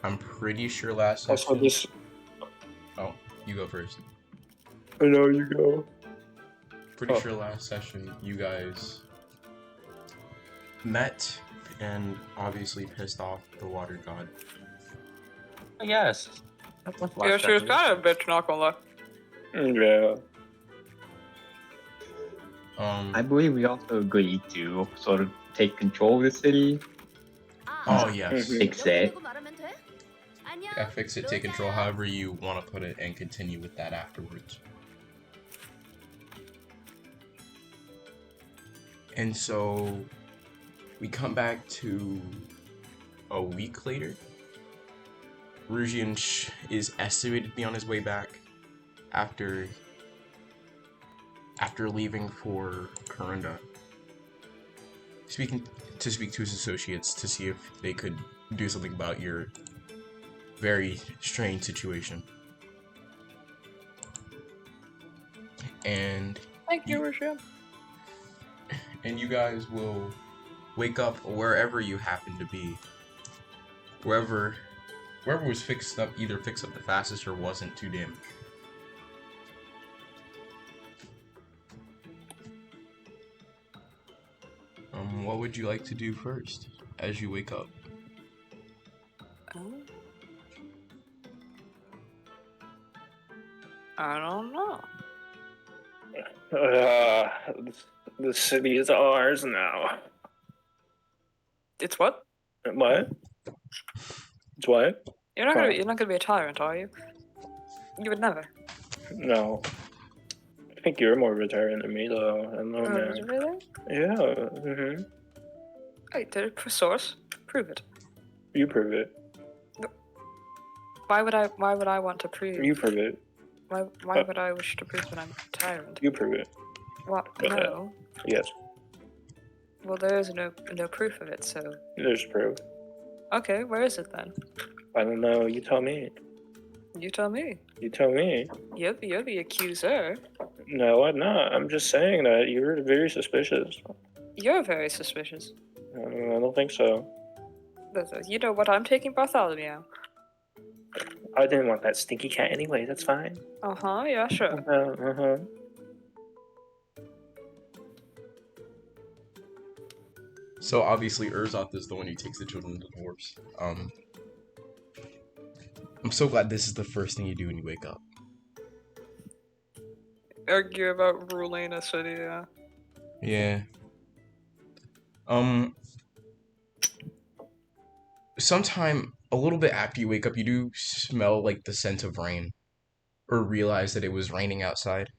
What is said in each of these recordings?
I'm pretty sure last Also, session. this. Oh, you go first. I know you go. Pretty Oh. sure last session you guys met and obviously pissed off the water god. Yes. That was last Yeah, she was session. kind of a bitch, not gonna lie. Yeah. I believe we also agreed to sort of take control of the city. Oh yes. Mhm. Fix it. Yeah, fix it, take control, however you want to put it, and continue with that afterwards. And so we come back to a week later. Rujian is estimated to be on his way back after leaving for Corinda. Speak to his associates to see if they could do something about your very strange situation. And Thank you, Risham. and you guys will wake up wherever you happen to be. Wherever was fixed up, either fixed up the fastest or wasn't too damaged. What would you like to do first as you wake up? I don't know. The city is ours now. It's what? What? It's what? You're not gonna be a tyrant, are you? You would never. No. I think you're more of a tyrant than me, though. I don't know, man. Really? Yeah. Mm-hmm. Wait, did it source? Prove it. You prove it. Why would I want to prove? You prove it. Why would I wish to prove that I'm a tyrant? You prove it. What? Okay. No. Yes. Well, there is no proof of it, so. There's proof. Okay, where is it then? I don't know. You tell me. You tell me. You tell me. You're the accuser. No, I'm not. I'm just saying that you're very suspicious. You're very suspicious. I don't think so. You know what? I'm taking Bartholomew. I didn't want that stinky cat anyway. That's fine. Yeah, sure. So obviously Urzoth is the one who takes the children to the horse. I'm so glad this is the first thing you do when you wake up. Argue about ruling a city, yeah. Yeah. Sometime a little bit after you wake up, you do smell like the scent of rain, or realize that it was raining outside.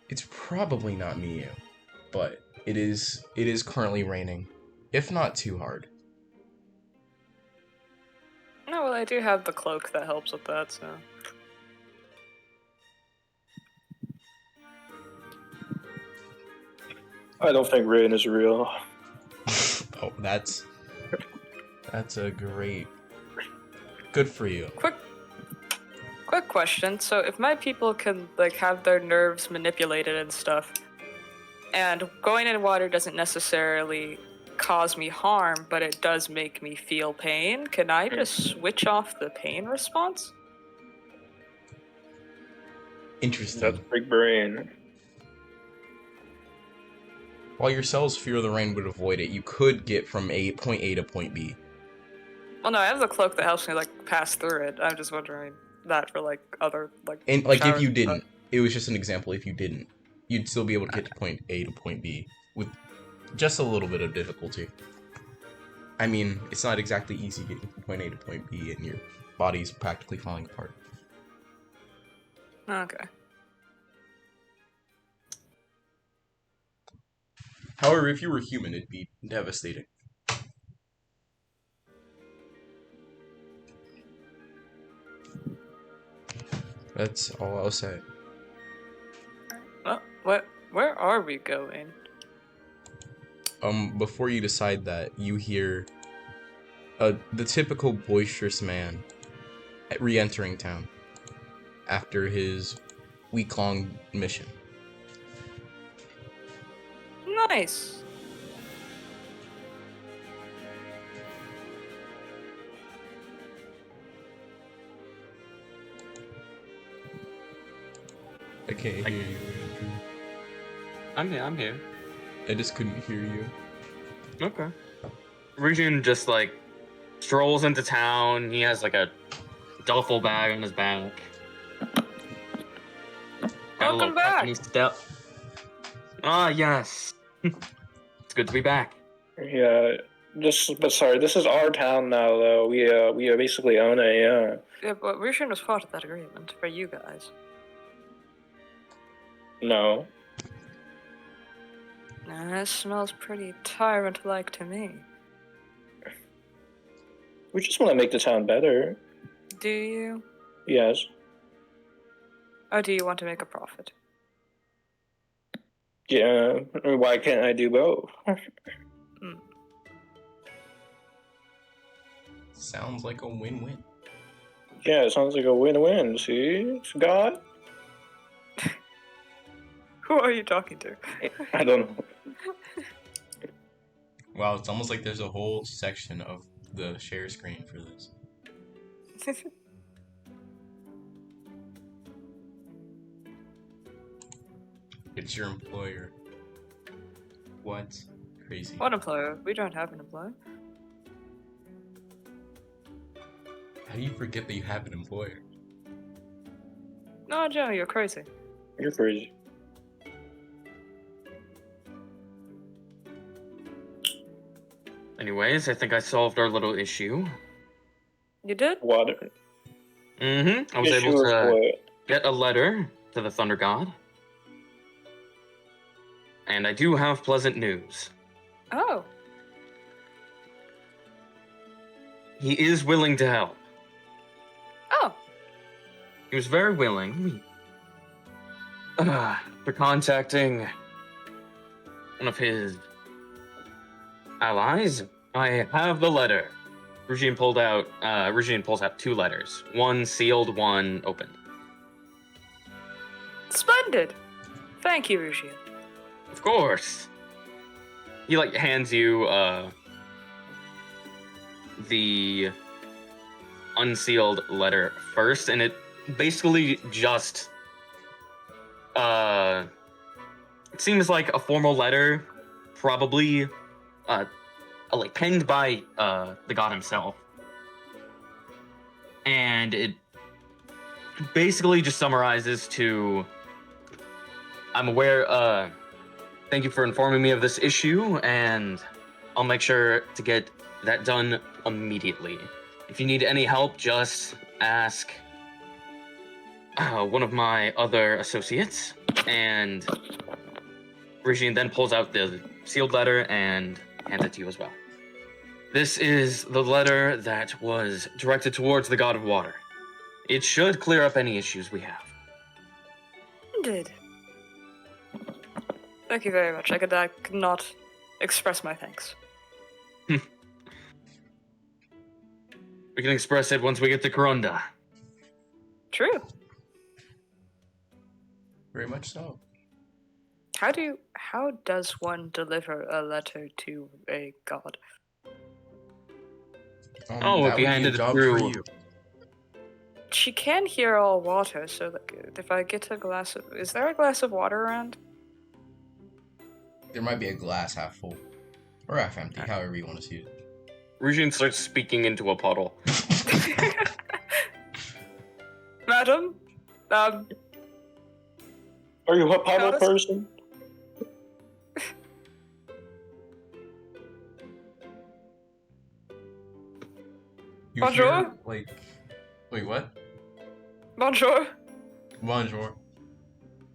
It's probably not Miyu, but it is currently raining, if not too hard. No, well, I do have the cloak that helps with that, so. I don't think rain is real. Oh, that's a great. Good for you. Quick question. So, if my people can like have their nerves manipulated and stuff, and going in water doesn't necessarily cause me harm, but it does make me feel pain, can I just switch off the pain response? Interesting. That's big brain. While your cells fear the rain would avoid it, you could get from point A to point B. Well, no, I have the cloak that helps me like pass through it. I'm just wondering that for like other like. And like if showers you and didn't, stuff. it was just an example. If you didn't, you'd still be able to get to point A to point B with just a little bit of difficulty. I mean, it's not exactly easy getting from point A to point B, and your body's practically falling apart. Okay. However, if you were human, it'd be devastating. That's all I'll say. Where are we going? Before you decide that, you hear the typical boisterous man re-entering town after his week-long mission. Nice. I can't hear you, Andrew. I'm here. I just couldn't hear you. Okay. Rujun just like strolls into town. He has like a duffel bag on his back. Got a little Welcome back. company step. Ah, yes. It's good to be back. Yeah. But sorry, this is our town now, though. We basically own a. Yeah, but Rishon was part of that agreement for you guys. No. It smells pretty tyrant-like to me. We just want to make the town better. Do you? Yes. Or do you want to make a profit? Yeah. Why can't I do both? Sounds like a win-win. Yeah, it sounds like a win-win. See, God. Who are you talking to? I don't know. Wow, it's almost like there's a whole section of the share screen for this. It's your employer. What? Crazy. What employer? We don't have an employer. How do you forget that you have an employer? No, Joe, you're crazy. You're crazy. Anyways, I think I solved our little issue. You did? Water. Mm-hmm. I was Issue able is to what? get a letter to the Thunder God. And I do have pleasant news. Oh. He is willing to help. Oh. He was very willing. For contacting one of his allies. I have the letter. Regine pulls out 2 letters. One sealed, one opened. Splendid. Thank you, Rugian. Of course. He like hands you the unsealed letter first, and it basically just it seems like a formal letter, probably like penned by the god himself, and it basically just summarizes to, I'm aware, thank you for informing me of this issue, and I'll make sure to get that done immediately. If you need any help, just ask one of my other associates. And Regine then pulls out the sealed letter and hands it to you as well. This is the letter that was directed towards the God of Water. It should clear up any issues we have. Splendid. Thank you very much. I could not express my thanks. We can express it once we get to Coronda. True. Very much so. How does one deliver a letter to a god? Oh, that if you would be a handed it job through- for you. She can hear all water, so like, if I get a glass of... Is there a glass of water around? There might be a glass half full. Or half empty, however you want to see it. Regine starts speaking into a puddle. Madam? Are you a puddle Goddess? person? You Bonjour? hear, like... Wait, what? Bonjour. Bonjour.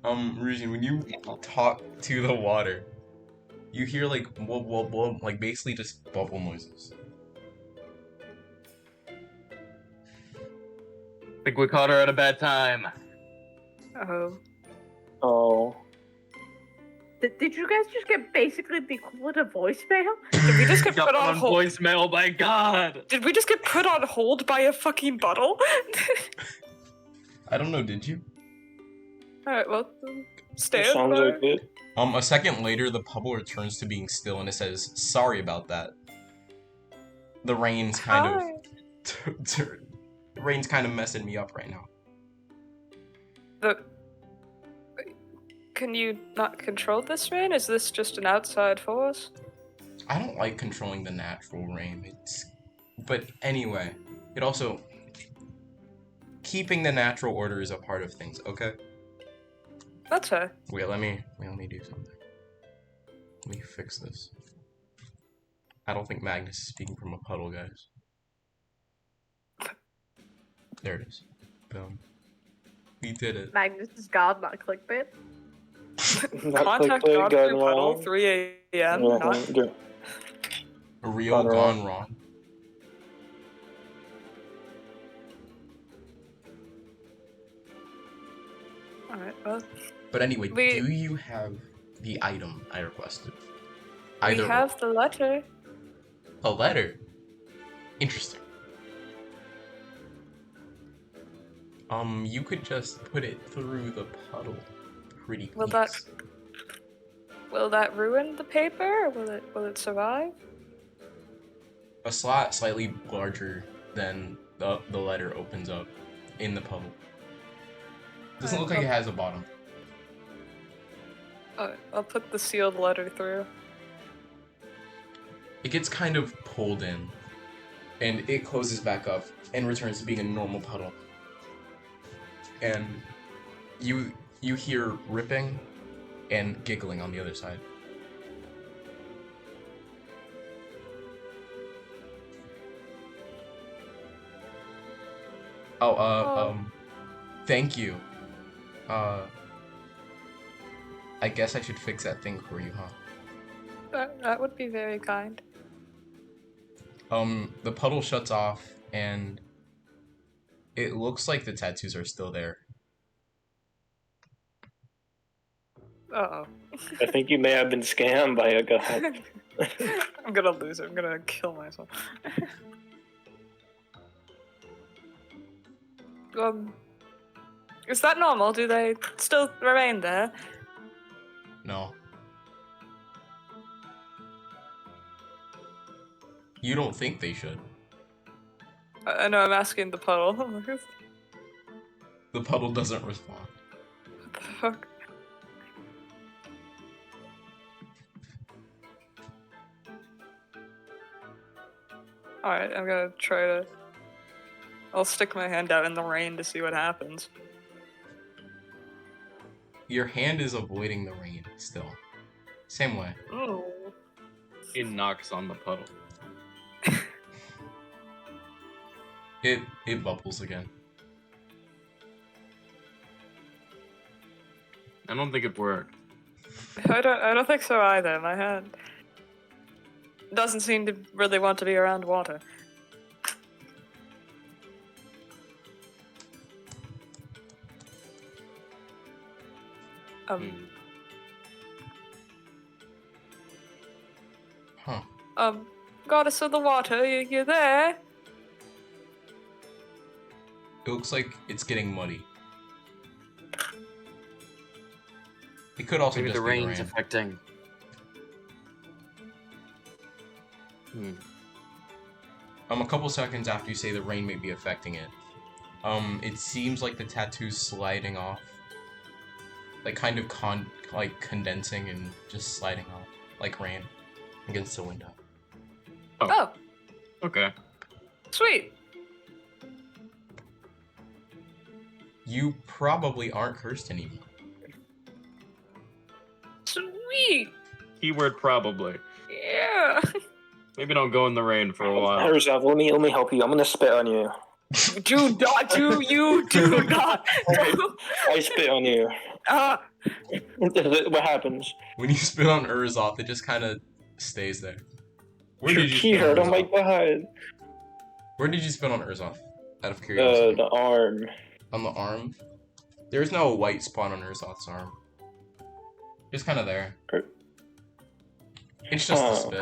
Regine, when you talk to the water, you hear like wub wub wub, like basically just bubble noises. Think we caught her at a bad time. Oh. Oh. Did you guys just get basically the equivalent of voicemail? Did we just get Got put put on on hold? voicemail, by God! Did we just get put on hold by a fucking bottle? I don't know, did you? Alright, well, That stand sounds by. like it. A second later, the bubble returns to being still and it says, "Sorry about that. The rain's kind Hi. of... the rain's kind of messing me up right now." can you not control this rain? Is this just an outside force? I don't like controlling the natural rain. But anyway, it also keeping the natural order is a part of things. Okay. That's fair. Wait, let me do something. Let me fix this. I don't think Magnus is speaking from a puddle, guys. There it is. Boom. We did it. Magnus is God, not clickbait. Contact clickbait God gone through puddle, wrong. 3 a.m. Yeah, Not yeah. A real Gone gone wrong. wrong. alright, well. But anyway, We- do you have the item I requested? We Either have the letter. a letter. Interesting. You could just put it through the puddle. Pretty Will please. Will that ruin the paper, or will it survive? A slot slightly larger than the letter opens up in the puddle. Doesn't look like it has a bottom. I'll put the sealed letter through. It gets kind of pulled in, and it closes back up and returns to being a normal puddle. And you hear ripping and giggling on the other side. Thank you. I guess I should fix that thing for you, huh? That would be very kind. The puddle shuts off, and it looks like the tattoos are still there. Uh-oh. I think you may have been scammed by a god. I'm gonna lose it. I'm gonna kill myself. Is that normal? Do they still remain there? No. You don't think they should. I know I'm asking the puddle. What The puddle doesn't respond. the fuck? Alright, I'm gonna try to... I'll stick my hand out in the rain to see what happens. Your hand is avoiding the rain still. Same way. Oh. It knocks on the puddle. It bubbles again. I don't think it worked. I don't think so either. My hand doesn't seem to really want to be around water. Hmm. Huh. Goddess of the water, you there? It looks like it's getting muddy. It could also Maybe just the be the rain's rain. affecting. A couple seconds after you say the rain may be affecting it, it seems like the tattoo's sliding off. Like kind of condensing and just sliding off, like rain against the window. Oh, Okay. sweet. You probably aren't cursed anymore. Sweet. Keyword probably. Yeah. Maybe don't go in the rain for a while. Herzog, let me help you. I'm gonna spit on you. Do not do you do not. I spit on you. Ah. What happens? When you spit on Urzoth, it just kind of stays there. Where You're did you spit on cured. Oh my Urzoth? god. Where did you spit on Urzoth? Out of curiosity. The arm. On the arm? There's no white spot on Urzoth's arm. Just kind of there. It's just the Oh. spit.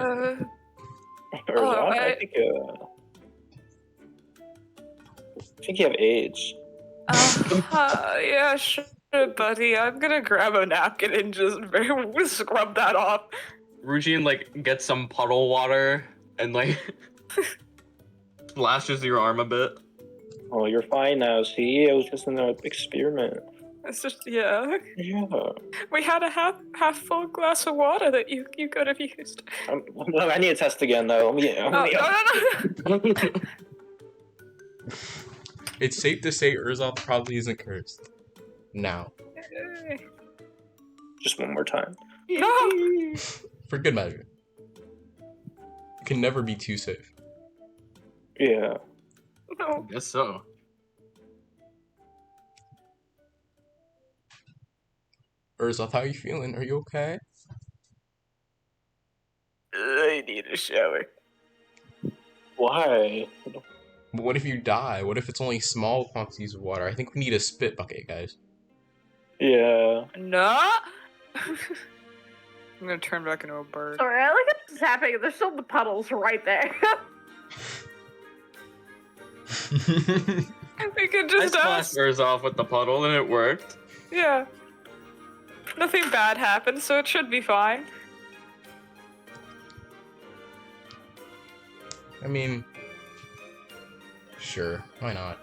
Herzog, I I- think you have AIDS. Yeah, sure, buddy. I'm gonna grab a napkin and just scrub that off. Rugine like gets some puddle water and like splashes your arm a bit. Oh, you're fine now. See, it was just an experiment. It's just yeah. Yeah. We had a half full glass of water that you could have used. Well, I need to test again though. Yeah. Oh, no. It's safe to say Urzoth probably isn't cursed. Now. Just one more time. No. For good measure. You can never be too safe. Yeah. No. Guess so. Urzoth, how are you feeling? Are you okay? I need a shower. Why? But what if you die? What if it's only small quantities of water? I think we need a spit bucket, guys. Yeah. No. I'm gonna turn back into a bird. Sorry, I like this is happening. There's still the puddles right there. We could I just ask. splashed hers off with the puddle and it worked. Yeah. Nothing bad happened, so it should be fine. I mean, sure, why not?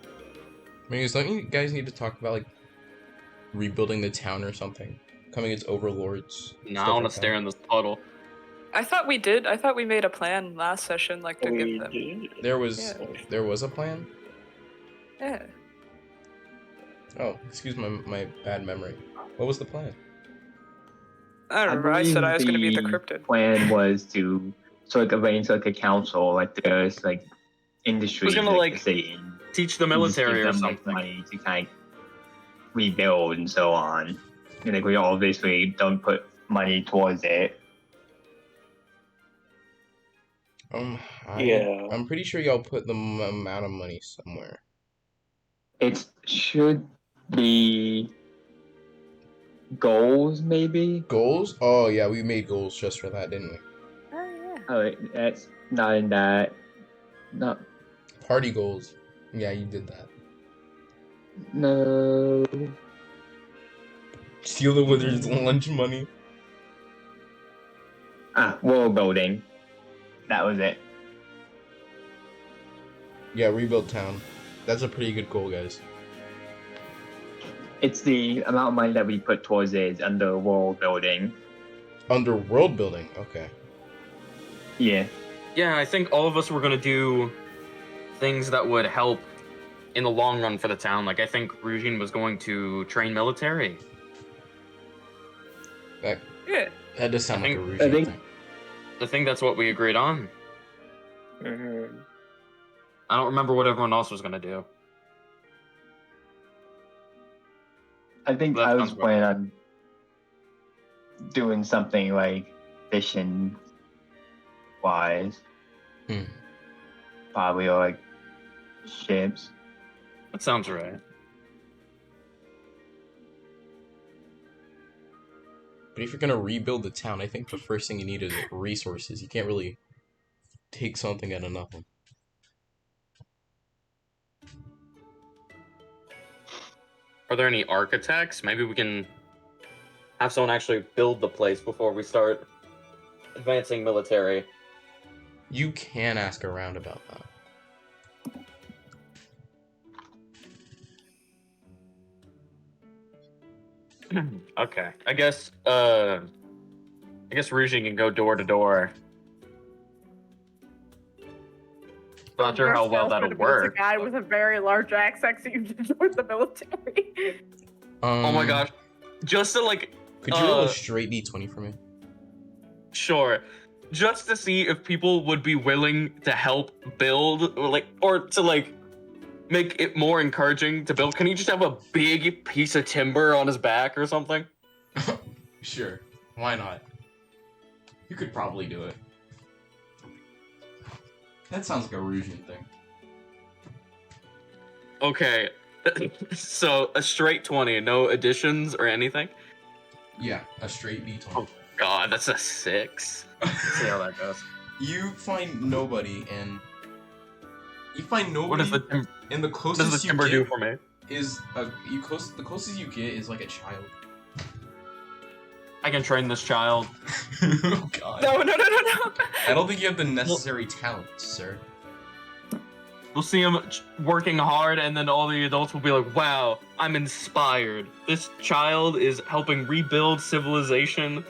I mean, don't you guys need to talk about, like, rebuilding the town or something? Coming its overlords? Nah, I want to stare in this puddle. I thought we did. I thought we made a plan last session, like to give them. There was a plan? Yeah. Oh, excuse my bad memory. What was the plan? I don't remember. I said I was gonna be the cryptid. Plan was to sort of arrange like a council, like there's like industry, gonna, like, like, the city, and Teach the just military give or them, like, something. money to kind of rebuild and so on. And like we obviously don't put money towards it. Yeah. I'm pretty sure y'all put the amount of money somewhere. It should be goals, maybe. Goals? Oh yeah, we made goals just for that, didn't we? Oh yeah. Oh, that's not in that. No, Party goals. Yeah, you did that. no. Steal the wizard's lunch money. World building. That was it. Yeah, rebuild town. That's a pretty good goal, guys. It's the amount of money that we put towards it under world building. Under world building, okay. Yeah. Yeah, I think all of us were gonna do things that would help in the long run for the town. Like, I think Rujin was going to train military. Yeah. That does sound like a I Rouge think- thing. I think that's what we agreed on. Mm-hmm. I don't remember what everyone else was gonna do. I think That I was sounds about planning on doing something like fishing wise. Probably like ships. That sounds right. But if you're gonna rebuild the town, I think the first thing you need is resources. You can't really take something out of nothing. Are there any architects? Maybe we can have someone actually build the place before we start advancing military. You can ask around about that. Okay. I guess Rujin can go door to door. Not sure how well that'll There's a work. guy with a very large axe asking you to join the military. Oh my gosh. Just to like Could you roll a straight D20 for me? sure. Just to see if people would be willing to help build or to like make it more encouraging to build. Can he just have a big piece of timber on his back or something? Sure. Why not? You could probably do it. That sounds like a Rougian thing. Okay. So a straight 20, no additions or anything? Yeah, a straight D20. Oh. God, that's a 6. Let's see how that goes. You find nobody, and you find nobody. What does the timber, and the what closest does the you timber get do for me? is the closest you get is like a child. I can train this child. Oh God. No. I don't think you have the necessary talent, sir. We'll see him working hard, and then all the adults will be like, wow, I'm inspired. This child is helping rebuild civilization.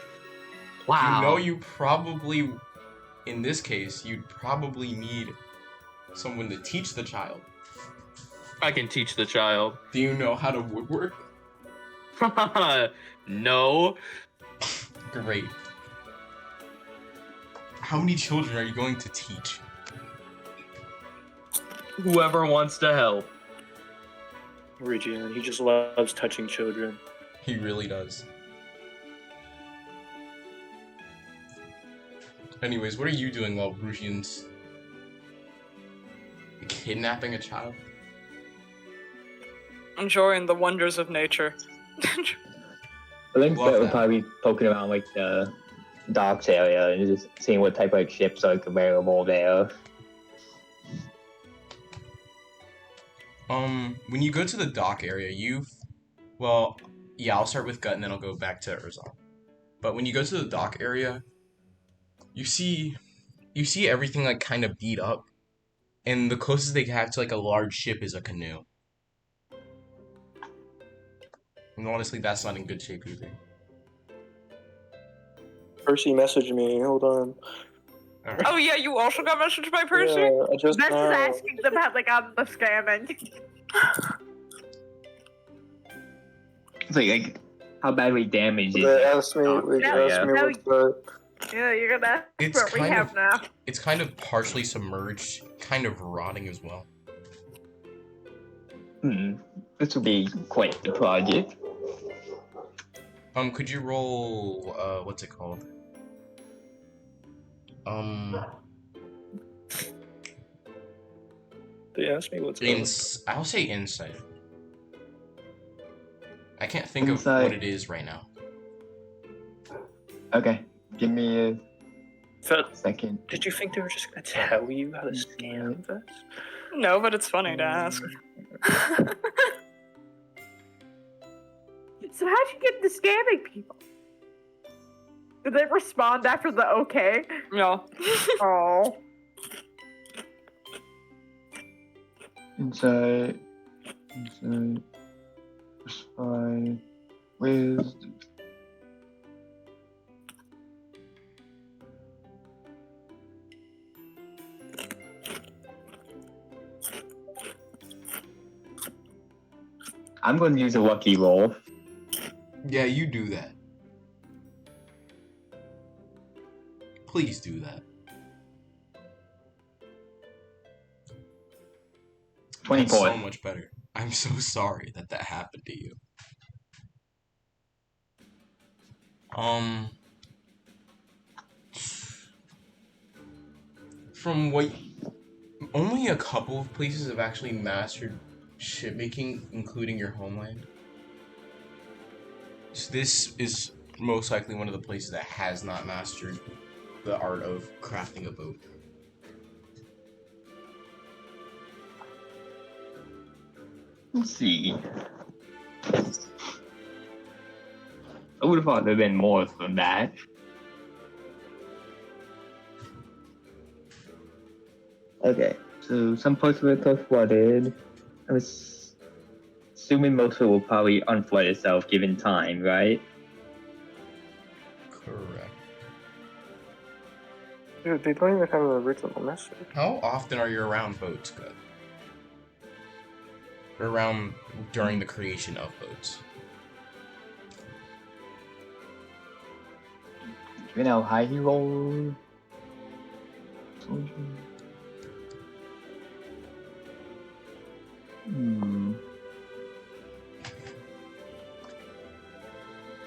Wow. You know, you probably, in this case, you'd probably need someone to teach the child. I can teach the child. Do you know how to woodwork? No. Great. How many children are you going to teach? Whoever wants to help. Region, he just loves touching children. He really does. Anyways, what are you doing while Rugian's kidnapping a child? Enjoying the wonders of nature. I think Love that would that. probably be poking around like the docks area and just seeing what type of like, ships are like, available there. When you go to the dock area, well, yeah, I'll start with Gut and then I'll go back to Urzon. But when you go to the dock area, you see everything like kind of beat up, and the closest they have to like a large ship is a canoe. And honestly, that's not in good shape either. Percy messaged me. Hold on. Alright. Oh yeah, you also got messaged by Percy? Yeah, I just This is now. asking them how they got the scamming. It's like how badly damaged is They it? asked me. They Yeah. asked me No, what's up. Yeah, you're gonna ask It's what we kind have of- now. It's kind of partially submerged, kind of rotting as well. This would be quite the project. Could you roll, what's it called? They asked me what's up. I'll say insight. I can't think Insight. of what it is right now. Okay, give me a Felt- second. Did you think they were just gonna tell you how to scam this? No, but it's funny to ask. So how'd you get the scamming people? Did they respond after the okay? No. Oh. Insight. Spy. Wisdom. I'm going to use a lucky roll. Yeah, you do that. Please do that. 24. That's so much better. I'm so sorry that happened to you. From what only a couple of places have actually mastered shipmaking, including your homeland. So this is most likely one of the places that has not mastered the art of crafting a boat. Let's see. I would have thought there'd been more from that. Okay, so some parts of it are flooded. I'm assuming most of it will probably unflood itself given time, right? Correct. Dude, they don't even have an original message. How often are you around boats, Gut? Or around during the creation of boats? You know, high he roll.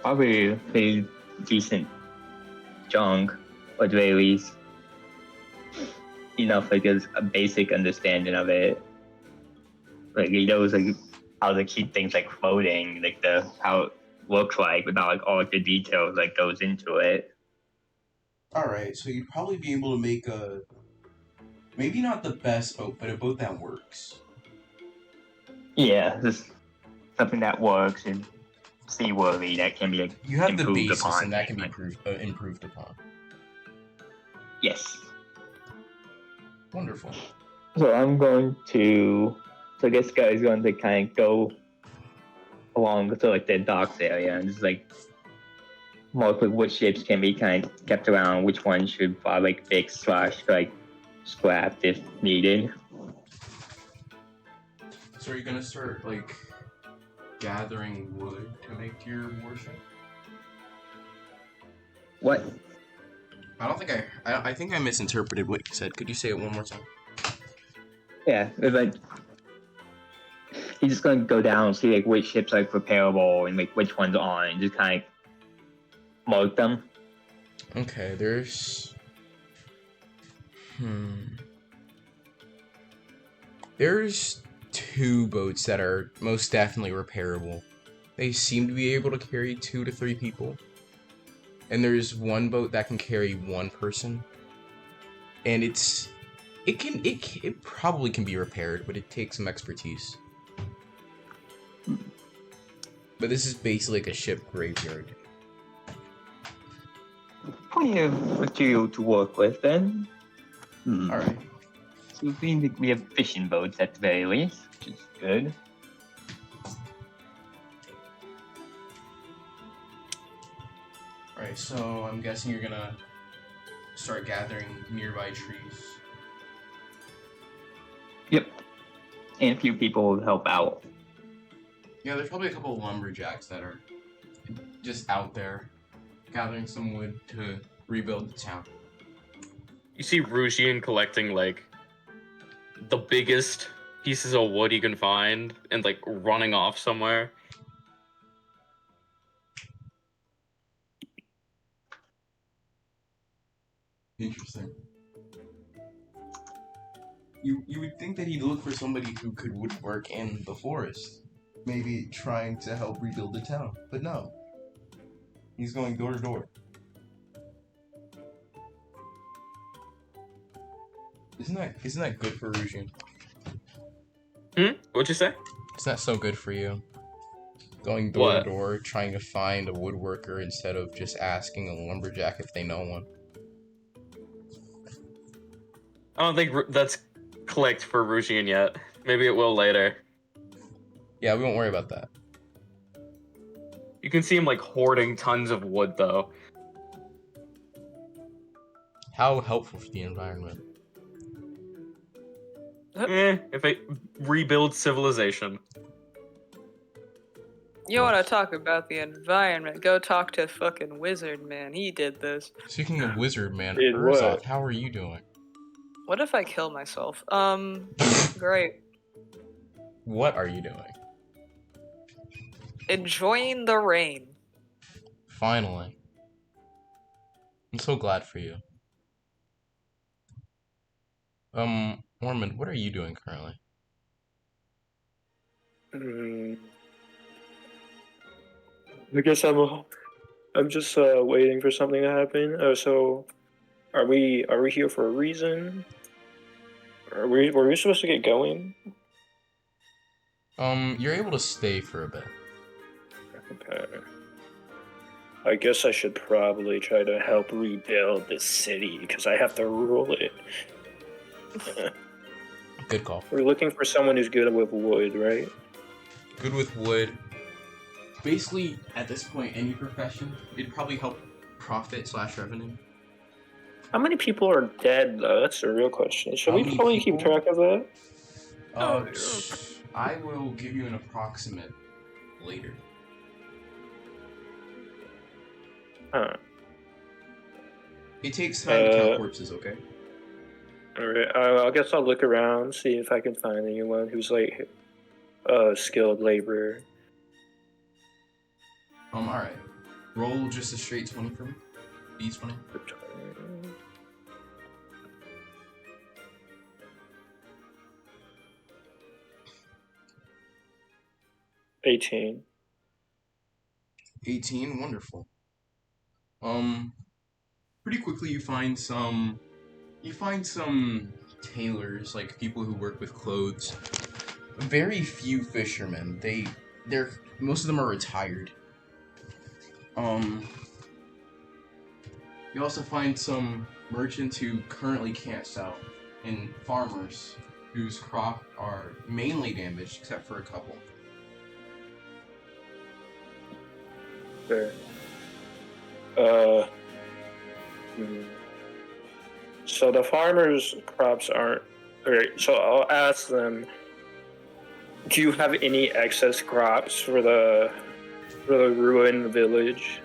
Probably a pretty decent chunk, or at the very least enough like a basic understanding of it. Like he knows like how to keep things like floating, like how it looks like without like all like the details like goes into it. Alright, so you'd probably be able to make a... maybe not the best boat, but a boat that works. Yeah, just something that works and seaworthy that can be like, You have the improved basis, upon, and that can be basically. improved upon. Yes. Wonderful. So I'm going to. So this guy is going to kind of go along to like the docks area and just like mark like which ships can be kind of kept around, which ones should probably like fix / like scrapped if needed. So are you gonna start like gathering wood to make your warship? What? I don't think I think I misinterpreted what you said. Could you say it one more time? Yeah, it's like he's just gonna go down and see like which ships are repairable and like which ones aren't, and just kind of mark them. Okay, there's 2 boats that are most definitely repairable. They seem to be able to carry 2 to 3 people. And there's 1 boat that can carry 1 person. And it probably can be repaired, but it takes some expertise. But this is basically like a ship graveyard. Plenty of material to work with then. Alright. So we have fishing boats at the very least, which is good. Alright, so I'm guessing you're gonna start gathering nearby trees. Yep. And a few people will help out. Yeah, there's probably a couple of lumberjacks that are just out there gathering some wood to rebuild the town. You see Rugian collecting like the biggest pieces of wood he can find and like running off somewhere. Interesting. You would think that he'd look for somebody who could woodwork in the forest, maybe trying to help rebuild the town, but no. He's going door to door. Isn't that good for Rugian? What'd you say? Isn't that so good for you? Going door What? to door, trying to find a woodworker instead of just asking a lumberjack if they know one. I don't think that's clicked for Rugian yet. Maybe it will later. Yeah, we won't worry about that. You can see him like hoarding tons of wood though. How helpful for the environment. If it rebuilds civilization. You want to talk about the environment? Go talk to fucking Wizard Man. He did this. Speaking of Wizard Man, Did Urzoth, what? how are you doing? What if I kill myself? Great. What are you doing? Enjoying the rain. Finally. I'm so glad for you. Ormond, what are you doing currently? I guess I'm just waiting for something to happen. So are we here for a reason? Were we supposed to get going? You're able to stay for a bit. Okay. I guess I should probably try to help rebuild this city because I have to rule it. Good call. We're looking for someone who's good with wood, right? Good with wood. Basically, at this point, any profession, it'd probably help profit / revenue. How many people are dead, though? That's the real question. Should How we many probably keep people? track of that? I will give you an approximate later. Huh. It takes time to count corpses, okay? Alright, I guess I'll look around, see if I can find anyone who's like a skilled laborer. Alright. Roll just a straight 20 for me. D20. 18. 18, wonderful. Pretty quickly you find some tailors, like people who work with clothes. Very few fishermen. They're most of them are retired. You also find some merchants who currently can't sell, and farmers whose crop are mainly damaged, except for a couple. Fair. Hmm. So the farmers' crops aren't. Alright, so I'll ask them. Do you have any excess crops for the ruined village?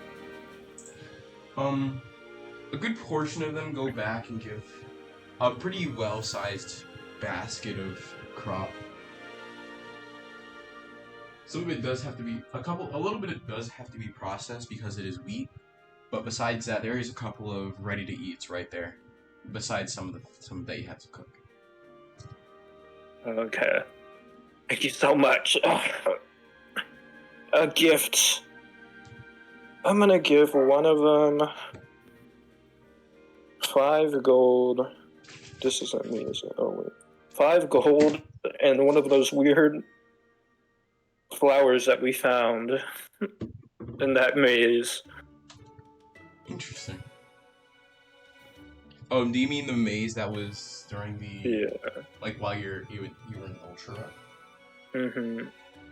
A good portion of them go back and give a pretty well-sized basket of crop. Some of it does have to be a little bit it does have to be processed because it is wheat. But besides that, there is a couple of ready-to-eats right there. Besides some that you have to cook. Okay. Thank you so much. A gift. I'm gonna give one of them 5 gold. This isn't me, is it? Oh wait. 5 gold and one of those weird flowers that we found in that maze. Interesting. Oh, do you mean the maze that was during the Yeah. like while you were in Ultra? Mm-hmm.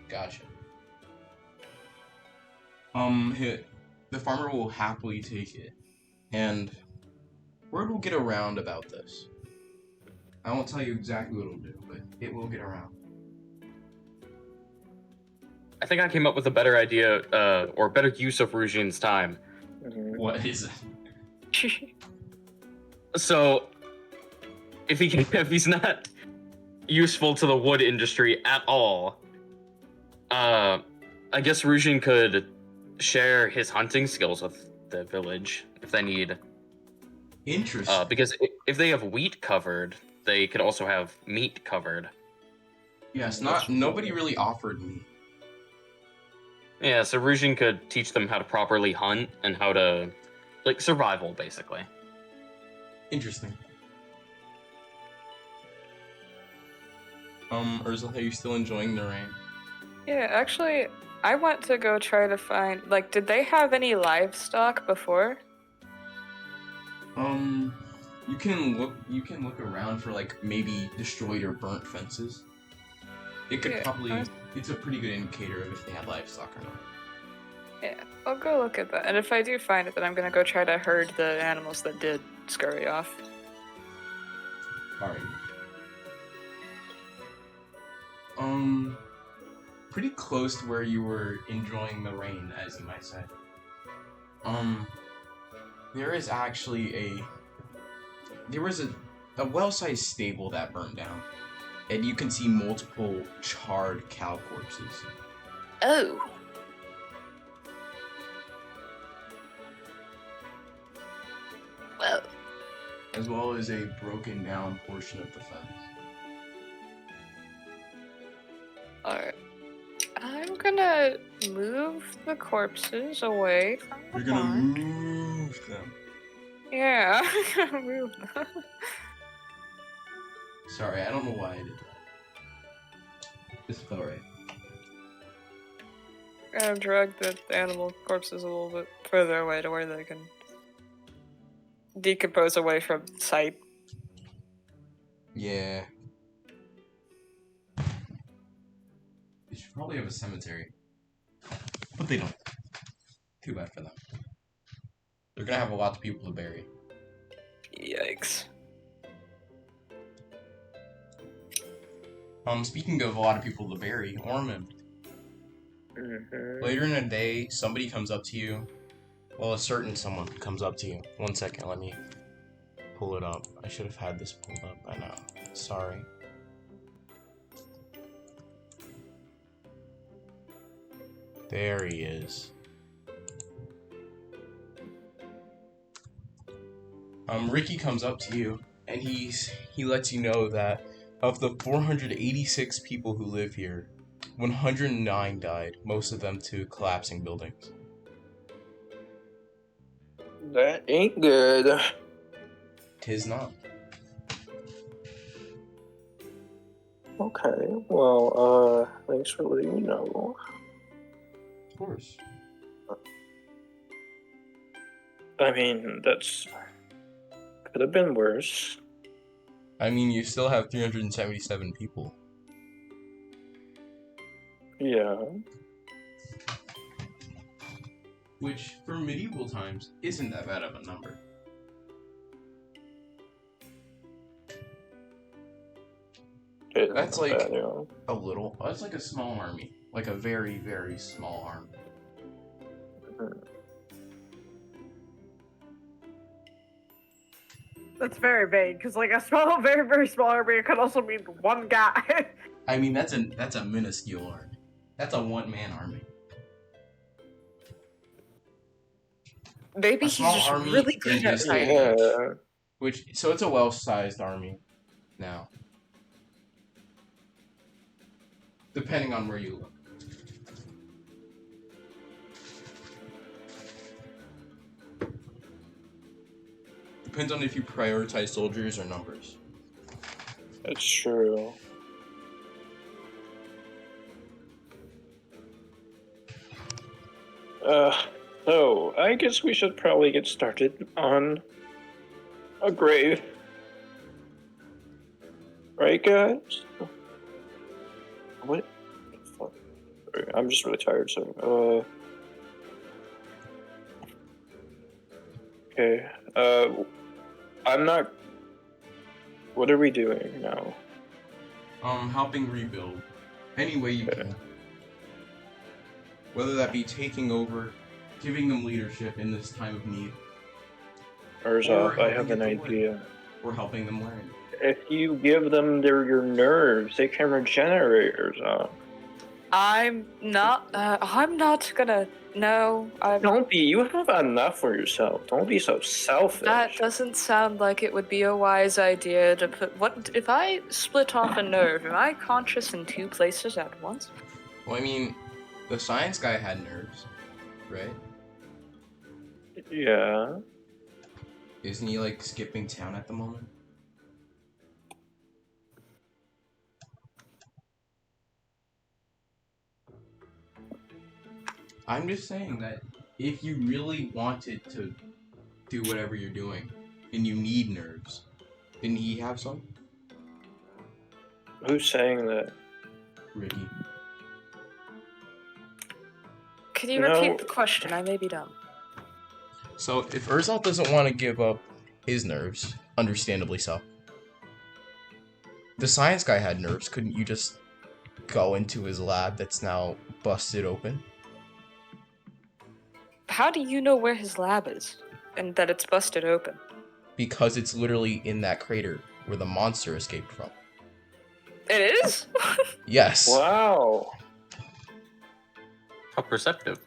Gotcha. The farmer will happily take it, and word will get around about this. I won't tell you exactly what it'll do, but it will get around. I think I came up with a better idea, or better use of Rujian's time. Mm-hmm. What is it? So, if he's not useful to the wood industry at all, I guess Rujian could share his hunting skills with the village if they need. Interesting. Because if they have wheat covered, they could also have meat covered. Yes, nobody really offered me. Yeah, so Rujian could teach them how to properly hunt and how to, like, survival, basically. Interesting. Ursula, are you still enjoying the rain? Yeah, actually, I want to go try to find. Like, did they have any livestock before? You can look around for like maybe destroyed or burnt fences. It could Yeah, it's a pretty good indicator of if they had livestock or not. Yeah, I'll go look at that. And if I do find it, then I'm gonna go try to herd the animals that did scurry off. Alright. Pretty close to where you were enjoying the rain, as you might say. There is actually there was a well-sized stable that burned down, and you can see multiple charred cow corpses. Oh. Well. As well as a broken down portion of the fence. Alright. I'm gonna move the corpses away from the You're gonna pond. move them. Yeah, I'm gonna move them. Sorry, I don't know why I did that. This felt right. I'm gonna drag the animal corpses a little bit further away to where they can decompose away from sight. Yeah. They should probably have a cemetery. But they don't. Too bad for them. They're gonna have a lot of people to bury. Yikes. Speaking of a lot of people to bury, Ormond. Mm-hmm. Later in the day, somebody comes up to you. Well, a certain someone comes up to you. 1 second, let me pull it up. I should have had this pulled up by now. Sorry. There he is. Ricky comes up to you, and he lets you know that of the 486 people who live here, 109 died, most of them to collapsing buildings. That ain't good. Tis not. Okay, well, thanks for letting me know. Of course. I mean, that's could have been worse. I mean, you still have 377 people. Yeah. Which, for medieval times, isn't that bad of a number. That's like a little. That's like a small army. Like a very, very small army. That's very vague, because like a small, very, very small army could also mean one guy. I mean, that's a minuscule army. That's a one-man army. Maybe A he's small just army really in good at this fighting. day and age. Yeah. So it's a well-sized army now. Depending on where you look. Depends on if you prioritize soldiers or numbers. That's true. So I guess we should probably get started on a grave. Right, guys? What? Fuck. I'm just really tired, so, okay, I'm not... What are we doing now? Helping rebuild. Any way you can. Whether that be taking over, giving them leadership in this time of need, Urzov, I have helping an get to idea. or helping them learn. If you give them your nerves, they can regenerate, Urzov. I'm not gonna. No, Don't be. You have enough for yourself. Don't be so selfish. that doesn't sound like it would be a wise idea to put. What if I split off a nerve? Am I conscious in two places at once? Well, I mean, the science guy had nerves, right? Yeah. Isn't he like skipping town at the moment? I'm just saying that if you really wanted to do whatever you're doing and you need nerves, didn't he have some? Who's saying that? Ricky. Can you No. repeat the question? I may be dumb. So if Urzal doesn't want to give up his nerves, understandably so. The science guy had nerves. Couldn't you just go into his lab that's now busted open? How do you know where his lab is and that it's busted open? Because it's literally in that crater where the monster escaped from. It is? Yes. Wow. How perceptive.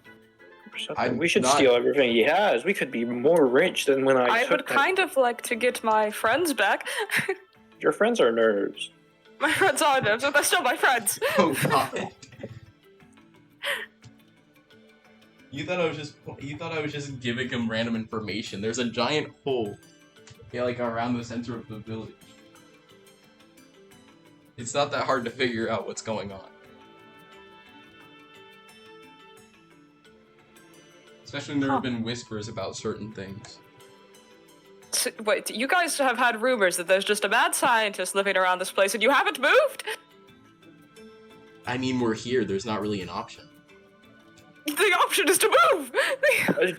I'm We should not- steal everything he has. We could be more rich than when I took would that. kind of like to get my friends back. Your friends are nerds. My friends are nerves, but they're still my friends. Oh god. You thought I was just giving him random information. There's a giant hole, yeah, like around the center of the village. It's not that hard to figure out what's going on. Especially when there have been whispers about certain things. Wait, you guys have had rumors that there's just a mad scientist living around this place and you haven't moved? I mean, we're here. There's not really an option. The option is to move!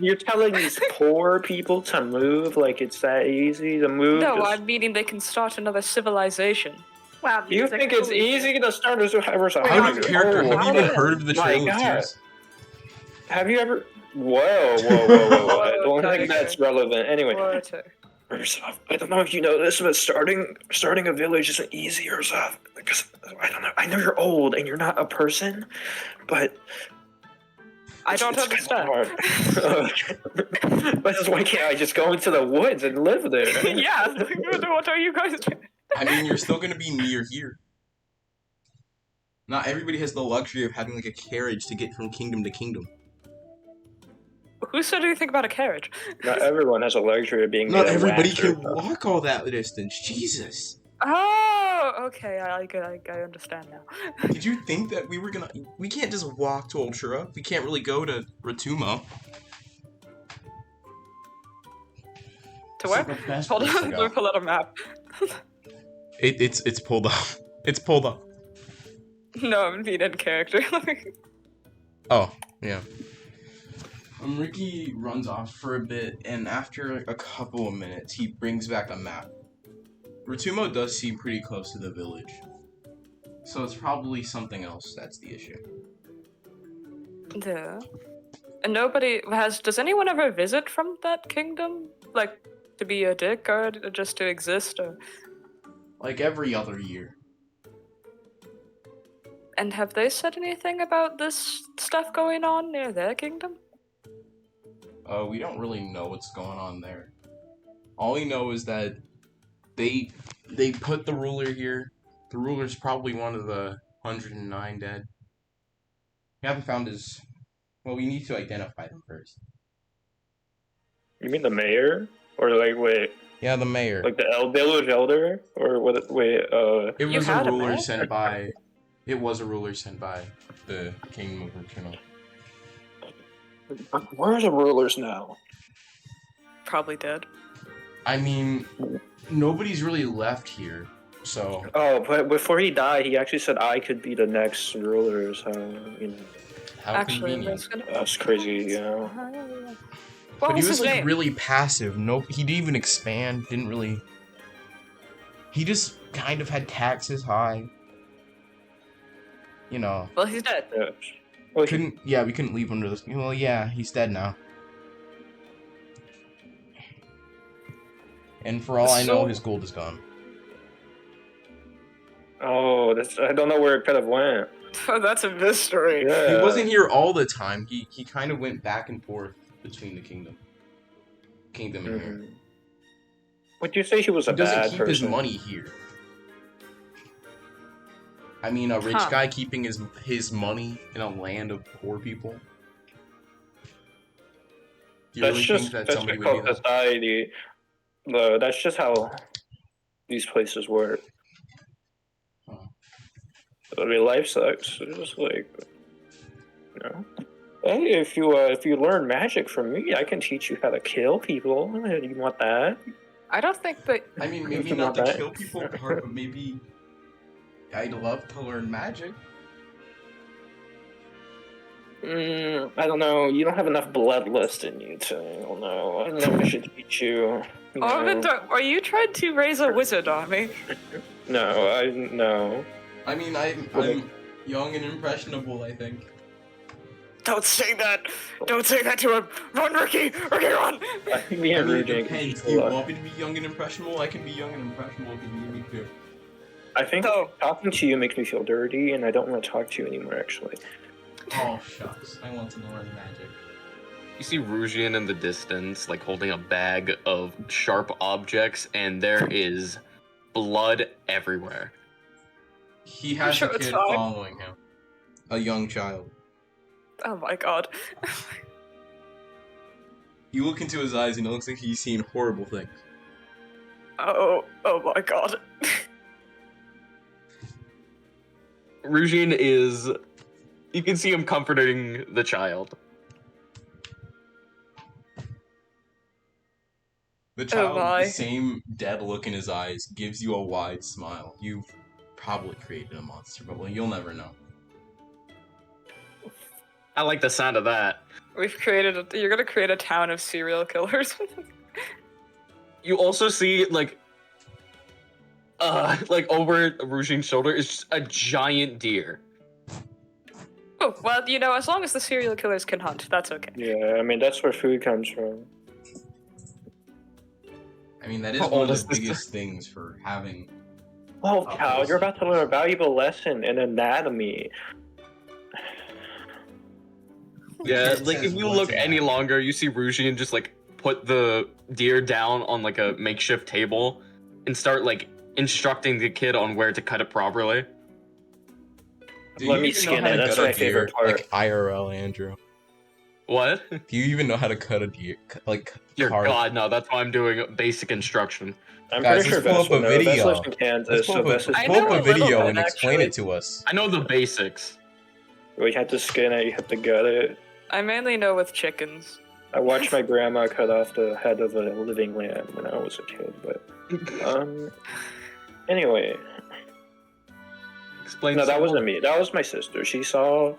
You're telling these poor people to move like it's that easy to move? No, Just- I'm meaning they can start another civilization. Wow, You music think it's police. easy to start a Survivor? Out of character, have you even heard of the My Trail of God. Tears? Have you ever? Whoa. I don't Okay. think that's relevant. Anyway, Water. Urzov, I don't know if you know this, but starting a village isn't easy, Urzov. Because I don't know. I know you're old and you're not a person, but I don't it's kinda understand. hard. But just, why can't I just go into the woods and live there? Yeah, what are you guys doing? I mean, you're still gonna be near here. Not everybody has the luxury of having like a carriage to get from kingdom to kingdom. Who said anything about a carriage? Not everyone has a luxury of being. Not made of everybody wax, can Urzov. walk all that distance. Jesus. Oh, okay, I understand now. Did you think that we were gonna? We can't just walk to Ultra. We can't really go to Ratumo. To where? It's the best Hold place on, to let go. me pull out a map. It's pulled up. It's pulled up. No, I'm being in character. Oh, yeah. Ricky runs off for a bit, and after a couple of minutes, he brings back a map. Ratumo does seem pretty close to the village, so it's probably something else that's the issue. Yeah. And nobody has. Does anyone ever visit from that kingdom? Like, to be a dick or just to exist? Or... Like every other year. And have they said anything about this stuff going on near their kingdom? We don't really know what's going on there. All we know is that they put the ruler here. The ruler's probably one of the 109 dead. We haven't found his... Well, we need to identify them first. You mean the mayor? Or like, wait, Yeah, the mayor. like the village elder? Or what? Wait, It You was a had a ruler mayor? sent by... It was a ruler sent by the Kingdom of Ratumo. where's the rulers now? Probably dead. I mean, nobody's really left here, so... Oh, but before he died, he actually said I could be the next ruler, so, you know, How Actually, convenient. that's gonna. that's crazy, you know. What But was he was his like name? really passive. No, he didn't even expand. Didn't really. He just kind of had taxes high. You know, Well, he's dead. Yeah. Well, he, couldn't. Yeah, we couldn't leave under this. Well, yeah, he's dead now. And for all I know, So- his gold is gone. oh, that's, I don't know where it could have went. That's a mystery. Yeah. He wasn't here all the time. He kind of went back and forth between the kingdom and here. Mhm. Would you say he was He a doesn't bad keep person? his money here. I mean, a rich Huh. guy keeping his money in a land of poor people. Do you That's really just think that that's somebody would because do that? society. That's just how these places work. Huh. I mean, life sucks. It's just like, you know. Hey, if you learn magic from me, I can teach you how to kill people. You want that? I don't think that. I mean, maybe Something not the like that. kill people part, but maybe I'd love to learn magic. I don't know. You don't have enough bloodlust in you to. I don't know. I don't know if I should teach you. you know. Arvind, are you trying to raise a wizard army? No. I mean, I'm young and impressionable, I think. Don't say that! Don't say that to him! Run, Ricky! Ricky, run! I think me I and mean, it Rudy depends. can Do you do a lot. want me to be young and impressionable? I can be young and impressionable if you need me to. I think No. talking to you makes me feel dirty, and I don't want to talk to you anymore. Actually, Oh, shucks. I want to learn magic. You see Rugian in the distance, like holding a bag of sharp objects, and there is blood everywhere. He has sure a it's kid fine. following him. A young child. Oh my god. You look into his eyes and it looks like he's seen horrible things. Oh my god. Rugian is. You can see him comforting the child. The child, my. the same dead look in his eyes, gives you a wide smile. You've probably created a monster, but well, you'll never know. I like the sound of that. You're gonna create a town of serial killers. You also see like over Rugian's shoulder is just a giant deer. Oh, well, as long as the serial killers can hunt, that's okay. yeah. I mean, that's where food comes from. I mean, that is How one old of is the this biggest things for having. Oh, Oh, Cal, yes. you're about to learn a valuable lesson in anatomy. Yeah, It like says if you what's look in any that. longer, you see Rugian just like put the deer down on like a makeshift table and start like instructing the kid on where to cut it properly. Do Let you me even know skin how it, to that's cut a my favorite deer? part. Like IRL, Andrew. What? Do you even know how to cut a deer? Like, Dear carve- God, no, that's why I'm doing basic instruction. I'm Guys, pretty sure let's pull Vess up a would know. Vess video. lives in Kansas, Let's so pull Vess up is a, I pull know up a a little video bit, and explain actually. it to us. I know the basics. Well, you have to skin it, you have to gut it. I mainly know with chickens. I watched my grandma cut off the head of a living lamb when I was a kid, but Anyway, Explain. no, that some wasn't more. me. That was my sister. She saw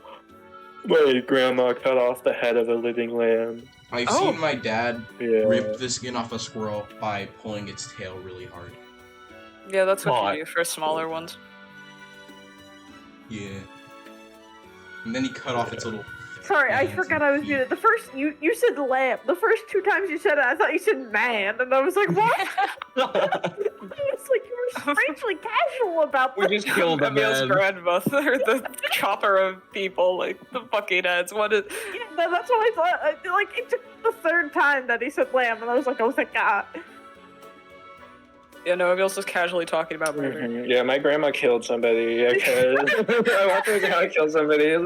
my grandma cut off the head of a living lamb. I've Oh. seen my dad Yeah. rip the skin off a squirrel by pulling its tail really hard. Yeah, that's what Aw. you do for smaller ones. Yeah. And then he cut off its little. Sorry, I hands forgot and I was feet. muted. The first you said lamb. The first 2 times you said it, I thought you said man, and I was like, what? It's like you were strangely casual about We this. just killed a Emil's man. grandmother, the chopper of people, like the fucking heads. What is? Yeah, that's what I thought. Like it took the 3rd time that he said lamb, and I was like, oh thank God. Yeah, no, Emil's just casually talking about murder. Mhm. Yeah, my grandma killed somebody. I watched my grandma kill somebody.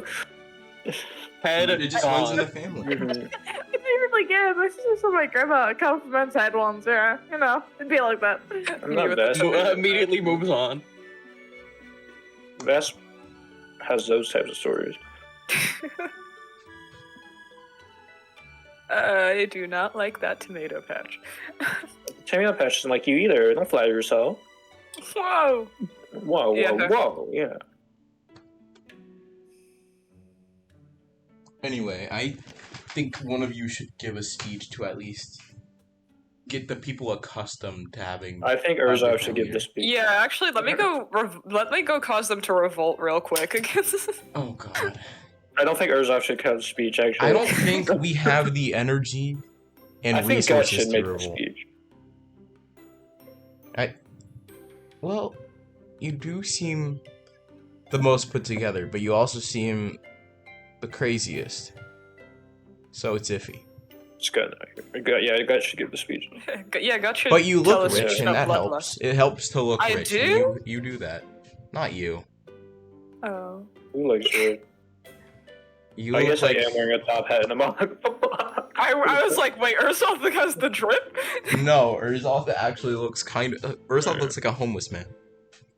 Head It just runs in the gone. family. Mhm. It'd be really good. My sister saw my grandma compliments head ones. Yeah, you know, it'd be like that. I'm not best. Immediately moves on. Best has those types of stories. I do not like that tomato patch. Tomato Patch isn't like you either. Don't flatter yourself. Whoa! Whoa, Yeah. whoa, yeah. Anyway, I think one of you should give a speech to at least get the people accustomed to having. I think Urzov should give the speech. Yeah, actually, let me go. Let me go cause them to revolt real quick. Oh god. I don't think Urzov should have speech, actually. I don't think we have the energy and I think Gus resources should to make the revolt. speech. Well, you do seem the most put together, but you also seem the craziest. So it's iffy. It's good. Yeah, Gus should give the speech. Yeah, gotcha. But you tell look us rich, your and that bloodlust. helps. It helps to look I rich. do? And you do that. Not you. Oh. Who looks weird? You I look guess like I am wearing a top hat and a mug. I was like, wait, Ursula has the drip? no. Urzov actually looks kind of. Urzov looks like a homeless man.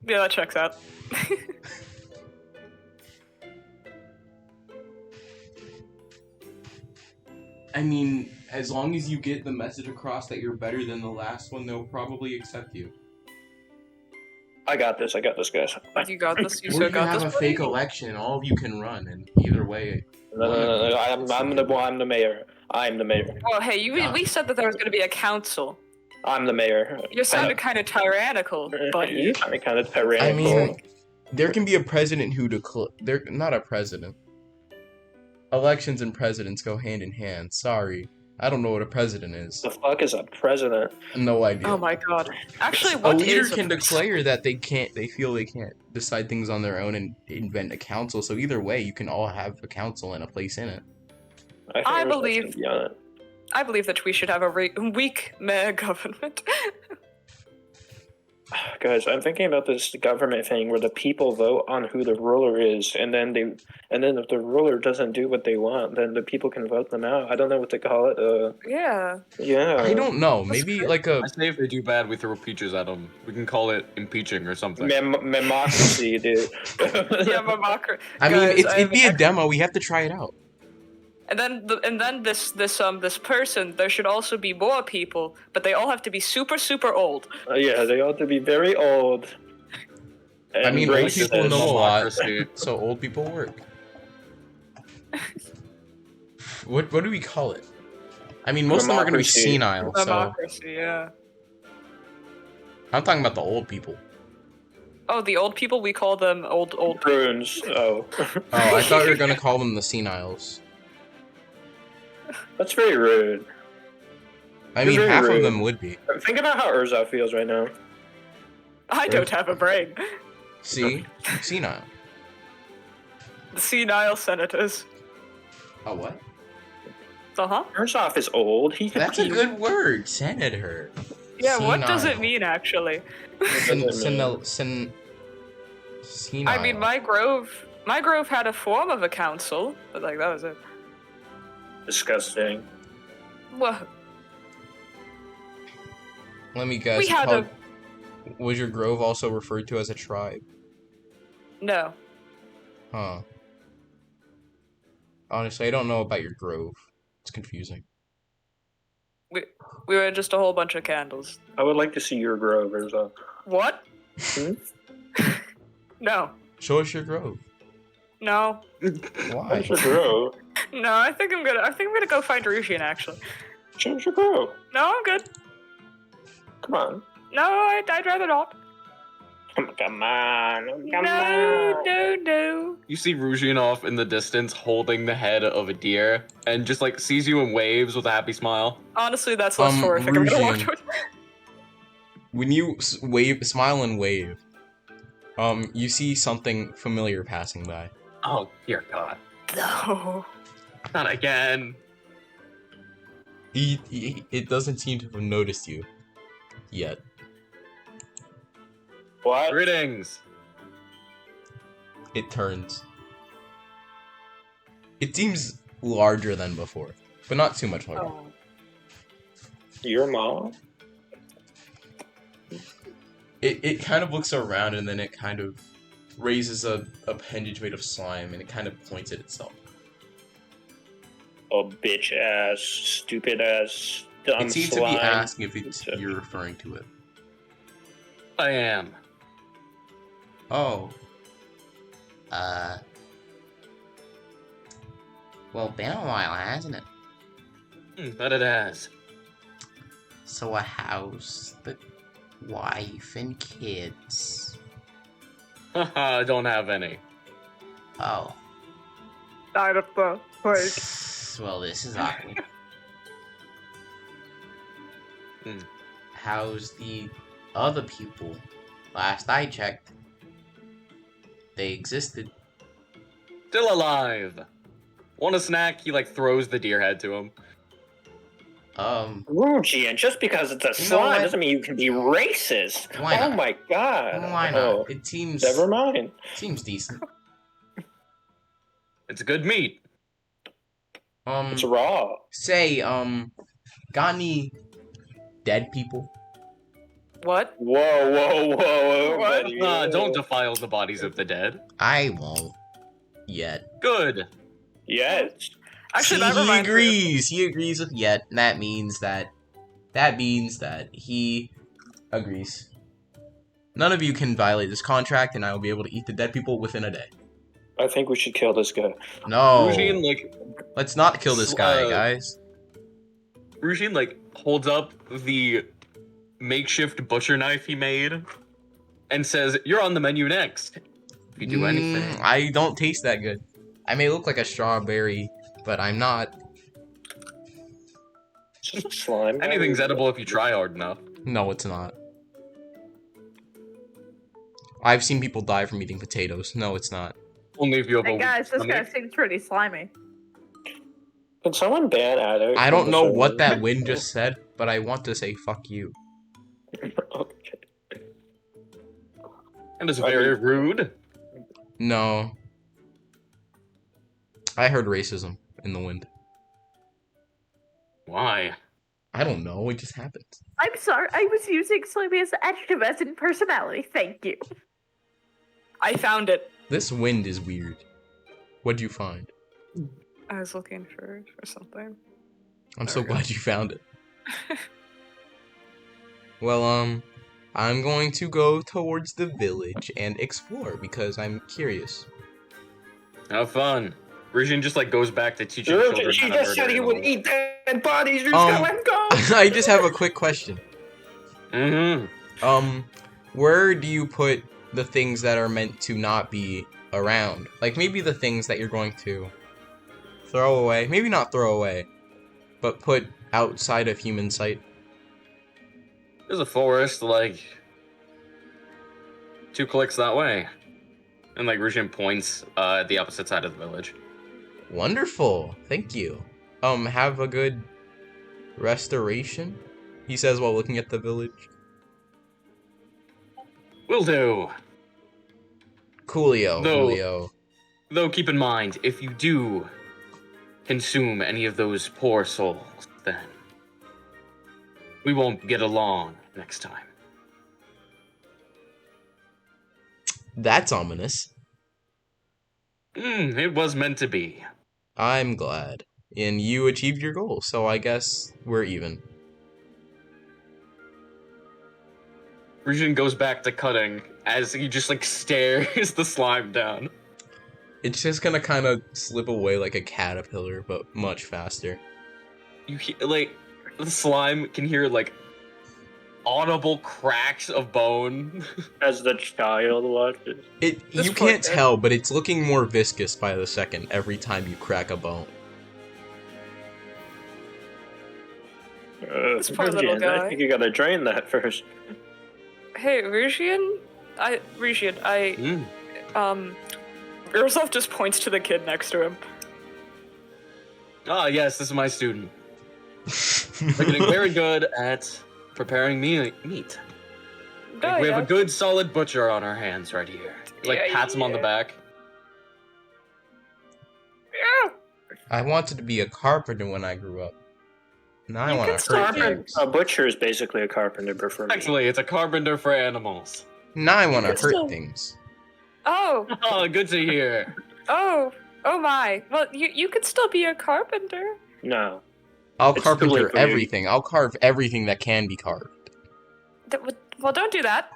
Yeah, that checks out. I mean, as long as you get the message across that you're better than the last one, they'll probably accept you. I got this, guys. You got this. You Or so you got have this. a fake buddy? election, and all of you can run, and either way, No. I'm the mayor. I'm the mayor. Oh, hey, we said that there was going to be a council. I'm the mayor. You sounded kind of tyrannical, buddy. I'm kind of tyrannical. I mean, there can be a president who they're not a president. Elections and presidents go hand in hand. Sorry, I don't know what a president is. the fuck is a president? No idea. Oh my god. Actually, A what leader is can a declare that they feel they can't decide things on their own and invent a council. So either way, you can all have a council and a place in it. think I Urzov's believe- gonna be on it. I believe that we should have a weak mayor government. Guys, I'm thinking about this government thing where the people vote on who the ruler is, and then if the ruler doesn't do what they want, then the people can vote them out. I don't know what to call it. Yeah. Yeah. I don't know. Maybe like a I say if they do bad, we throw peaches at them. We can call it impeaching or something. Memocracy, dude. Yeah, Mamakra. I mean, Guys, it'd be a demo. We have to try it out. And then this person, there should also be more people, but they all have to be super old. Yeah, they ought to be very old. I mean, old racist. people know a lot, Democracy. so old people work. What do we call it? I mean, most of them are going to be Democracy. senile, so Democracy, yeah. I'm talking about the old people. Oh, the old people, we call them old. Prunes. Oh. Oh, I thought you were going to call them the seniles. That's very rude. I mean, You're very half of rude. them would be. Think about how Urzov feels right now. I don't have a brain. See? Senile. The senile senators. Oh, what? Uh-huh. Urzov is old. That's a good word. Senator. Yeah, what does it Senile. mean, actually? Senile. I mean, my grove had a form of a council, but like that was it. Disgusting. What? Let me guess. We had how- Was your grove also referred to as a tribe? No. Huh. Honestly, I don't know about your grove. It's confusing. We were just a whole bunch of candles. I would like to see your grove, Urzov. What? No. Show us your grove. No. Why? Show us your grove. No, I think I'm gonna go find Rusian actually. Show us your grove. No, I'm good. Come on. No, I'd rather not. Come on. No. You see Rujian off in the distance holding the head of a deer and just like sees you and waves with a happy smile. Honestly, that's less Um, horrific. I'm gonna walk Rusian. towards. When you smile and wave, you see something familiar passing by. Oh, dear God. No. Not again. It doesn't seem to have noticed you yet. What? Greetings. It turns. It seems larger than before, but not too much larger. Oh. Your mom? It kind of looks around and then it kind of raises a appendage made of slime and it kind of points at itself. Oh, bitch ass, stupid ass, dumb It seems slime. to be asking if it's you're referring to it. I am. Oh. Well, been a while, hasn't it? But it has. So a house, the wife and kids. Haha, I don't have any. Oh. Died of the plague. Well, this is awkward. Hmm. How's the other people? Last I checked, they existed. Still alive. Want a snack? He like throws the deer head to him. Rujian, just because it's a You know slime what? doesn't mean you can be racist. Why Oh not? my god. Why not? Oh, It seems never mind. decent. It's good meat. It's raw. Say, got any dead people? What? Whoa, What? buddy. Don't defile the bodies of the dead. I won't. Yet. Good. Yes. Actually, See, that he reminds me. agrees. He agrees with yet. That means that he agrees. None of you can violate this contract, and I will be able to eat the dead people within a day. I think we should kill this guy. No, Rujian like let's not kill this guy, guys. Rujian like holds up the makeshift butcher knife he made and says, "You're on the menu next. If you do anything." I don't taste that good. I may look like a strawberry, but I'm not. It's just a slime. Anything's edible if you try hard enough. No, it's not. I've seen people die from eating potatoes. No, it's not. Only if you have Hey a guys, this guy stomach. seems pretty slimy. Can someone ban Addict? I from don't the know server? what that wind just said, but I want to say fuck you. Okay. That is very rude. No. I heard racism in the wind. Why? I don't know, it just happened. I'm sorry, I was using slimy as an adjective as in personality. Thank you. I found it. This wind is weird. What'd you find? I was looking for something. I'm There so we go. glad you found it. Well, I'm going to go towards the village and explore because I'm curious. Have fun. Rujian just like goes back to teaching children She how to just murder said he would animals. eat dead bodies. You're Um, just gonna let him go. I just have a quick question. Mm-hmm. Where do you put the things that are meant to not be around? Like maybe the things that you're going to throw away. Maybe not throw away, but put outside of human sight. There's a forest like 2 clicks that way. And like Rujian points at the opposite side of the village. Wonderful. Thank you. Have a good restoration, he says while looking at the village. Will do. Coolio, No. Coolio. Though keep in mind, if you do consume any of those poor souls, then we won't get along next time. That's ominous. It was meant to be. I'm glad. And you achieved your goal, so I guess we're even. Rujin goes back to cutting as he just like stares the slime down. It's just gonna kind of slip away like a caterpillar, but much faster. You like the slime can hear like audible cracks of bone. As the child watches. This You poor can't kid. tell, but it's looking more viscous by the second every time you crack a bone. This poor little Virgin, guy. I think you gotta drain that first. Hey, Rigian, Mm. Urzoff just points to the kid next to him. Ah, yes, this is my student. They're getting very good at preparing meat. Oh, We have yeah. a good, solid butcher on our hands right here. He, like, Yeah, pats him on the yeah. back. Yeah. I wanted to be a carpenter when I grew up. Now I You want can to still hurt be- things. A butcher is basically a carpenter, but for me. Actually, it's a carpenter for animals. Now I want to can hurt still- things. Oh, Oh, good to hear. oh my. Well, you could still be a carpenter. No. I'll It's too late carpenter for you. everything. I'll carve everything that can be carved. Well, don't do that.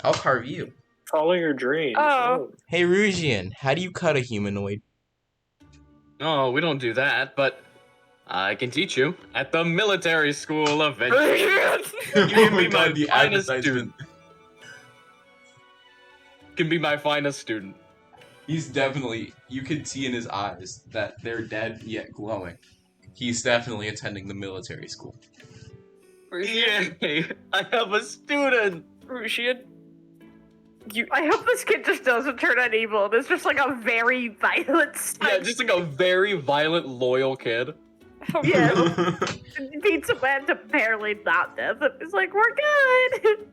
I'll carve you. Follow your dreams. Oh. Hey, Rugian, how do you cut a humanoid? No, we don't do that, but I can teach you at the military school eventually. Rigian! You can Oh my be my God, the finest advertisement. student. Can be my finest student. He's definitely, you can see in his eyes that they're dead yet glowing. He's definitely attending the military school. Rigian, Yay! I have a student. Rigian, I hope this kid just doesn't turn out evil. It's just like a very violent Yeah, just like a very violent, loyal kid. Yeah. beats a man to barely not death. It's like, we're good.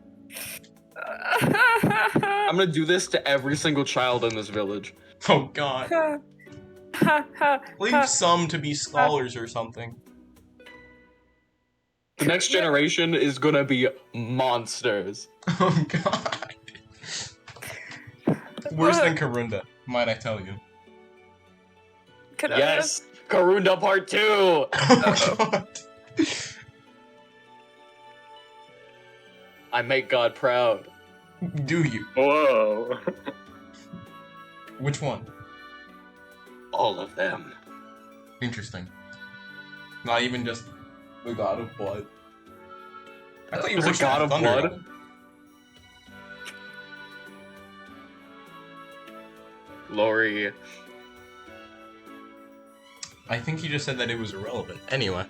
I'm gonna do this to every single child in this village. Oh God. Leave some to be scholars or something. The next generation is gonna be monsters. Oh God. Worse than Karunda, might I tell you. Could I Yes, Karunda Part 2. Oh God. I make God proud. Do you? Whoa. Which one? All of them. Interesting. Not even just the god of blood. I thought you There's a were god of blood? Lori. I think you just said that it was irrelevant. Anyway,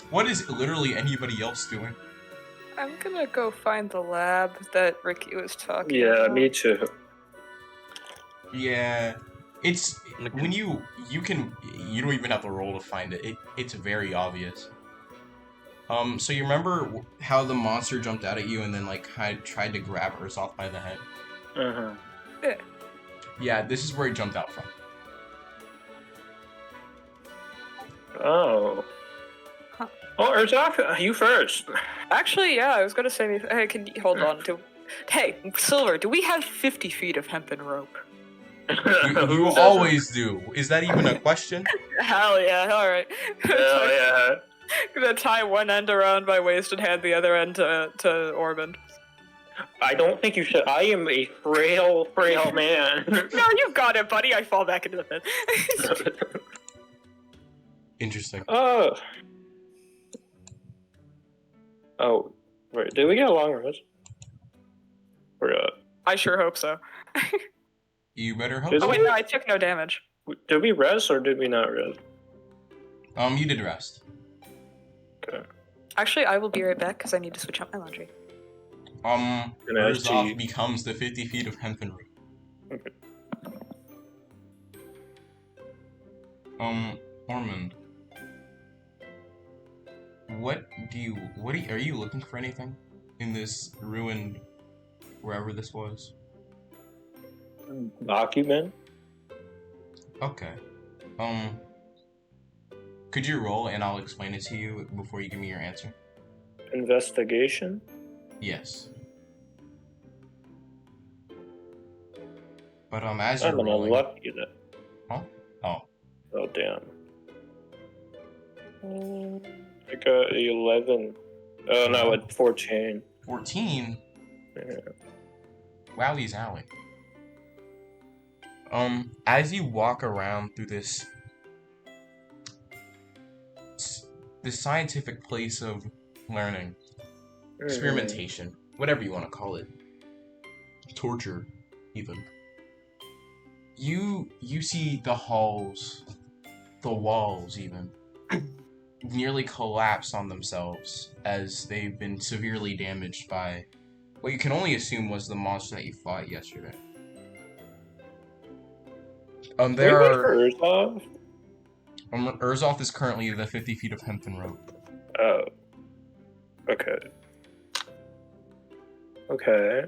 what is literally anybody else doing? I'm gonna go find the lab that Ricky was talking Yeah, about. me too. Yeah, it's when you don't even have to roll to find it. It's very obvious. So you remember how the monster jumped out at you and then like tried to grab Ursoff by the head? Uh-huh. Yeah, this is where he jumped out from. Oh. Huh. Oh, Urzoff, you first. Actually, yeah, I was gonna say, hey, can you hold on to... Hey, Silver, do we have 50 feet of hempen rope? You Who doesn't? always do. Is that even a question? Hell yeah, alright. Hell yeah. Gonna tie one end around my waist and hand the other end to Ormond. I don't think you should. I am a frail man. No, you got it, buddy. I fall back into the pit. Interesting. Oh. Oh, wait. Did we get a long rest? I sure hope so. You better hope. Did Oh So. wait, no, I took no damage. did we rest or did we not rest? You did rest. Actually, I will be right back because I need to switch out my laundry. Gonna Urzoff cheat. becomes the 50 feet of hempen rope. Ormond. Are you looking for anything in this ruined, wherever this was? Document? Okay. Could you roll and I'll explain it to you before you give me your answer? Investigation? Yes. But as you're I'm gonna rolling, lucky that. Huh? Oh. Oh, damn. I got 11. Oh, no, it's 14. 14? Yeah. Wowie zowie. As you walk around through this scientific place of learning, experimentation, whatever you want to call it, torture, even. You see the halls, the walls, even nearly collapse on themselves as they've been severely damaged by what you can only assume was the monster that you fought yesterday. There Wait are. for Urzov? Urzoth is currently the 50 feet of hempen rope. Oh. Okay. Okay.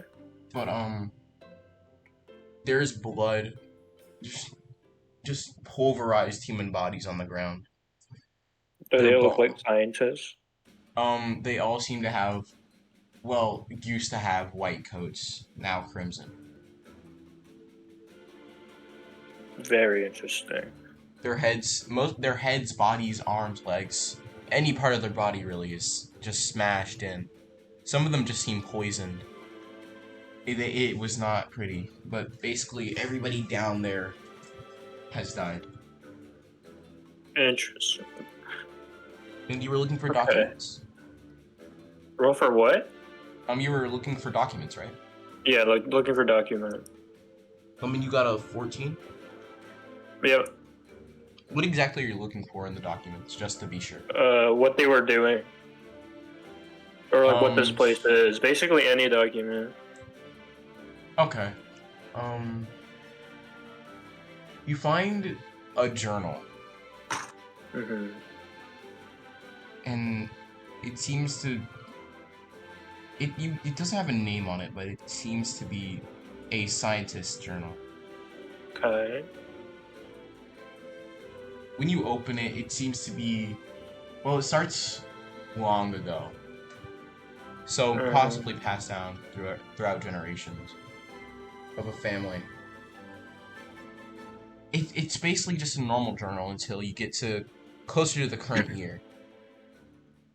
But there's blood, just pulverized human bodies on the ground. Do they They're look bald. like scientists? They all seem to have, well, used to have white coats, now crimson. Very interesting. Their heads, bodies, arms, legs, any part of their body really is just smashed in. Some of them just seem poisoned. It was not pretty, but basically everybody down there has died. Interesting. And you were looking for Okay. documents. Roll for what? You were looking for documents, right? Yeah, like looking for document. You got a 14? Yep. What exactly are you looking for in the documents, just to be sure? What they were doing. Or like what this Um, place is. Basically any document. Okay. You find a journal, Mm-hmm. and it seems to... It doesn't have a name on it, but it seems to be a scientist's journal. Okay. When you open it, it seems to be... Well, it starts long ago. So, possibly passed down throughout generations of a family. It's basically just a normal journal until you get to closer to the current year.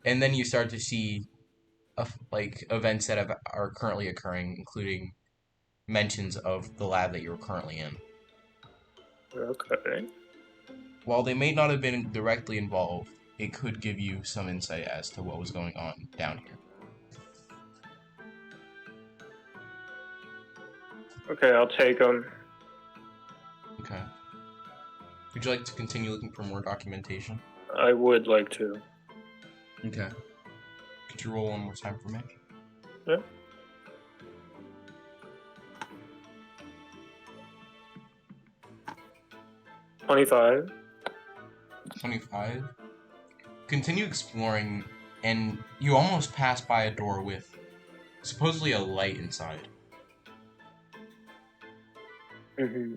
And then you start to see events that are currently occurring, including mentions of the lab that you're currently in. Okay. While they may not have been directly involved, it could give you some insight as to what was going on down here. Okay, I'll take them. Okay. Would you like to continue looking for more documentation? I would like to. Okay. Could you roll one more time for me? Yeah. $25. 25. Continue exploring, and you almost pass by a door with supposedly a light inside. Mm-hmm.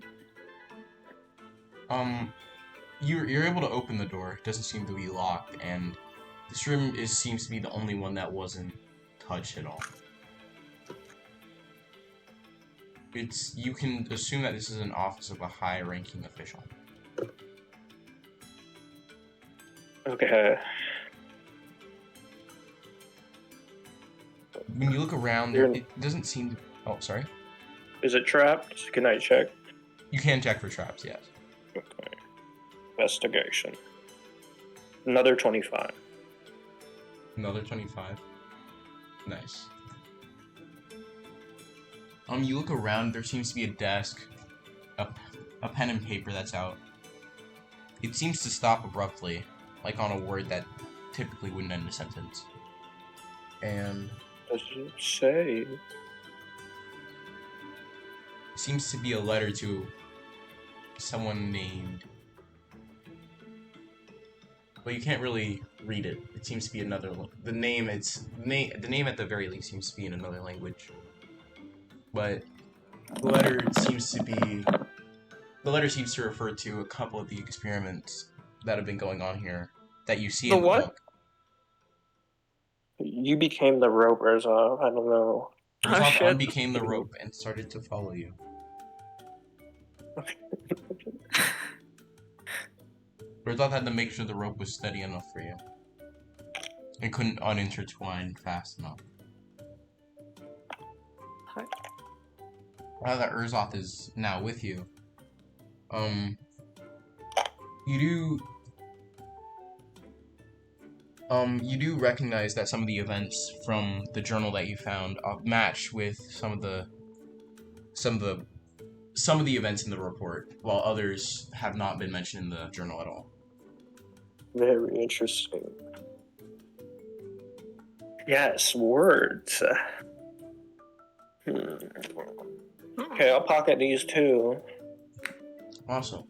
You're able to open the door. It doesn't seem to be locked, and this room seems to be the only one that wasn't touched at all. You can assume that this is an office of a high-ranking official. Okay. When you look around, there, it doesn't seem to... Oh, sorry? Is it trapped? Can I check? You can check for traps, yes. Okay. Investigation. Another 25. Another 25. Nice. You look around, there seems to be a desk, a pen and paper that's out. It seems to stop abruptly, like on a word that typically wouldn't end a sentence. And Does it say? seems to be a letter to someone named... Well, you can't really read it. It seems to be another... The name at the very least seems to be in another language. But the letter seems to be... The letter seems to refer to a couple of the experiments that have been going on here that you see The in the what? book. You became the ropers. I don't know. Rizal shit. became the rope and started to follow you. Rizal had to make sure the rope was steady enough for you. It couldn't unintertwine fast enough. now that Urzoth is now with you, you do recognize that some of the events from the journal that you found match with some of the events in the report, while others have not been mentioned in the journal at all. Very interesting. Yes, words. Okay, I'll pocket these too. Awesome.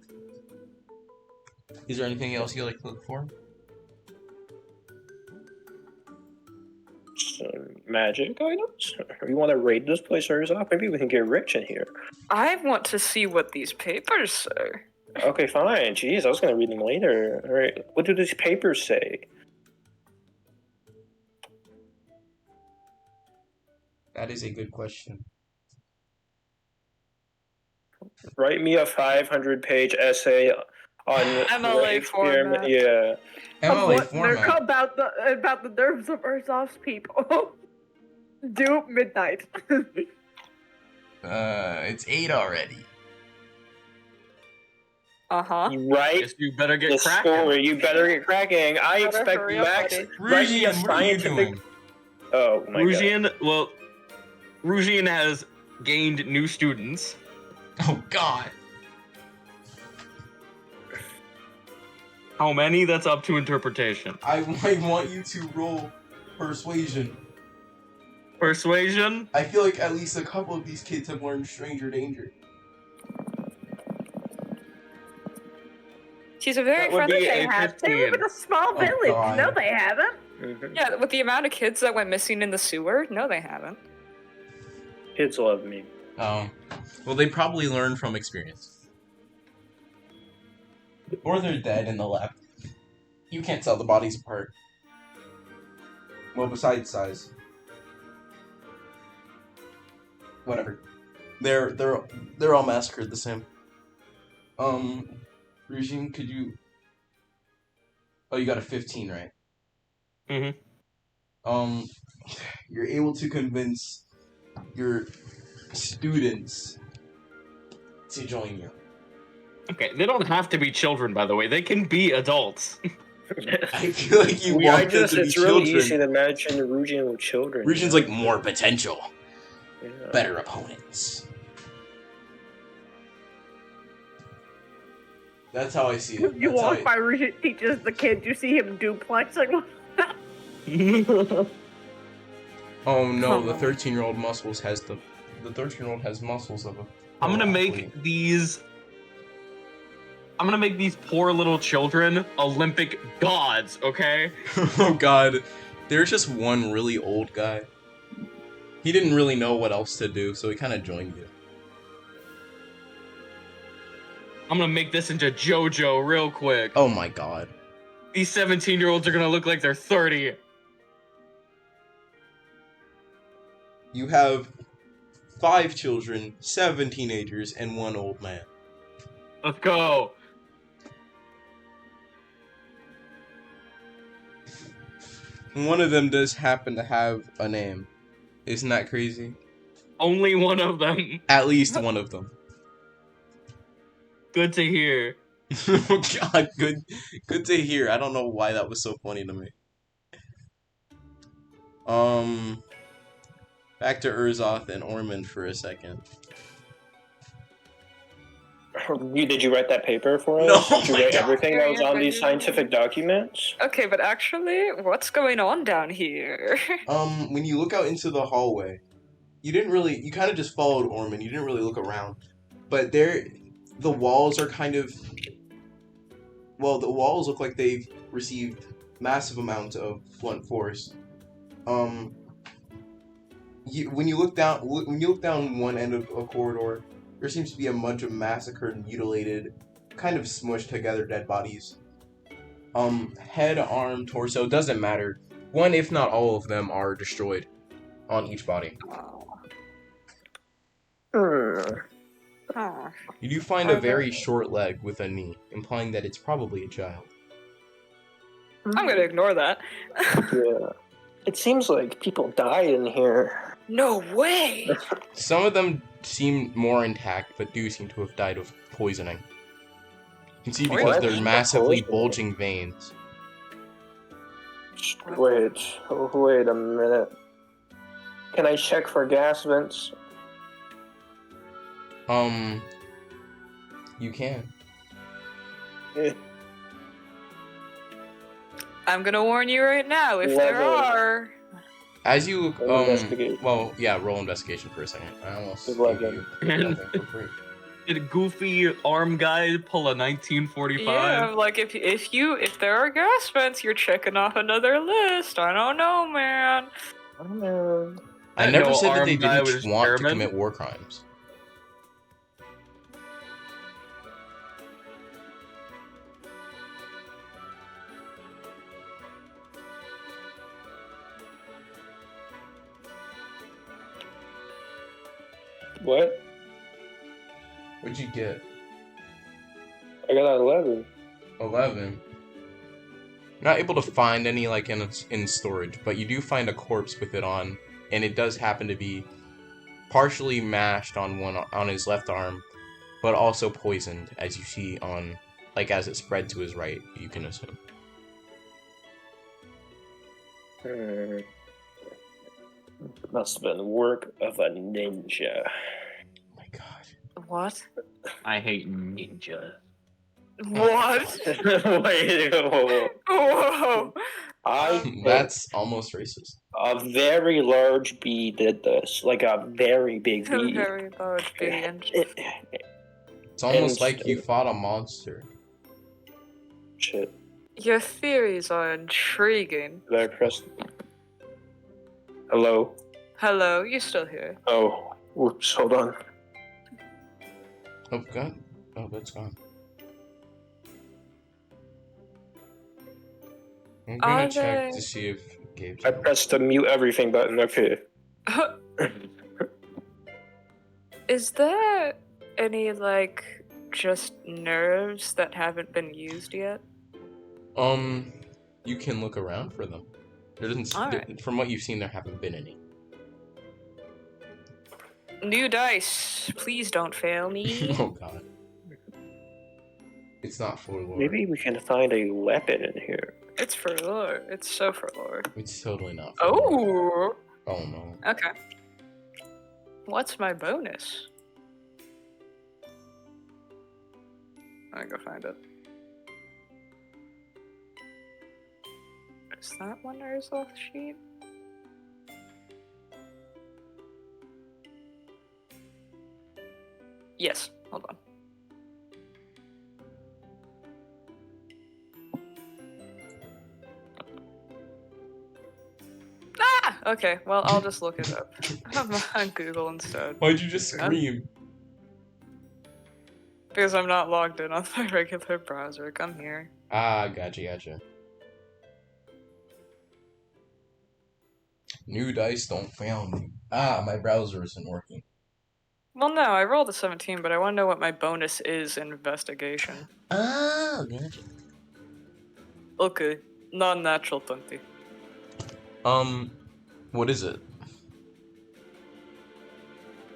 Is there anything else you like to look for? Some magic items? You want to raid this place off? Maybe we can get rich in here. I want to see what these papers say. Okay, fine. Jeez, I was gonna read them later. All right, what do these papers say? That is a good question. Write me a 500-page essay on MLA experiment. format. Yeah. MLA They're format. about the nerves of Urzoth's people. Due midnight. It's 8 already. Uh-huh. Right. Guess you better get The cracking. story. You better get cracking. I Better expect hurry up, Max. buddy. Write me a Rugian, what are you scientific. doing? Oh my god. Rugian has gained new students. Oh god. How many? That's up to interpretation. I want you to roll persuasion. Persuasion? I feel like at least a couple of these kids have learned stranger danger. She's a very That would friendly be They a have. They live in 15. a small Oh, village. God. No, they haven't. Mhm. Yeah, with the amount of kids that went missing in the sewer, no, they haven't. Kids love me. Well, they probably learned from experience. Or they're dead in the lab. You can't tell the bodies apart. Well, besides size. Whatever. They're all massacred the same. Regine, could you... Oh, you got a 15, right? Mhm. You're able to convince your students to join you. Okay, they don't have to be children, by the way. They can be adults. I feel like you want them to be it's really children. easy to imagine Rugian with children. Regine's like more potential, Yeah. better opponents. That's how I see it. You That's how walk by Regent teaches the kid. You see him duplex. Like, what? Oh no, Come the on. 13-year-old muscles has the 13-year-old has muscles of a. I'm gonna make athlete. these poor little children Olympic gods, okay? Oh god, there's just one really old guy. He didn't really know what else to do, so he kind of joined you. I'm gonna make this into JoJo real quick. Oh my god. These 17-year-olds are gonna look like they're 30. You have 5 children, 7 teenagers, and 1 old man. Let's go. One of them does happen to have a name. Isn't that crazy? Only one of them. At least one of them. Good to hear. Oh god, good to hear. I don't know why that was so funny to me. Back to Urzoth and Ormond for a second. Did you write that paper for us? No, Did you my write God. everything that was on these scientific documents? Okay, but actually, what's going on down here? When you look out into the hallway, you kind of just followed Ormond. You didn't really look around. But the walls are kind of, well, the walls look like they've received massive amounts of blunt force. When you look down one end of a corridor, there seems to be a bunch of massacred, mutilated, kind of smushed together dead bodies. Head, arm, torso, doesn't matter. One, if not all of them, are destroyed on each body. Oh. You do find a very short leg with a knee, implying that it's probably a child. I'm gonna ignore that. Yeah. It seems like people died in here. No way! Some of them seem more intact, but do seem to have died of poisoning. You can see because What? they're massively Poisoning? bulging veins. Wait a minute. Can I check for gas vents? You can. I'm gonna warn you right now. If there Level. are, As you Investigate. well, yeah, roll investigation for a second. I almost Good gave luck, you man. nothing for free. Did Goofy arm guy pull a 1945? yeah, like if there are gas vents, you're checking off another list. I don't know, man. I That never no said that they arm guy didn't was want to German? commit war crimes. What? What'd you get? I got an 11. 11. You're not able to find any like in storage, but you do find a corpse with it on, and it does happen to be partially mashed on his left arm, but also poisoned, as you see on as it spread to his right. You can assume. Must have been the work of a ninja. Oh my god. What? I hate ninja. What? Wait, whoa. Whoa! I think That's almost racist. a very large bee did this. Like a very big A bee. very large bee and It's almost And- like you fought a monster. Shit. your theories are intriguing. Did I press? Hello? Hello, you still here? Oh, whoops, hold on. Oh god. Oh, that's gone. I'm gonna Are check they- to see if Gabe's. I pressed the mute everything button, okay. Is there any just nerves that haven't been used yet? You can look around for them. There doesn't. Alright. From what you've seen, there haven't been any. New dice, please don't fail me. Oh god. It's not for lore. Maybe we can find a weapon in here. It's for lore. It's so for lore. It's totally not. For lore. Oh. Oh no. Okay. What's my bonus? I go find it. Is that one Urzel sheet? Yes. Hold on. Ah! Okay, well, I'll just look it up. I'm on Google instead. Why'd you just scream? Because I'm not logged in on my regular browser. Come here. Ah, gotcha. New dice don't fail me. Ah, my browser isn't working. Well, no, I rolled a 17, but I want to know what my bonus is in investigation. Ah, gotcha. Okay, non-natural 20. What is it?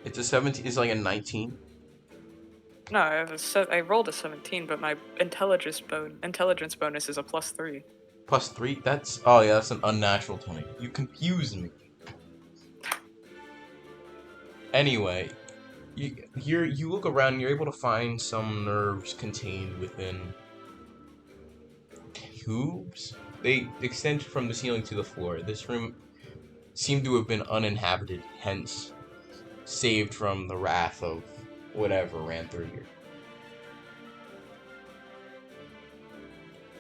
It's a 17. It's like a 19. No, I rolled a 17, but my intelligence bonus is a +3. Plus 3? That's... Oh, yeah, that's an unnatural 20. You confuse me. Anyway, you look around and you're able to find some nerves contained within tubes. They extend from the ceiling to the floor. This room seemed to have been uninhabited, hence saved from the wrath of whatever ran through here.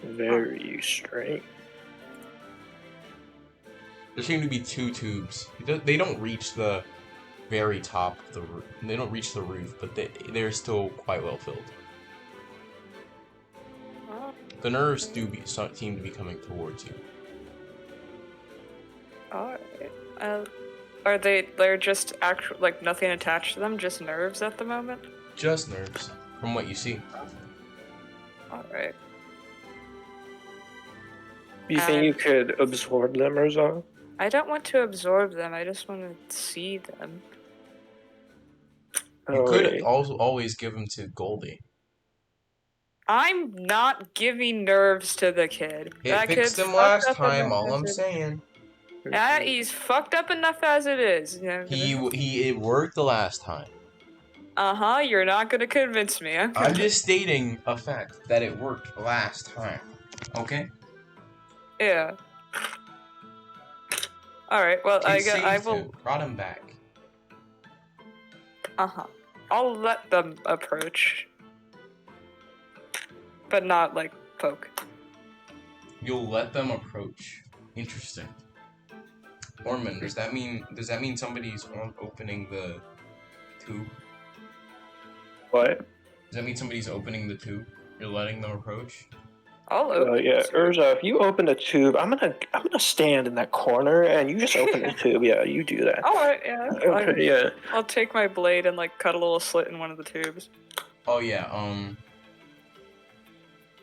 Very strange. There seem to be 2 tubes. They don't reach the very top of the roof. They don't reach the roof, but they're still quite well filled. The nerves seem to be coming towards you. Alright. They're just nothing attached to them, just nerves at the moment? Just nerves, from what you see. Alright. You think you could absorb them, Ozal? I don't want to absorb them, I just want to see them. You Oh, could wait. also always give them to Goldie. I'm not giving nerves to the kid. It That fixed kid's him fucked last up time, enough all as I'm it- saying. Yeah, he's fucked up enough as it is. It worked the last time. Uh-huh, you're not gonna convince me. I'm just stating a fact that it worked last time. Okay? Yeah. Alright, well, I Saved will... him, brought him back. Uh-huh. I'll let them approach. But not, like, poke. You'll let them approach. Interesting. Orman, does that mean somebody's opening the tube? What? Does that mean somebody's opening the tube? You're letting them approach? I'll open Yeah, it. Urza, if you open the tube, I'm gonna stand in that corner and you just open the tube. Yeah, you do that. Alright, yeah. that's fine. Okay, yeah. I'll take my blade and, like, cut a little slit in one of the tubes. Oh yeah,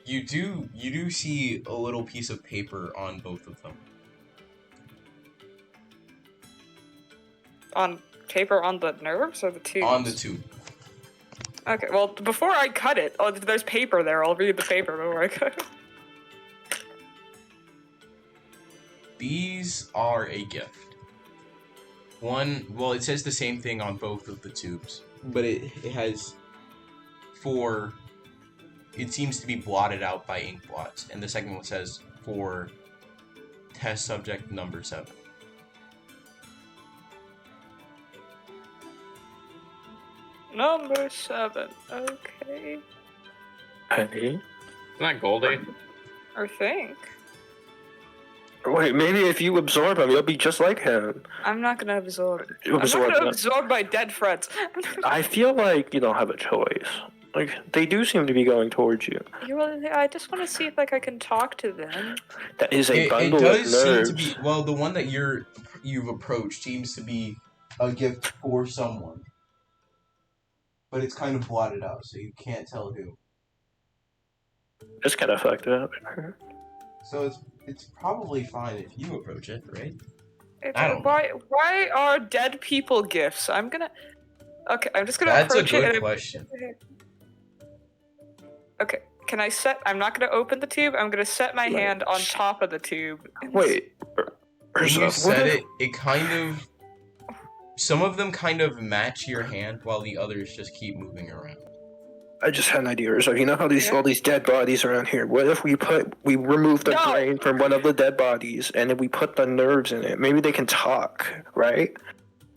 you do see a little piece of paper on both of them. On paper on the nerves or the tubes? On the tube. Okay, well, before I cut it, there's paper there. I'll read the paper before I cut it. These are a gift. Well, it says the same thing on both of the tubes, but it has 4. It seems to be blotted out by ink blots, and the second one says for test subject number 7. Number 7. Okay. Penny? Isn't that Goldie? Or think. Wait, maybe if you absorb him, you'll be just like him. I'm not gonna absorb. You I'm absorb not gonna him. absorb my dead friends. I feel like you don't have a choice. Like, they do seem to be going towards you. I just want to see if, like, I can talk to them. That is a It bundle does of seem nerves. to be, well, the one that you've approached seems to be a gift for someone. But it's kind of blotted out, so you can't tell who. It's kind of fucked up. So it's probably fine if you approach it, right? I don't know. Why are dead people gifts? I'm gonna. Okay, I'm just gonna That's a approach it. good And question. okay, can I set? I'm not gonna open the tube. I'm gonna set my Right. hand on top of the tube. Wait. When Urza, you what said if- it kind of... Some of them kind of match your hand, while the others just keep moving around. I just had an idea, Urza. You know how Yeah. all these dead bodies around here? What if we remove the No. brain from one of the dead bodies and then we put the nerves in it? Maybe they can talk, right?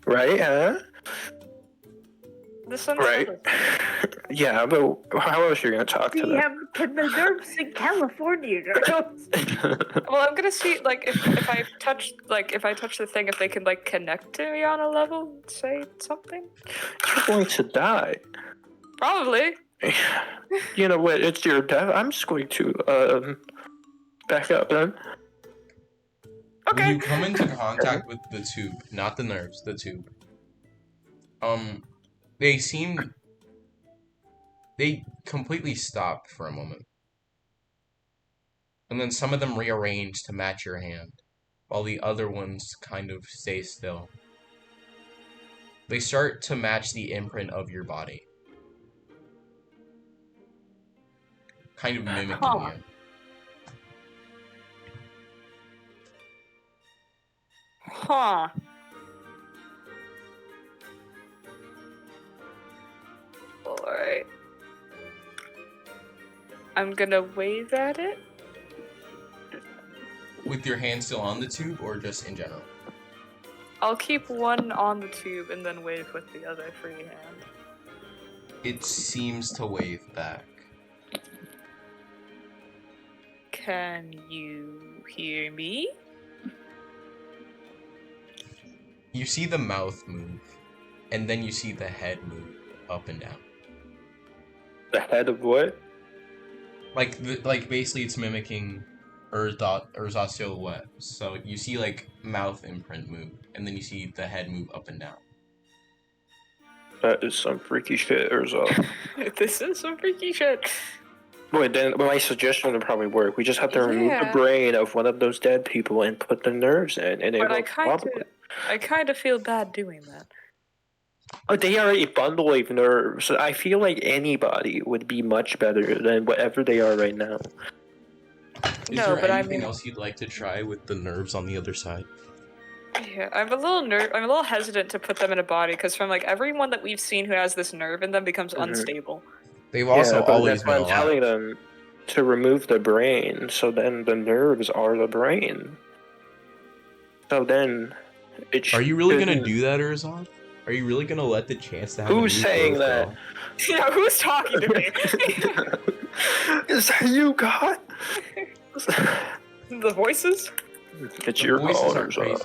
Right, huh? This one's Right. Yeah, but how else are you gonna talk to We them? have the nerves in California, girls. Well, I'm gonna see, like, if I touch the thing, if they can, like, connect to me on a level, say something. You're going to die. Probably. You know what? It's your death. I'm just going to back up then. Okay. When you come into contact with the tube, not the nerves, the tube, they completely stop for a moment. And then some of them rearrange to match your hand, while the other ones kind of stay still. They start to match the imprint of your body. Kind of mimicking Huh. you. Huh. Alright. I'm gonna wave at it. With your hand still on the tube, or just in general? I'll keep one on the tube and then wave with the other free hand. It seems to wave back. Can you hear me? You see the mouth move, and then you see the head move up and down. The head of what? Like basically it's mimicking Urza's silhouette. So you see like mouth imprint move, and then you see the head move up and down. That is some freaky shit, Urza. This is some freaky shit. Wait, then my suggestion would probably work. We just have to remove the Yeah. brain of one of those dead people and put the nerves in, and it But will I probably. kind of feel bad doing that. Oh, they are a bundle of nerves. I feel like anybody would be much better than whatever they are right now. Is No, there but I anything mean- else you'd like to try with the nerves on the other side? Yeah, I'm a little hesitant to put them in a body because from like everyone that we've seen who has this nerve in them becomes Mhm. unstable. They've also but always that's why been I'm alive. telling them to remove the brain, so then the nerves are the brain. So then, it Are you really gonna shouldn't- do that, Urzon? Are you really gonna let the chance to have Who's a new saying growth that? go? Yeah, who's talking to me? Is that you, God? The voices? It's The your voices are honors. crazy.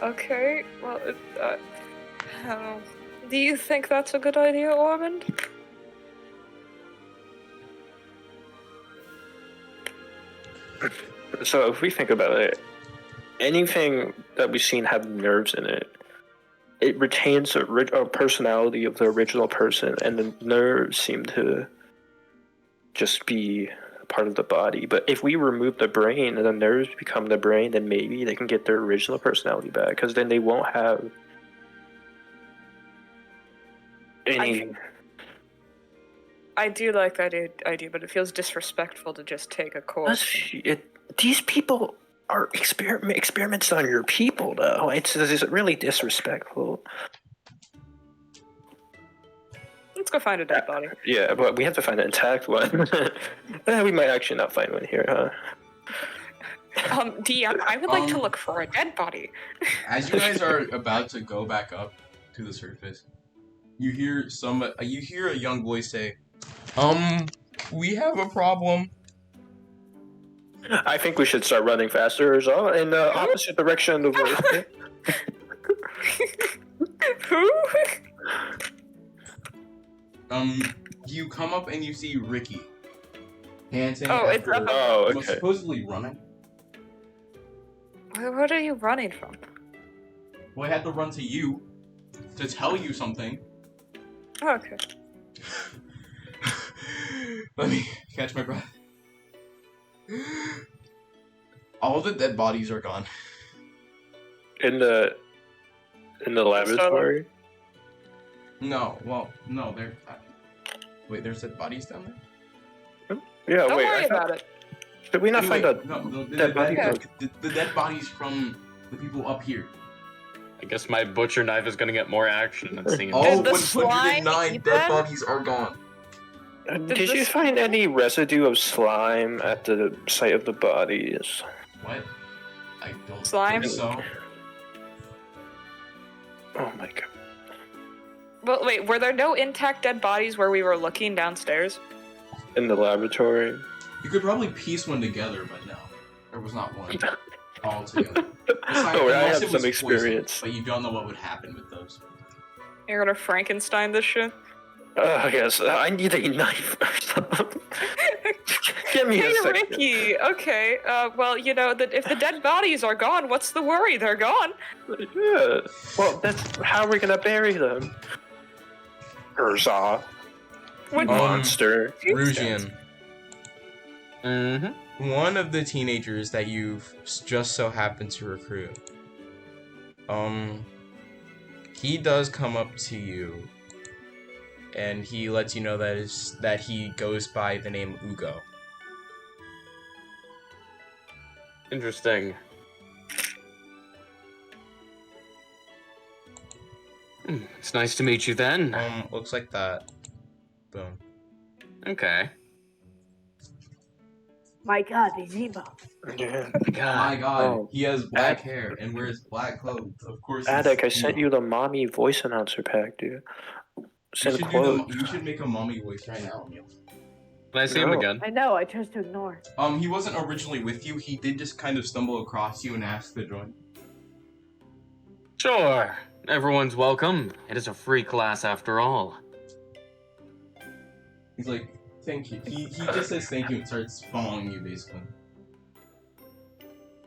Okay, well, do you think that's a good idea, Ormond? So if we think about it, anything that we've seen have nerves in it, it retains a personality of the original person, and the nerves seem to just be part of the body. But if we remove the brain and the nerves become the brain, then maybe they can get their original personality back, because then they won't have any. I do like that idea, but it feels disrespectful to just take a course. These people are experiments on your people, though. It's really disrespectful. Let's go find a dead body. Yeah, but we have to find an intact one. We might actually not find one here, huh? DM, I would like to Um, look for a dead body. As you guys are about to go back up to the surface, you hear a young voice say, we have a problem. I think we should start running faster as well, in the opposite direction of the Who? You come up and you see Ricky dancing. Oh, it's after up- Oh, okay. supposedly running. What are you running from? Well, I had to run to you to tell you something. Oh, okay. Let me catch my breath. All the dead bodies are gone. In the laboratory. No, they're. Wait, there's dead bodies down there? Yeah, Don't wait. worry about it. Did we not find Anyway, a no, the dead body? the dead bodies from the people up here. I guess my butcher knife is gonna get more action than seeing. All the slime 109 eat dead them? bodies are gone. Did you this- find any residue of slime at the site of the bodies? What? I don't Slime? think so. Oh my god. Well, wait, were there no intact dead bodies where we were looking downstairs? In the laboratory. You could probably piece one together, but no. There was not one all together. Besides, Oh, I unless have it some was experience. poison, but you don't know what would happen with those. You're gonna Frankenstein this shit? Yes, I need a knife or something. Give me Hey, a second. Ricky. Okay. Well, you know that if the dead bodies are gone, what's the worry? They're gone. Yeah. Well, that's how we're gonna bury them. Urza, When monster. Rugian, Mm-hmm. one of the teenagers that you've just so happened to recruit, he does come up to you, and he lets you know that he goes by the name Ugo. Interesting. It's nice to meet you then. Looks like that. Boom. Okay. My God, these emo. Yeah. My God. God, Oh. he has black hair and wears black clothes. Of course. Attic, I it's sent emo. you the mommy voice announcer pack, dude. You Send should, a quote. you should make a mommy voice right now, Emil. Can I see him No. again? I know, I chose to ignore. He wasn't originally with you. He did just kind of stumble across you and ask to join. Sure. Everyone's welcome. It is a free class after all. He's like, thank you. He just says thank you and starts following you, basically.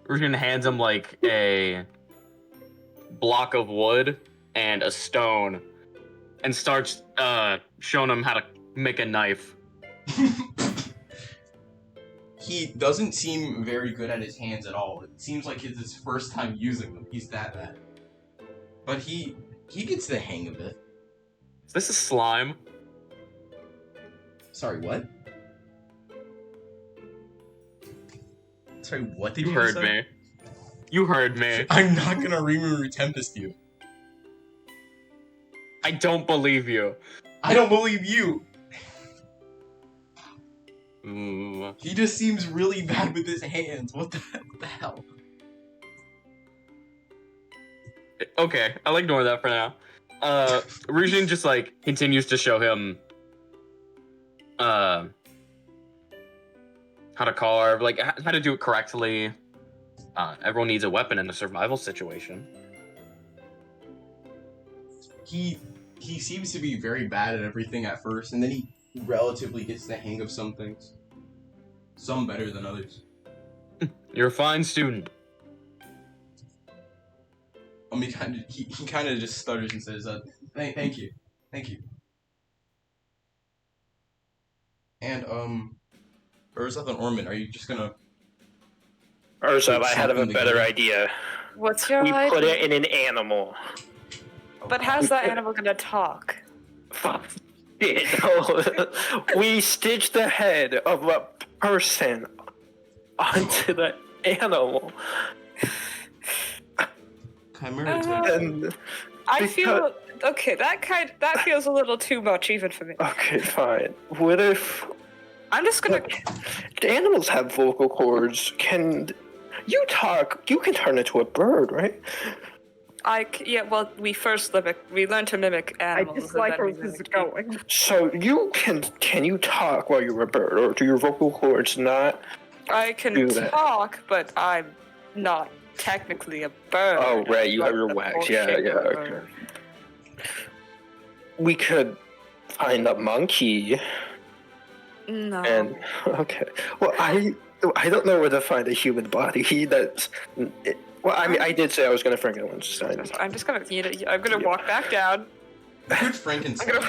Rugen hands him like a block of wood and a stone and starts showing him how to make a knife. He doesn't seem very good at his hands at all. It seems like it's his first time using them. He's that bad. But he gets the hang of it. Is this a slime? Sorry, what? Sorry, what did You you heard say? me. You heard me. I'm not gonna Rimuru Tempest you. I don't believe you. I don't believe you. Ooh. He just seems really bad with his hands. What the hell? Okay, I'll ignore that for now. Rujin just like continues to show him how to carve, like how to do it correctly. Everyone needs a weapon in a survival situation. He seems to be very bad at everything at first, and then he relatively gets the hang of some things. Some better than others. You're a fine student. He kind of just stutters and says, thank you. And, Urzeth and Ormond, are you just gonna... Urzeth, I had a Something better together. idea. What's your We idea? put it in an animal. But how's that animal gonna talk? Fuck. We stitched the head of a person onto the animal. Chimera Uh, type. And I feel okay. That feels a little too much even for me. okay, fine. What if I'm just gonna. the animals have vocal cords? Can you talk? You can turn into a bird, right? Yeah. Well, we learn to mimic I animals. just and like then where we this is mimic people. going. So can you talk while you're a bird, or do your vocal cords not? I can do that. talk, but I'm not technically a bird. Oh, right, you have your I'm wax. not Yeah, bullshit yeah, bird. okay. We could find a monkey No. and okay. Well, I don't know where to find a human body. That's well, I mean, I did say I was gonna Frankenstein. I'm just gonna. I'm gonna walk back down. Good Frankenstein.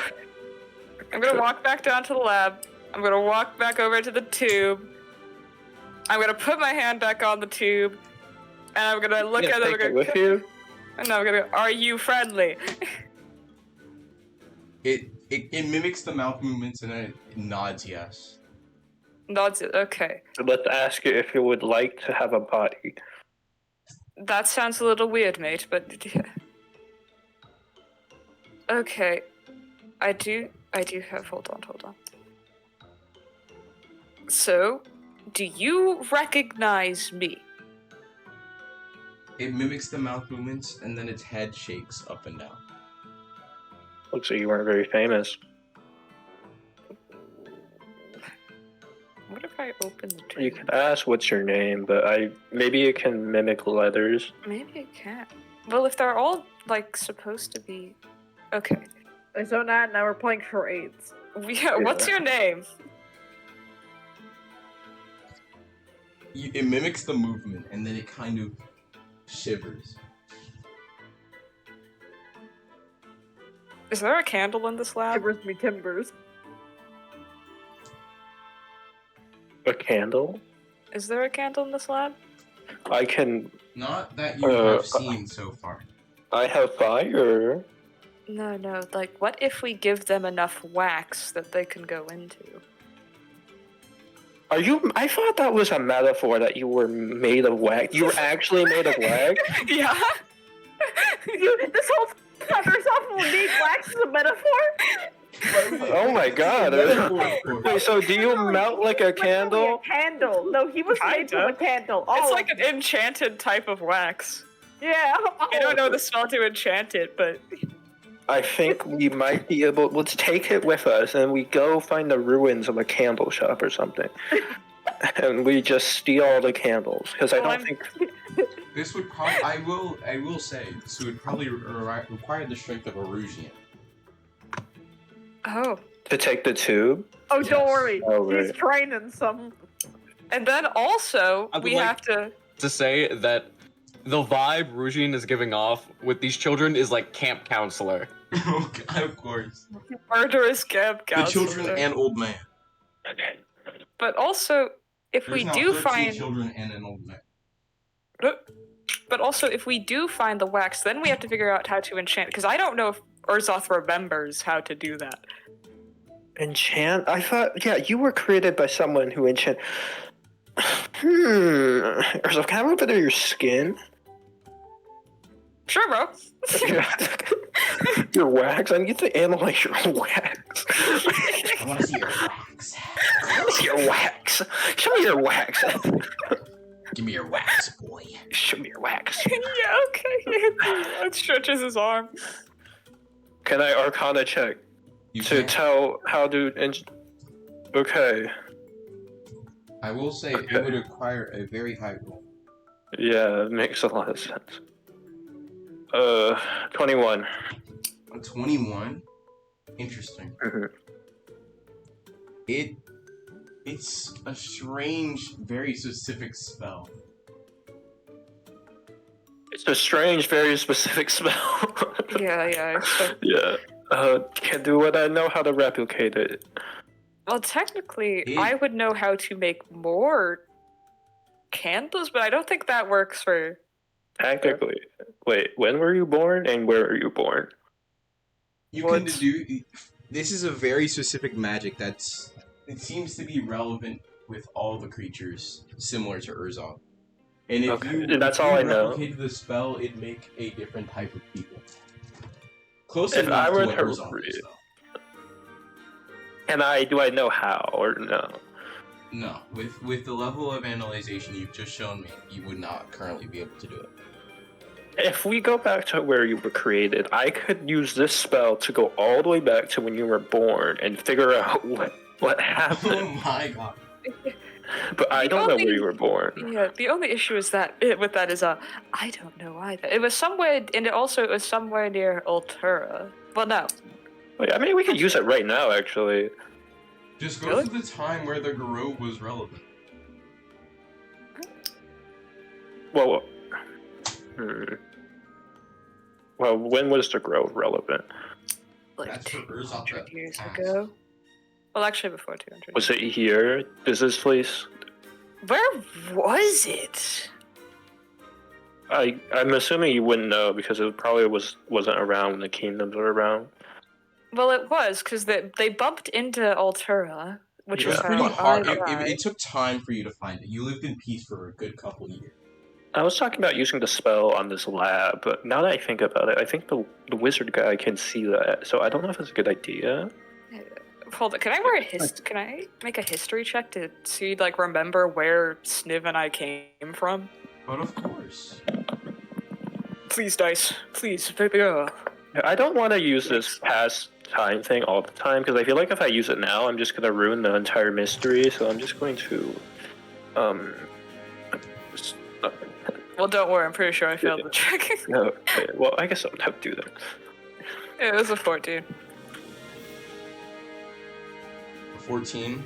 I'm gonna walk back down to the lab. I'm gonna walk back over to the tube. I'm gonna put my hand back on the tube, and I'm gonna look Yeah, at it. take it with you. And I'm gonna go, are you friendly? It mimics the mouth movements and it nods yes. Nods it. Okay. So let's ask it if it would like to have a body. That sounds a little weird, mate, but okay. I do have hold on. So, do you recognize me? It mimics the mouth movements and then its head shakes up and down. Looks like you weren't very famous. What if I open the You tube? could ask what's your name, but maybe it can mimic letters. Maybe it can. Well, if they're all like supposed to be, okay. So now we're playing charades. Yeah. What's your name? It mimics the movement and then it kind of shivers. Is there a candle in this lab? Timbers me timbers. A candle? Is there a candle in this lab? I can. Not that you have seen so far. I have fire. No. Like, what if we give them enough wax that they can go into? Are you? I thought that was a metaphor that you were made of wax. You were actually made of wax. Yeah. This whole philosophical wax is a metaphor? Oh my god. Wait, so do you melt like a candle? A candle. No, he was made from a Kinda. candle. It's Oh, like an enchanted type of wax. yeah. I don't know the spell to enchant it, but I think we might be able. Let's take it with us, and we go find the ruins of a candle shop or something, and we just steal all the candles. Because I Well, don't think. This would probably, I will say, this would probably require the strength of a Rougian. oh. To take the tube? Oh, don't Yes. worry. Oh, He's right. training some. And then also, I would we like- have to. To say that the vibe Rujin is giving off with these children is like camp counselor. Okay, of course. Murderous camp The counselor. children and old man. Okay. But also, if There's we now do 13 find. children and an old man. But also, if we do find the wax, then we have to figure out how to enchant. Because I don't know if Urzoth remembers how to do that. Enchant? I thought, yeah, you were created by someone who enchant. Urzoth, can I rub it under your skin? Sure, bro. Your wax? I need to analyze your wax. I want to see your wax. I want to see your wax. Show me your wax. Give me your wax, boy. Show me your wax. Yeah, okay. It stretches his arm. Can I Arcana check You to can. tell how to? Okay. I will say Okay. it would require a very high roll. Yeah, it makes a lot of sense. 21. A 21. Interesting. Mhm. It's a strange, very specific spell. It's a strange, very specific spell. Yeah. Yeah. Would I know how to replicate it? Well, technically, It- I would know how to make more candles, but I don't think that works for. Technically. Wait, when were you born and where were you born? You What? can do. This is a very specific magic that's. It seems to be relevant with all the creatures similar to Urzoth. And if Okay, you, that's if all you I know. replicated the spell, it'd make a different type of people. Close If enough I were to what to Urzoth read- is, though. Do I know how or no? No, with the level of analyzation you've just shown me, you would not currently be able to do it. If we go back to where you were created, I could use this spell to go all the way back to when you were born and figure out what Oh happened. my god! But I The don't know only- where you were born. Yeah, the only issue is that with that is I don't know either. It was somewhere, and it was somewhere near Ultura. Well, no, Wait, I mean, we could use it right now, actually. Just go Really? to the time where the Garou was relevant. Well, well, when was the grove relevant? like That's for Urzoth 200 that years passed. ago. Well, actually, before 200. Was it here? Is this place? Where was it? I'm assuming you wouldn't know because it probably wasn't around when the kingdoms were around. Well, it was because they bumped into Ultura, which Yeah. was It's how pretty I hard. It died. took time for you to find it. You lived in peace for a good couple years. I was talking about using the spell on this lab, but now that I think about it, I think the wizard guy can see that, so I don't know if it's a good idea. Hold on, can I Can I make a history check to see, like, remember where Sniv and I came from? But of course. Please, dice. Please, baby. I don't want to use this past time thing all the time because I feel like if I use it now, I'm just gonna ruin the entire mystery. So I'm just going to, s- Well, don't worry. I'm pretty sure I failed the check. no, okay, well, I guess I'll have to do that. It was a 14. 14.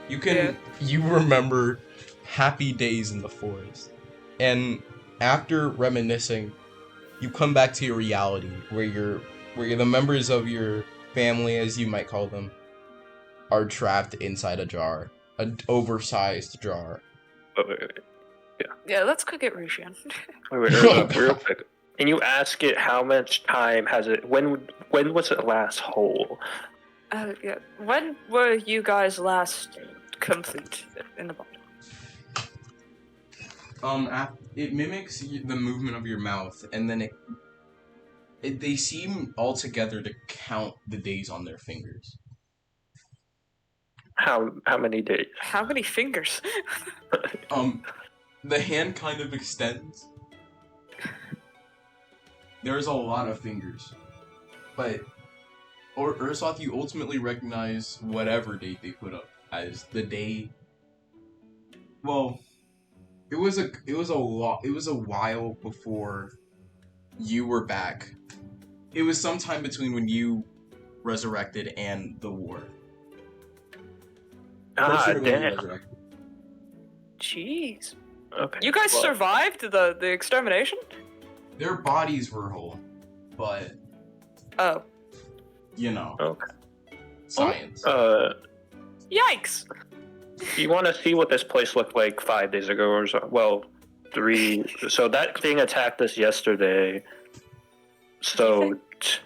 You remember happy days in the forest. And after reminiscing, you come back to your reality where the members of your family, as you might call them, are trapped inside a jar. An oversized jar. Wait, Yeah, let's go get Rusian. real quick. Can you ask it how much time has it? When was it last whole? Yeah. When were you guys last complete in the body? It mimics the movement of your mouth, and then they seem altogether to count the days on their fingers. How many days? How many fingers? The hand kind of extends. There's a lot of fingers, but Urzoth, you ultimately recognize whatever date they put up as the day. Well, it was a while before you were back. It was sometime between when you resurrected and the war. Closer to when you Damn. resurrected. Jeez. Okay. You guys well, survived the extermination? Their bodies were whole, but Oh. you know, Okay. science. Yikes! You want to see what this place looked like 5 days ago or so? Well, 3. So that thing attacked us yesterday. So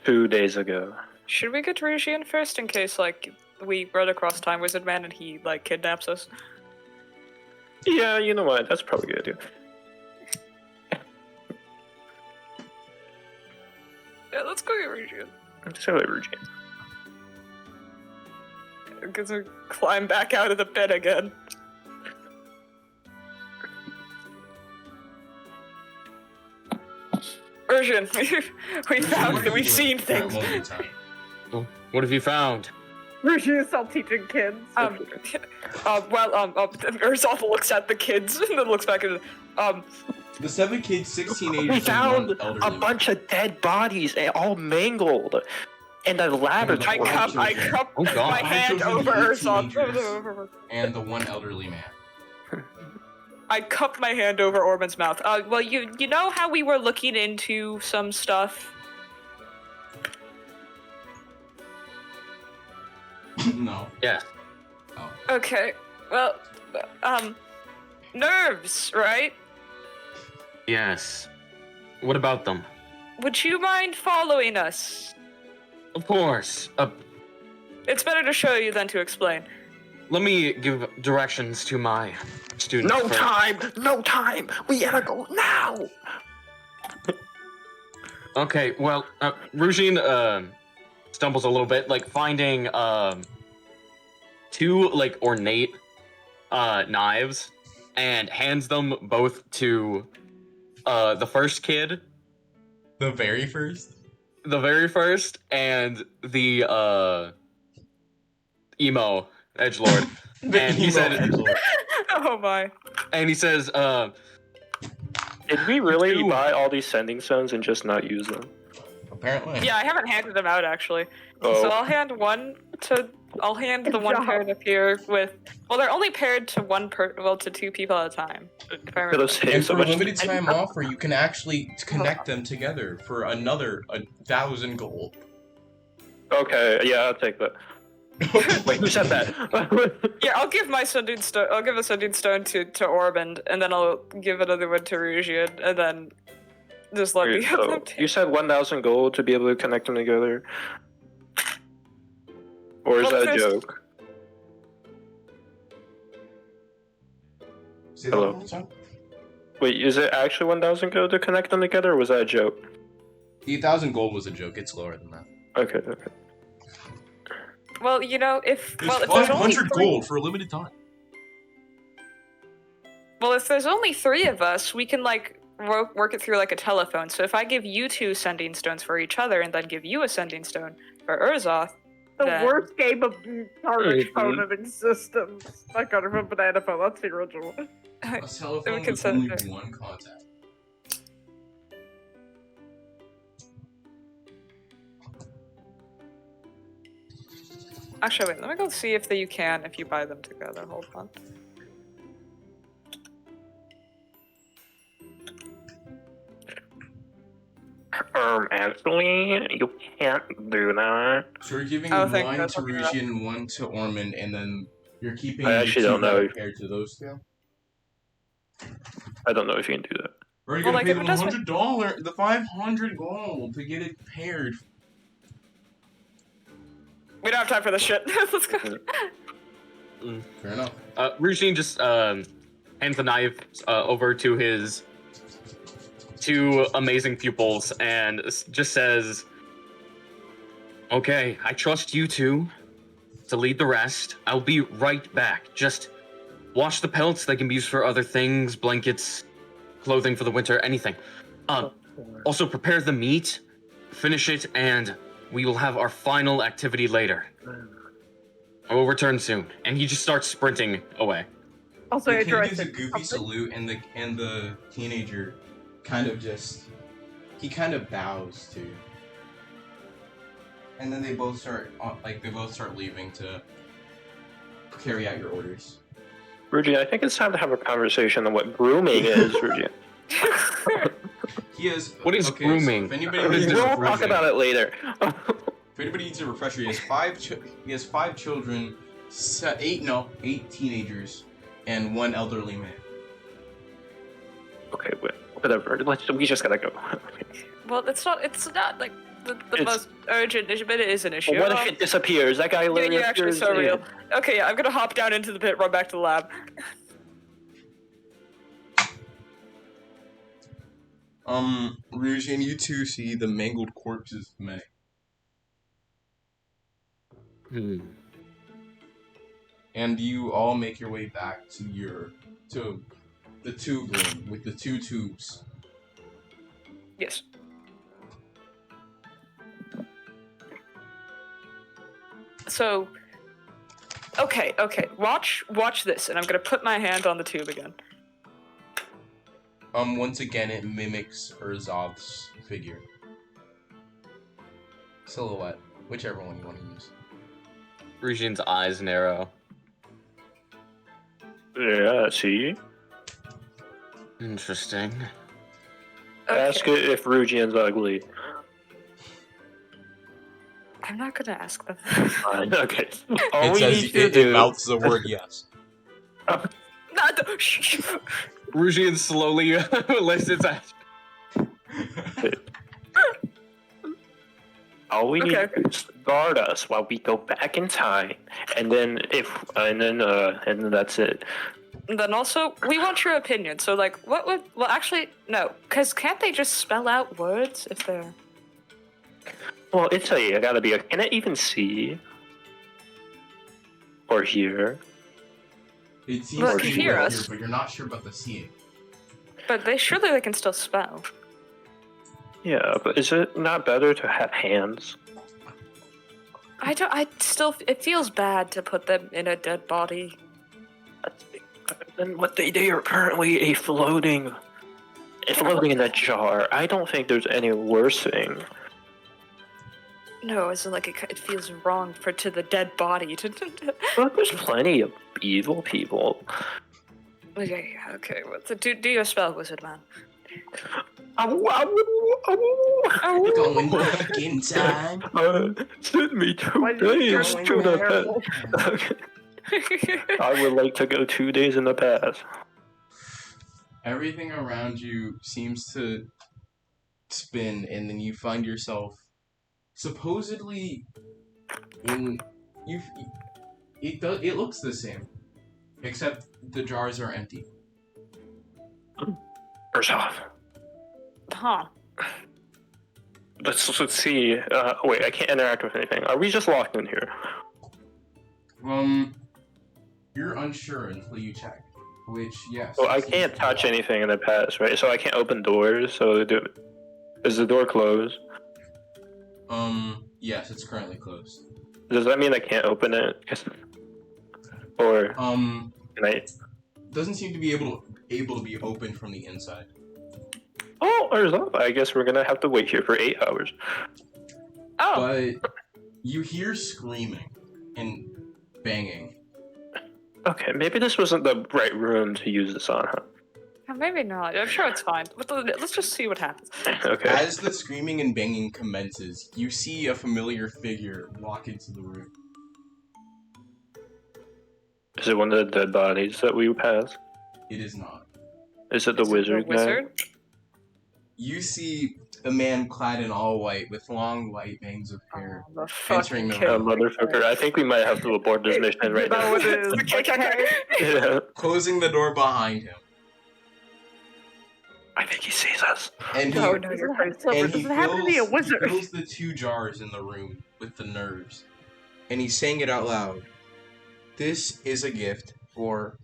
2 days ago. Should we get Rujian first in case, like, we run across Time Wizard Man and he, like, kidnaps us? Yeah, you know what? That's probably a good idea. Yeah, let's go get Rujian. Let's go with Rujian. Because we climb back out of the pit again. Urgent, we've seen things. What have you found? Rujian's still teaching kids. Urzov looks at the kids and then looks back at The 7 kids, 16 We teenagers, found and 1 elderly a bunch of dead bodies, all mangled, in a laboratory. I cup Oh, God. my hand over Urzov. Teenagers. And the 1 elderly man. I cupped my hand over Orban's mouth. Well, you know how we were looking into some stuff? No. Yeah. Okay, well, nerves, right? Yes. What about them? Would you mind following us? Of course. It's better to show you than to explain. Let me give directions to my students. No first. time! No time! We gotta go now! Okay, well, Rujin stumbles a little bit, like finding 2 like ornate knives and hands them both to the first kid, The very first? and the emo edgelord. And he said, Oh my. and he says, Did we really 2. buy all these sending stones and just not use them? Apparently. Yeah, I haven't handed them out actually. Oh. So I'll hand the one paired up here with. Well, they're only paired to to 2 people at a time. If I remember. Could've saved And so for a much limited time. time offer, you can actually connect them together for another 1,000 gold. Okay, yeah, I'll take that. Wait, who said that? Yeah, I'll give my sending stone. I'll give a sending stone to Orban, and then I'll give another one to Rujian, and then just let Wait, me have so them. you said 1,000 gold to be able to connect them together? Or is Well, that a first- joke? See that Hello. one more time? Wait, is it actually 1,000 gold to connect them together, or was that a joke? The 1,000 gold was a joke. It's lower than that. Okay, okay. Well, you know, if There's there's only 500 three, gold for a limited time. well, if there's only 3 of us, we can like work it through like a telephone. So if I give you 2 sending stones for each other, and then give you a sending stone for Urzoth, The then- worst game of garbage Mhm. phone in existence. Not gonna remember banana phone. That's the original. A telephone can with send only it. 1 contact. Actually, wait. Let me go see if you can if you buy them together. Hold on. Actually, you can't do that. So you're giving Oh, thank 1 God, to okay. Rujian and 1 to Ormond, and then you're keeping I the actually 2 don't that know. are paired to those 2? I don't know if you can do that. Or are you Well, gonna like, pay if them it doesn't- $100, the 500 gold to get it paired? We don't have time for this shit. Let's go. Fair enough. Rujin just hands the knife over to his 2 amazing pupils and just says, "Okay, I trust you 2 to lead the rest. I'll be right back. Just wash the pelts. They can be used for other things, blankets, clothing for the winter, anything. Also prepare the meat, finish it, and we will have our final activity later. I will return soon." And he just starts sprinting away. Also The kid gives a interesting. goofy salute, and the teenager kind of bows too. And then they both start leaving to carry out your orders. Rudy, I think it's time to have a conversation on what grooming is, Rudy. He is. What is okay, grooming? So if anybody What is needs this a We'll talk refresher, about it later. if anybody needs a refresher, he has 5 children, 8 teenagers, and 1 elderly man. Okay, whatever. We just gotta go. Well, it's not like the most urgent issue, but it is an issue. What if it disappears? That guy Yeah, literally you're actually appears so real. in- Okay, I'm gonna hop down into the pit, run back to the lab. Rouge, and you two see the mangled corpses of May. And you all make your way back to the tube room with the 2 tubes. Yes. So, okay. Watch this, and I'm gonna put my hand on the tube again. Once again, it mimics Urzov's figure. Silhouette, whichever one you want to use. Regina's eyes narrow. Yeah, see? Interesting. Okay. Ask it if Rugian's ugly. I'm not gonna ask them. Fine, okay. All It we says need to it do... mouths the word yes. Not the. Shh. Regina slowly lifts its eyes. All we need Okay. is guard us while we go back in time, and then that's it. And then also, we want your opinion. So, like, what would? Well, actually, no, because can't they just spell out words if they're? Well, it's I gotta be. Can it even see or hear? It seems Well, to it be can hear right us. here, but you're not sure about the seeing. But they can still spell. Yeah, but is it not better to have hands? It feels bad to put them in a dead body. Then what they are currently floating in a jar. I don't think there's any worse thing. No, it's like it feels wrong to the dead body to. But there's plenty of evil people. Okay. Do your spell, wizard man. Going back in time. Send me Why 2 did you days go to the there? past. Okay. I would like to go 2 days in the past. Everything around you seems to spin, and then you find yourself supposedly in it looks the same, except the jars are empty. Urzov. Huh. Let's see. Wait, I can't interact with anything. Are we just locked in here? You're unsure until you check. Which, yes. Well, I seems can't to be touch locked. anything in the past, right? So I can't open doors. So is the door closed? Yes, it's currently closed. Does that mean I can't open it? Or can I? Doesn't seem to be able to be opened from the inside. Oh, Urzov. I guess we're gonna have to wait here for 8 hours. Oh. But you hear screaming and banging. Okay, maybe this wasn't the right room to use this on, huh? Maybe not. I'm sure it's fine. But let's just see what happens. Okay. As the screaming and banging commences, you see a familiar figure walk into the room. Is it one of the dead bodies that we passed? It is not. Is it the Is it wizard? The wizard? You see a man clad in all white with long white bangs of hair. The Entering the fucking Guy? room. Motherfucker! I think we might have to abort this mission right now. No, it is. Okay. Yeah. Closing the door behind him. I think he sees us. And he, No, you're crazy. and he Does it have to be a fills, wizard? he fills the 2 jars in the room with the nerves. And he's saying it out loud. This is a gift for...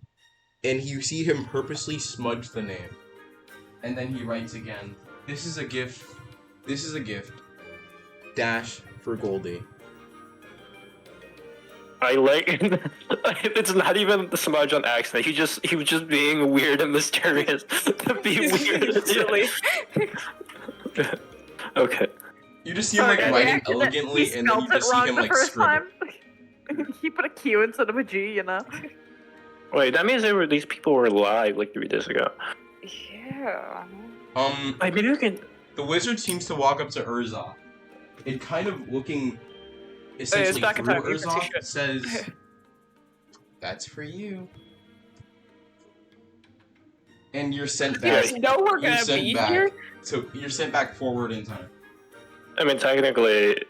And you see him purposely smudge the name. And then he writes again. This is a gift. Dash for Goldie. I like. It's not even the smudge on accident. He was just being weird and mysterious to be weird. Silly. Okay. You just see him like Sorry, writing accident- elegantly, he and then you spelled it just see wrong him the like first scribble. time. He put a Q instead of a G, you know. Wait, that means these people were alive like 3 days ago. Yeah. Maybe we can. The wizard seems to walk up to Urzov. It kind of looking essentially back in through time, you can see Urzov shit. says, "That's for you." And you're sent You back. guys know we're You're gonna sent be back. here. So you're sent back forward in time. I mean, technically,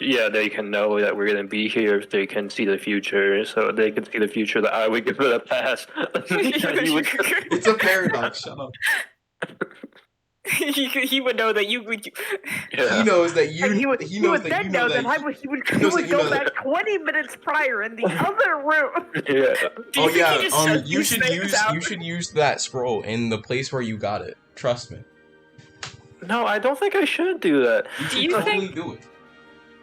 yeah, they can know that we're gonna be here if they can see the future. So they can see the future that I would give it a pass. He would- It's a paradox. Shut up. he would know that you would. yeah. He knows that you. And he would, He knows that then you know that. he would knows that you go know back that- 20 minutes prior in the other room. Yeah. Do you Oh think yeah. he just said You these should things use. out? You should use that scroll in the place where you got it. Trust me. No, I don't think I should do that. You Do should you totally think- do it.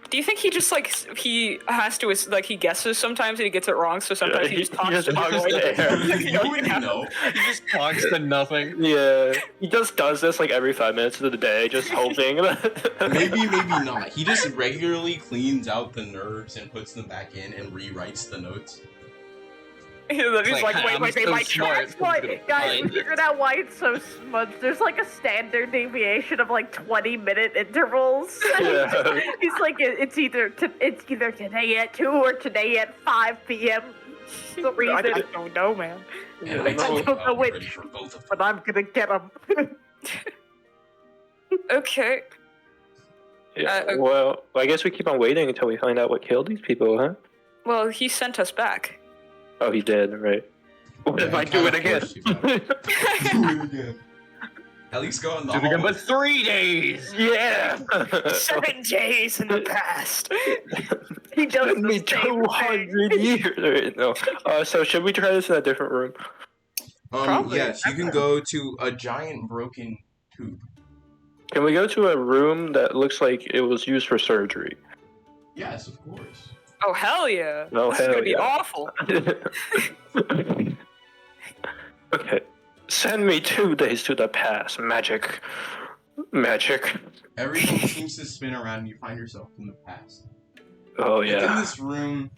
Do you think he just like he has to like he guesses sometimes and he gets it wrong, so sometimes he he just talks just to talks the to air. You wouldn't know. He just talks to nothing. Yeah, he just does this like every 5 minutes of the day, just hoping that. Maybe not. He just regularly cleans out the nerves and puts them back in and rewrites the notes. He's It's like, like, wait, I'm wait, so my smart. That's why, guys, we figured out why it's so smudged. There's like a standard deviation of like 20-minute intervals. Yeah. He's like, it's either today at 2 or today at 5 p.m. The reason, I don't know, man. And I don't know I'm which. ready for both of them. but I'm gonna get him. Okay. Yeah. Uh, Well, I guess we keep on waiting until we find out what killed these people, huh? Well, he sent us back. Oh, he did, right? What if Yeah, I he do it kinda again? forced you back. Do it again. At least go in the Do it again, hall. but 3 days. Yeah. 7 days in the past. He does Took me the same 200 thing. years. No. So should we try this in a different room? Probably. Yes, you can go to a giant broken tube. Can we go to a room that looks like it was used for surgery? Yes, of course. Oh hell yeah! Oh, this is hell gonna be yeah. awful. Okay. Send me 2 days to the past. Magic. Magic. Everything seems to spin around and you find yourself in the past. Oh, Like, in yeah. this room,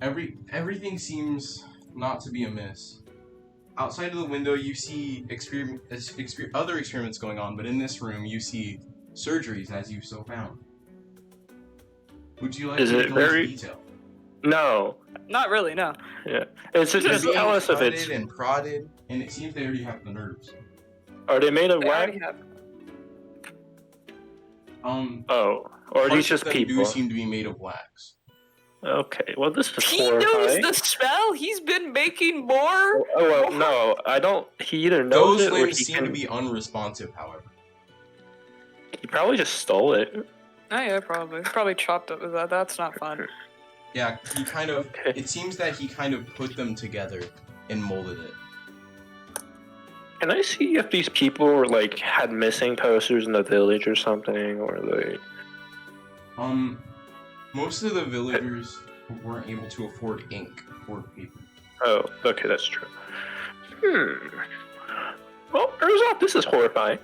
everything seems not to be amiss. Outside of the window, you see other experiments going on, but in this room, you see surgeries as you so found. Would you like Is to it go into very- detail? No. Not really, no. It's They're just being tell us if cutted it's. and prodded, and it seems they already have the nerves. Are they made of They wax? already have. Oh. Or are Parts these just of them people? do seem to be made of wax. Okay, well, this is He knows horrifying. the spell. He's been making more. Oh, well, no, I don't. He either knows Those it or limbs he seem can. to be unresponsive, however. He probably just stole it. Oh yeah, probably chopped up with that. That's not fun. Yeah, he kind of. Okay. It seems that he kind of put them together and molded it. Can I see if these people like had missing posters in the village or something, or like? Most of the villagers weren't able to afford ink or paper. Oh, okay, that's true. Well, turns out this is horrifying.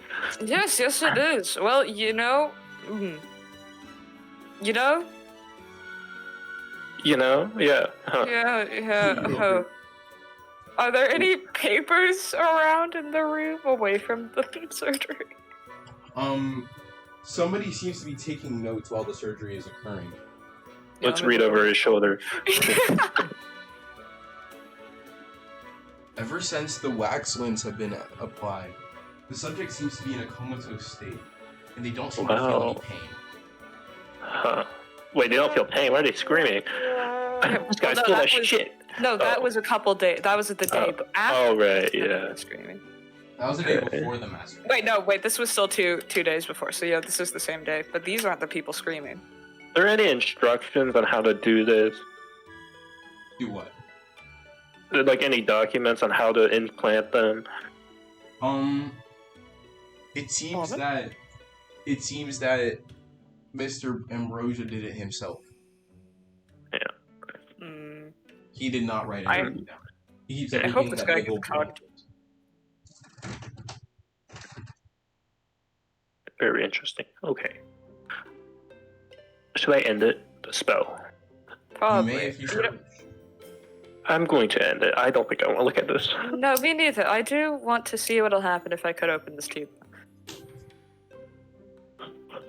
Yes, it is. Well, you know. You know? You know? Yeah. Huh. Yeah. Oh. Are there any papers around in the room away from the surgery? Somebody seems to be taking notes while the surgery is occurring. Let's read over his shoulder. Ever since the wax limbs have been applied, the subject seems to be in a comatose state, and they don't seem to feel any Wow. pain. Huh. Wait, they don't feel pain. Why are they screaming? This guy's no, full that of was- shit. No, that Oh. was a couple days. That was the day. Oh. But after Oh, right, that, yeah. they were screaming. That was the day Okay. before the massacre. Wait. This was still two days before. So yeah, this is the same day. But these aren't the people screaming. Are there any instructions on how to do this? Do what? Like any documents on how to implant them? It seems that Mr. Ambrosia did it himself. Hmm. He did not write I- anything down. He keeps I everything hope this that guy they gets go caught. Very interesting. Okay. Should I end it? The spell. You Probably. may if you You so know- wish. I'm going to end it. I don't think I want to look at this. No, me neither. I do want to see what'll happen if I cut open this tube.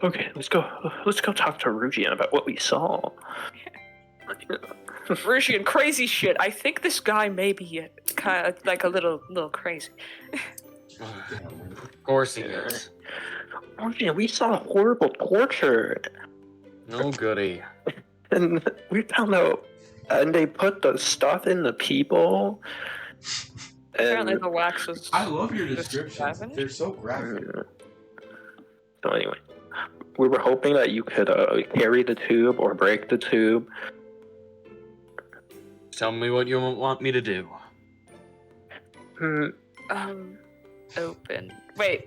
Okay, let's go. Let's go talk to Rugian about what we saw. Russian crazy shit. I think this guy may be kind of like a little crazy. Of course he is. Oh yeah, we saw horrible torture, No goody. and we found out, and they put the stuff in the people. Apparently And the wax was. I love your just descriptions. seven? They're so graphic. So anyway, we were hoping that you could carry the tube or break the tube. Tell me what you want me to do. Hmm, Open. Wait.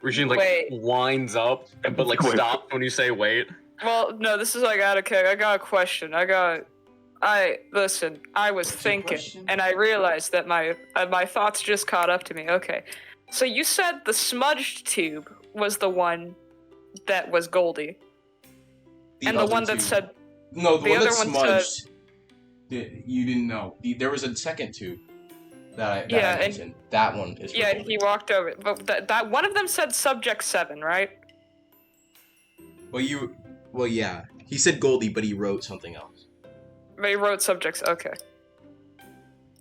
Regine like Wait. winds up, but like Wait. stops when you say wait. Well, no, this is like out of kick. I got a question. Listen. I was thinking, question? and I realized that my thoughts just caught up to me. Okay, so you said the smudged tube was the one that was Goldie, and the other one that two- said No, the the one other that one smudged. You didn't know. There was a second tube that I Yeah, and- mentioned. That one is. for yeah. Goldie. He walked over, but that one of them said subject 7, right? Well, yeah. He said Goldie, but he wrote something else. They wrote subjects. Okay.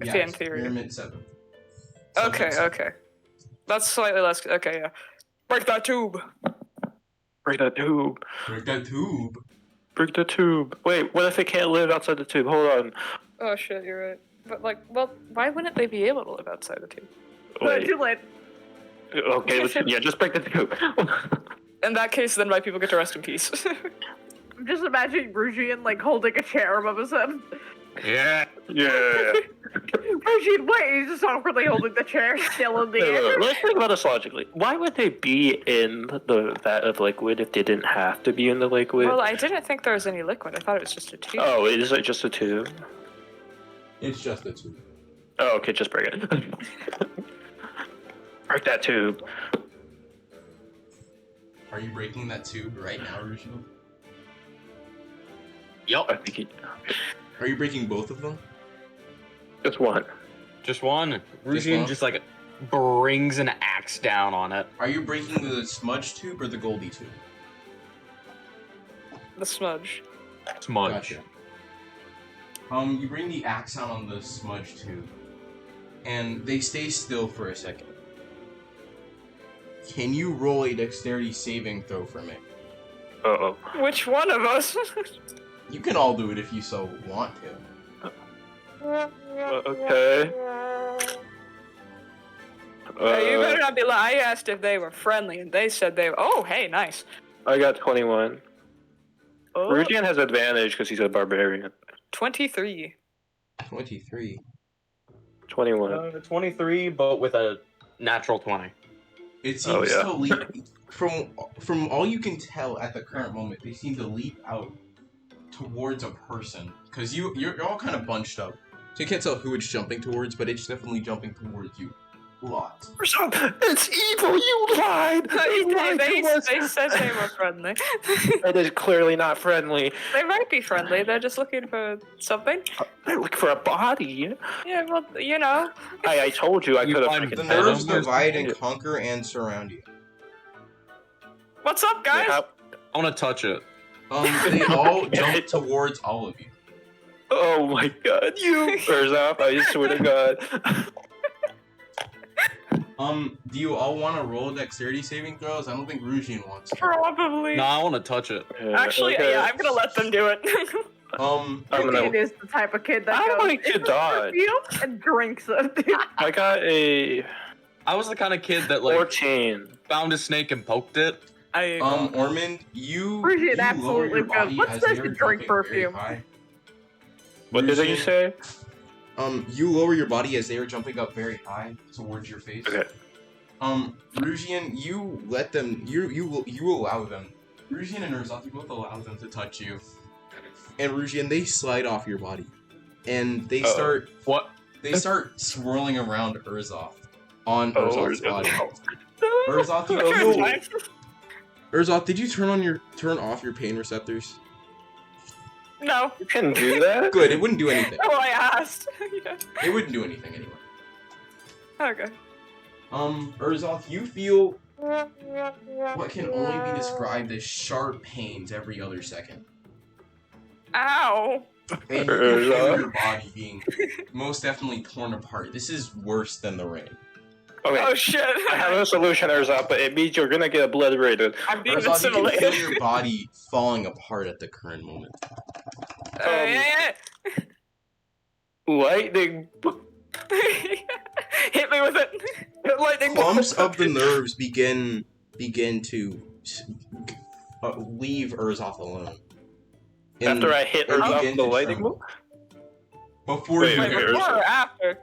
Yeah, Fan it's theory. Pyramid 7. Okay. Subject 7. Okay. That's slightly less. Okay. Yeah. Break that tube. break that tube. Break that tube. Break the tube. Wait, what if it can't live outside the tube? Hold on. Oh shit, you're right. But like, well, why wouldn't they be able to live outside the tube? Wait. Too late. Okay, just break the tube. In that case, then my people get to rest in peace. I'm just imagining Rugian like holding a chair above his head. Yeah. yeah. Rugian, wait, he's just awkwardly holding the chair still in the air. Let's think about this logically. Why would they be in the vat of liquid if they didn't have to be in the liquid? Well, I didn't think there was any liquid. I thought it was just a tube. Oh, is it just a tube? It's just a tube. Oh, okay, just break it. Break that tube. Are you breaking that tube right now, Rushino? I Yup. think he... Are you breaking both of them? Just one. Just one. Just Regine one? just like brings an axe down on it. Are you breaking the smudge tube or the Goldie tube? The smudge. Smudge. Gotcha. You bring the axe out on the smudge tube, and they stay still for a second. Can you roll a dexterity saving throw for me? Uh-oh. Which one of us? You can all do it if you so want to. Okay. You better not be lying. I asked if they were friendly, and they said they were. Oh, hey, nice. I got 21. Oh, Rugian has advantage because he's a barbarian. 23. 23. 21. 23, but with a natural 20. It seems Oh, yeah. to leap from all you can tell at the current moment. They seem to leap out towards a person because you're all kind of bunched up, so you can't tell who it's jumping towards, but it's definitely jumping towards you. Lots. It's evil! You lied! They said they were friendly. That is clearly not friendly. They might be friendly. They're just looking for something. I look for a body. Yeah, well, you know. I told you I You could have. find The the nerves Venom or divide and something? conquer and surround you. What's up, guys? I want to touch it. They all jump towards all of you. Oh my god, you! Urzop, I swear to god. Do you all want to roll dexterity saving throws? I don't think Rugian wants to. Probably. No, I want to touch it. Actually, Okay. yeah, I'm gonna let them do it. Um, I'm gonna. Rugian is the type of kid that I goes, like to "Is this dodge." perfume?" and drinks it. I got a I was the kind of kid that like 14. found a snake and poked it. Ormond, you Rugian you lower absolutely your goes, body "What's as this they to are drink jumping very perfume?" high. What did you Rugian, say? You lower your body as they are jumping up very high towards your face. Okay. Rugian, you let them. You allow them. Rugian and Urzoth, you both allow them to touch you. And Rugian, they slide off your body, and they Uh-oh. start. What? They start swirling around Urzoth on Urzoth's body. Urzoth, you Oh, feel. no. Urzoth, did you turn off your pain receptors? No. You can do that? Good. It wouldn't do anything. Oh, I asked. Yeah. It wouldn't do anything anyway. Okay. Urzoth, you feel what can only be described as sharp pains every other second. Ow! And you can feel your body being most definitely torn apart. This is worse than the rain. Okay, Oh shit! I have a solution, Urzop, but it means you're gonna get obliterated. I'm being Urzov, you can feel assimilated. your body falling apart at the current moment. Yeah. Lightning. Hit me with it. Lightning Clumps bolt. of the nerves begin to leave Urzov alone. And After I hit they Urzop begin with the to lightning tremble. bolt? Before Wait, you Wait, hit wait, before Urzov. or after?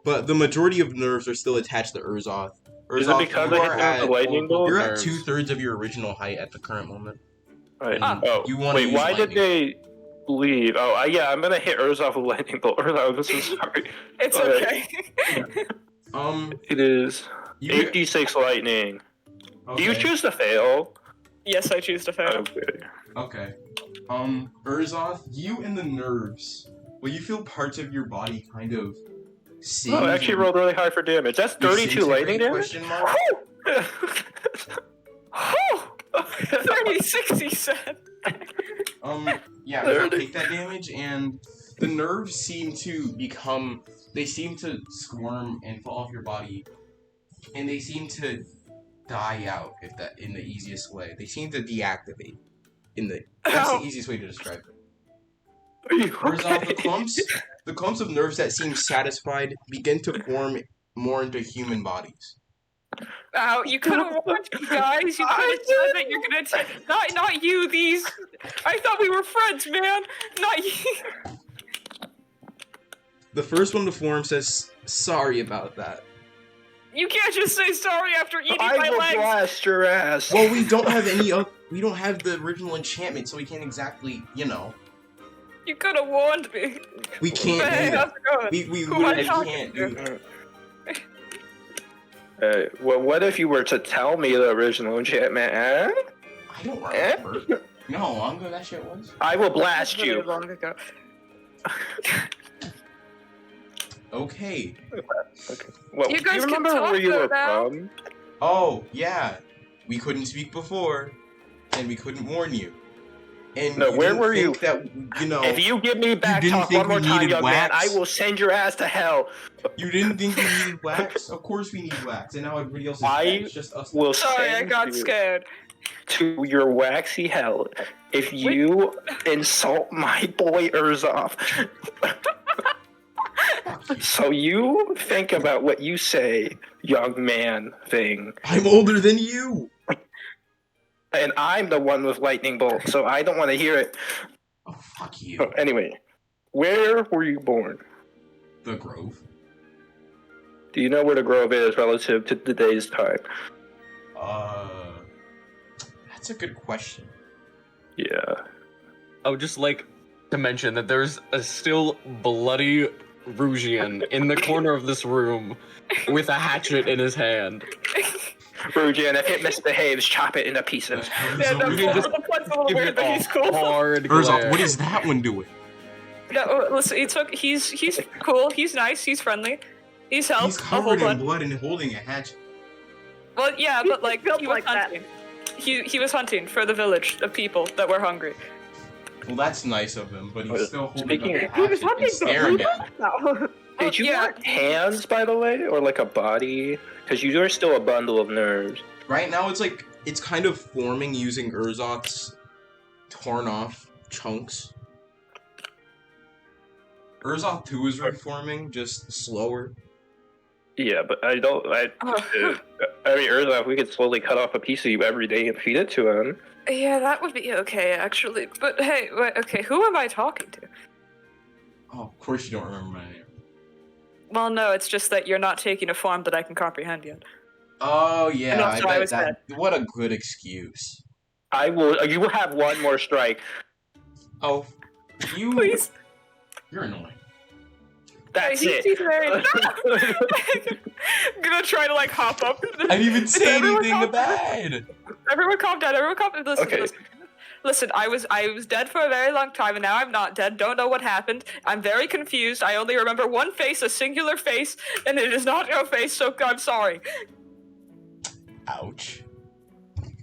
But the majority of nerves are still attached to Urzov. Is it Urzov, because you I are hit him with at, the lightning bolt? you're at Nerves. 2/3 of your original height at the current moment. Right. Ah. Oh, You wanna wait, use why did lightning. they leave? Oh, yeah, I'm gonna hit Urzov with lightning bolt. Urzov, I'm so sorry. It's Okay. okay. It is You 8d6 lightning. Do you okay. choose to fail? Yes, I choose to fail. Okay. Okay. Urzov, you and the nerves. Well, you feel parts of your body kind of singe. Oh, I actually rolled really high for damage. That's 32 lightning damage? Question mark? 36, he said. Yeah, There you it is. take that damage, and the nerves seem to become. They seem to squirm and fall off your body, and they seem to die out. If that in the easiest way, they seem to deactivate. That's Ow. the easiest way to describe it. Are you Urzov, okay? the clumps of nerves that seem satisfied begin to form more into human bodies. Ow, you could have warned me, guys. You could have said that you're gonna take. Not you, these. I thought we were friends, man. Not you. The first one to form says, "Sorry about that." You can't just say sorry after eating I my will legs. blast your ass. Well, we don't have we don't have the original enchantment, so we can't exactly, You could have warned me. we can't Hey, do how's that. it going? We Who am I literally talking can't to? do that. Well, what if you were to tell me the original enchantment, eh? I don't remember. You know how long ago that shit was? I will blast Really you. long ago. Okay. Well, You do guys you can remember talk where you though were now. from? Oh, yeah. We couldn't speak before, and we couldn't warn you. And No, you where didn't were you? think that, If you give me back didn't talk think one more we time, needed young man, wax? I will send your ass to hell. You didn't think we needed wax? Of course we need wax, and now everybody else is I dead. It's just us. Will Sorry, I send got you scared. to your waxy hell if you insult my boy Urzov. So you think about what you say, young man thing. I'm older than you! And I'm the one with lightning bolt, so I don't want to hear it. Oh, fuck you. Oh, anyway, where were you born? The Grove. Do you know where the Grove is relative to today's time? That's a good question. Yeah. I would just like to mention that there's a still bloody Rougian in the corner of this room with a hatchet in his hand. Rujan, if it misbehaves, chop it into pieces. Yeah, Urzov, the plug's a little Give weird, it but a he's cool. hard Urzov, glare. what is that one doing? No, listen, he's cool. He's nice. He's friendly. He's helped He's a whole covered in bunch. blood and holding a hatchet. Well, yeah, but like built he was like that. hunting. He was hunting for the village of people that were hungry. Well, that's nice of him, but he's still holding Speaking up a of- He was hatchet hunting and staring for at it. No. Did you yeah. want hands, by the way, or like a body? Because you are still a bundle of nerves. Right now, it's kind of forming using Urzov's torn off chunks. Urzov 2 is reforming, just slower. Yeah, but I don't. I mean, Urzov, we could slowly cut off a piece of you every day and feed it to him. Yeah, that would be okay, actually. But hey, wait, okay, who am I talking to? Oh, of course you don't remember my name. Well, no, it's just that you're not taking a form that I can comprehend yet. Oh yeah, No, I so I bet was that. What a good excuse. I will. You will have one more strike. Oh, you. Please. You're annoying. That's Hey, it. he's very... I'm gonna try to like hop up. I didn't even say Everyone anything calm down. bad. Everyone calm down. Everyone calm down. Listen, Okay. listen. Listen, I was dead for a very long time, and now I'm not dead. Don't know what happened. I'm very confused. I only remember one face, a singular face, and it is not your face. So I'm sorry. Ouch.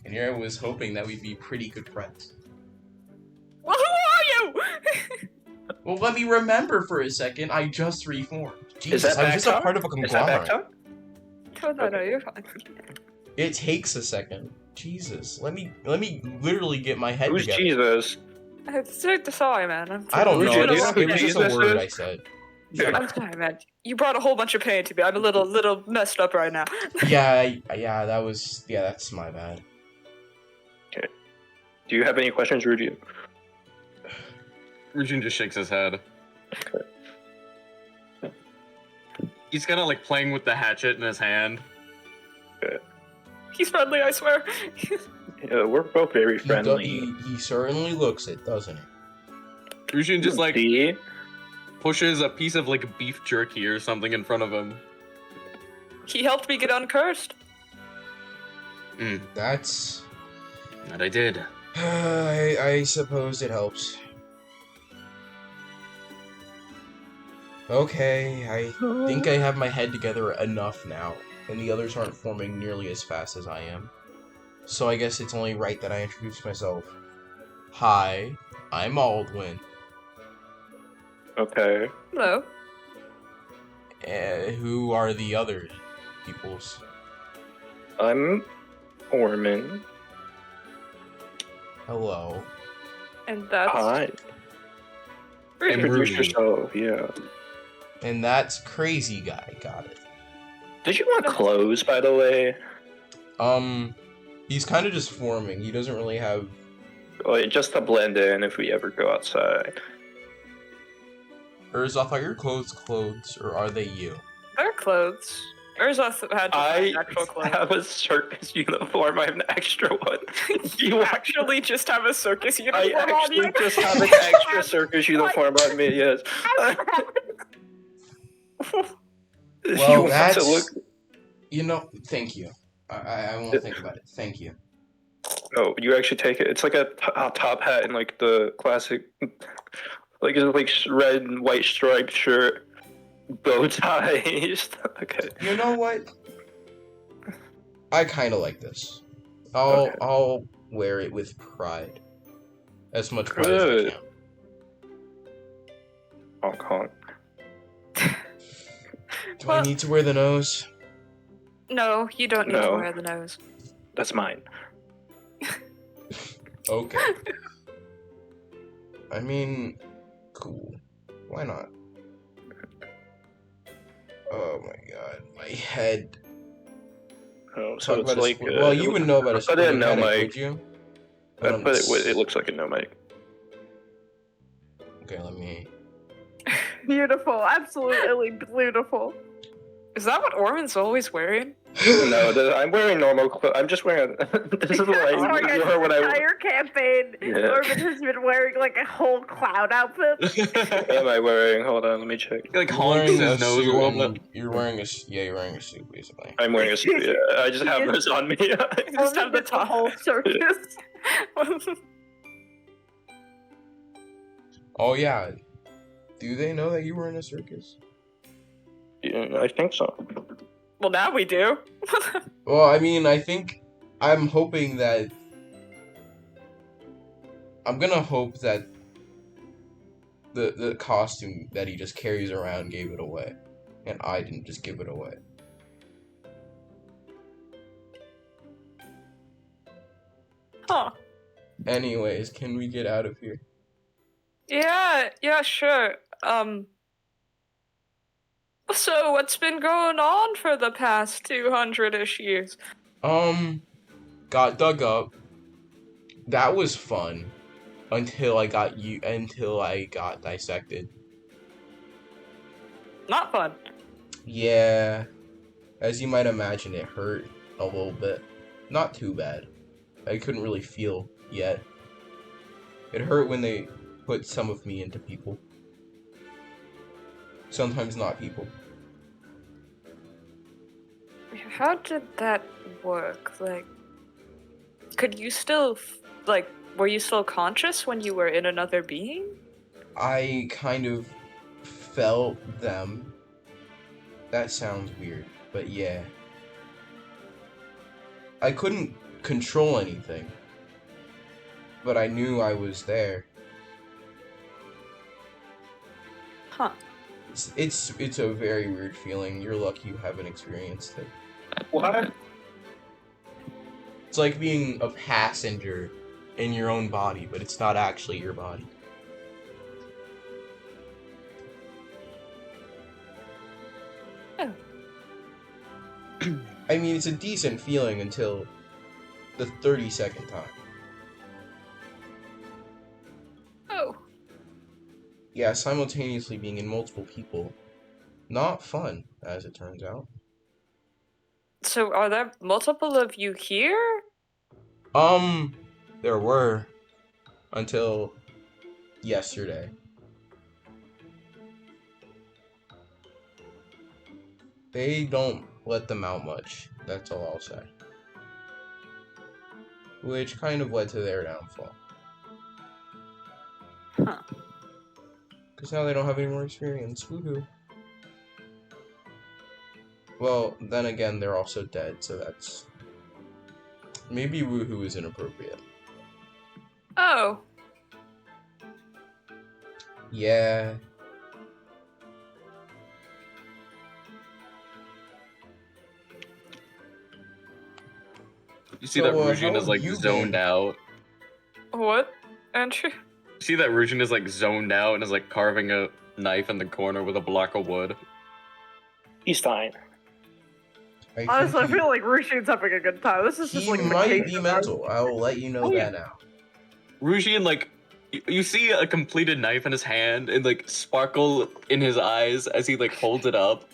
And here I was hoping that we'd be pretty good friends. Well, who are you? Well, let me remember for a second. I just reformed. Jesus, that I was just a back part of a Is that back conglomerate. talk? No, you're fine. It takes a second. Jesus, let me literally get my head Who's together. Jesus? Sorry, man. I don't know. Do you know who It was just a Jesus word is? I said. I'm sorry, man. You brought a whole bunch of pain to me. I'm a little messed up right now. Yeah, that's my bad. Do you have any questions, Rudy? Rujin just shakes his head. He's kind of like playing with the hatchet in his hand. He's friendly, I swear. Yeah, we're both very friendly. He certainly looks it, doesn't he? Rujin just like See? pushes a piece of like beef jerky or something in front of him. He helped me get uncursed. That's. That I did. I suppose it helps. Okay, I think I have my head together enough now, and the others aren't forming nearly as fast as I am. So I guess it's only right that I introduce myself. Hi, I'm Aldwin. Okay. Hello. Who are the other peoples? I'm Orman. Hello. And that's Hi. And Introduce Rudy. yourself, yeah. And that's Crazy Guy, got it. Did you want clothes, by the way? He's kind of just forming. He doesn't really have... Like, just to blend in if we ever go outside. Urzoth, are your clothes, or are they you? their clothes. Urzoth had to I find actual clothes. have a circus uniform. I have an extra one. You actually just have a circus uniform I on actually you? just have an extra circus uniform on me, yes. If Well, you want that's... to look... You know, thank you. I won't think about it. Thank you. Oh, you actually take it. It's like a top hat and like the classic, like it's like red and white striped shirt, bow tie. Okay. You know what? I kind of like this. I'll wear it with pride. As much pride as I Good. can. Honk honk. Do I need to wear the nose? No, you don't need to No. wear the nose. That's mine. Okay. I mean, cool. Why not? Oh my god, my head. Oh, so Talk it's about a like. split. Well, you wouldn't know about a I put split it in no mechanic, mic. would you? But it looks like a no mic. Okay, let me. Beautiful, absolutely beautiful. Is that what Orman's always wearing? No, I'm wearing normal clothes. I'm just wearing. This is what I Sorry, guys, wore when the I. entire campaign, Yeah. Orban has been wearing like a whole cloud outfit. What am I wearing? Hold on, let me check. He like You're honks wearing his a nose a suit little and bit. you're wearing a you're wearing a suit basically. I'm wearing a suit. Yeah, I just have this on me. Just Orban have the did the top. whole circus. Oh yeah. Do they know that you were in a circus? Yeah, I think so. Well, now we do. Well, I mean, I'm hoping that I'm gonna hope that the costume that he just carries around gave it away, and I didn't just give it away. Huh. Anyways, can we get out of here? Yeah, sure. So what's been going on for the past 200-ish years? Got dug up. That was fun. Until I got dissected. Not fun. Yeah. As you might imagine, it hurt a little bit. Not too bad. I couldn't really feel yet. It hurt when they put some of me into people. Sometimes not people. How did that work? Like, could you still, were you still conscious when you were in another being? I kind of felt them. That sounds weird, but yeah. I couldn't control anything, but I knew I was there. Huh. It's a very weird feeling. You're lucky you haven't experienced it. What? It's like being a passenger in your own body, but it's not actually your body. Oh. I mean, it's a decent feeling until the 32nd time. Oh. Yeah, simultaneously being in multiple people. Not fun, as it turns out. So are there multiple of you here? There were. Until yesterday. They don't let them out much. That's all I'll say. Which kind of led to their downfall. Huh. Because now they don't have any more experience. Woohoo. Well, then again, they're also dead, so that's... Maybe woohoo is inappropriate. Oh. Yeah. You see So, that how Rujin is have like you zoned been? out. What? Andrew? See that Rujin is like zoned out and is like carving a knife in the corner with a block of wood. He's fine. Honestly, I think feel like Rushin's having a good time. This is just he like might be vacation. mental. I will let you know Oh, yeah. that now. Rujin, like, you see a completed knife in his hand and like sparkle in his eyes as he like holds it up.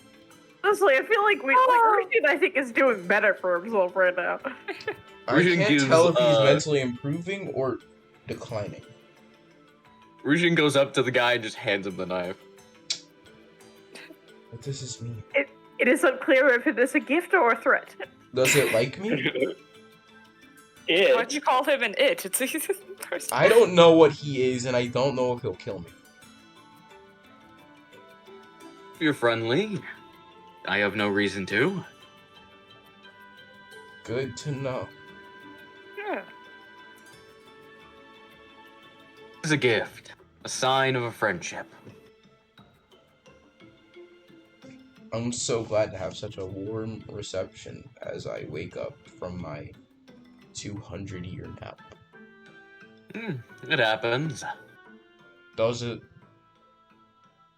Honestly, I feel like Rushin, I think, is doing better for himself right now. I Rujin can't gives, tell if he's mentally improving or declining. Rujin goes up to the guy and just hands him the knife. What does this mean? It is unclear if it is a gift or a threat. Does it like me? Why'd you It. call him an it? It's a person. I don't know what he is, and I don't know if he'll kill me. If you're friendly, I have no reason to. Good to know. Yeah. It's a gift, a sign of a friendship. I'm so glad to have such a warm reception as I wake up from my 200-year nap. It happens. Does it?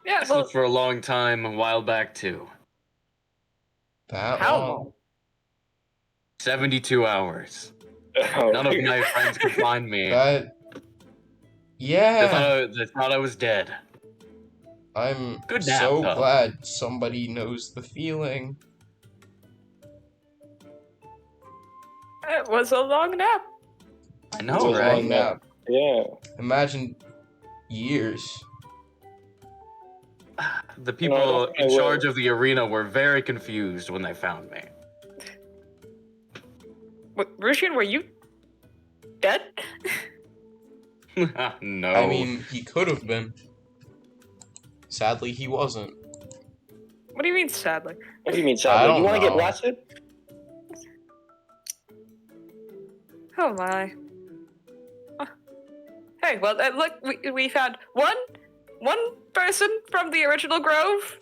Yeah, I well, slept for a long time a while back too. That How long? long? 72 hours. Oh, None of my friends could find me. That... They Yeah! thought I was dead. I'm Good nap, so though. glad somebody knows the feeling. it was a long nap. I It know, was a right? long nap. Yeah. Imagine years. The people No, I don't think in I will. charge of the arena were very confused when they found me. Rushin, were you dead? No. I mean, he could have been. Sadly, he wasn't. What do you mean, sadly? What do you mean, I sadly? don't You want to get know. blasted? Oh my. Hey, well, look, we found one person from the original Grove.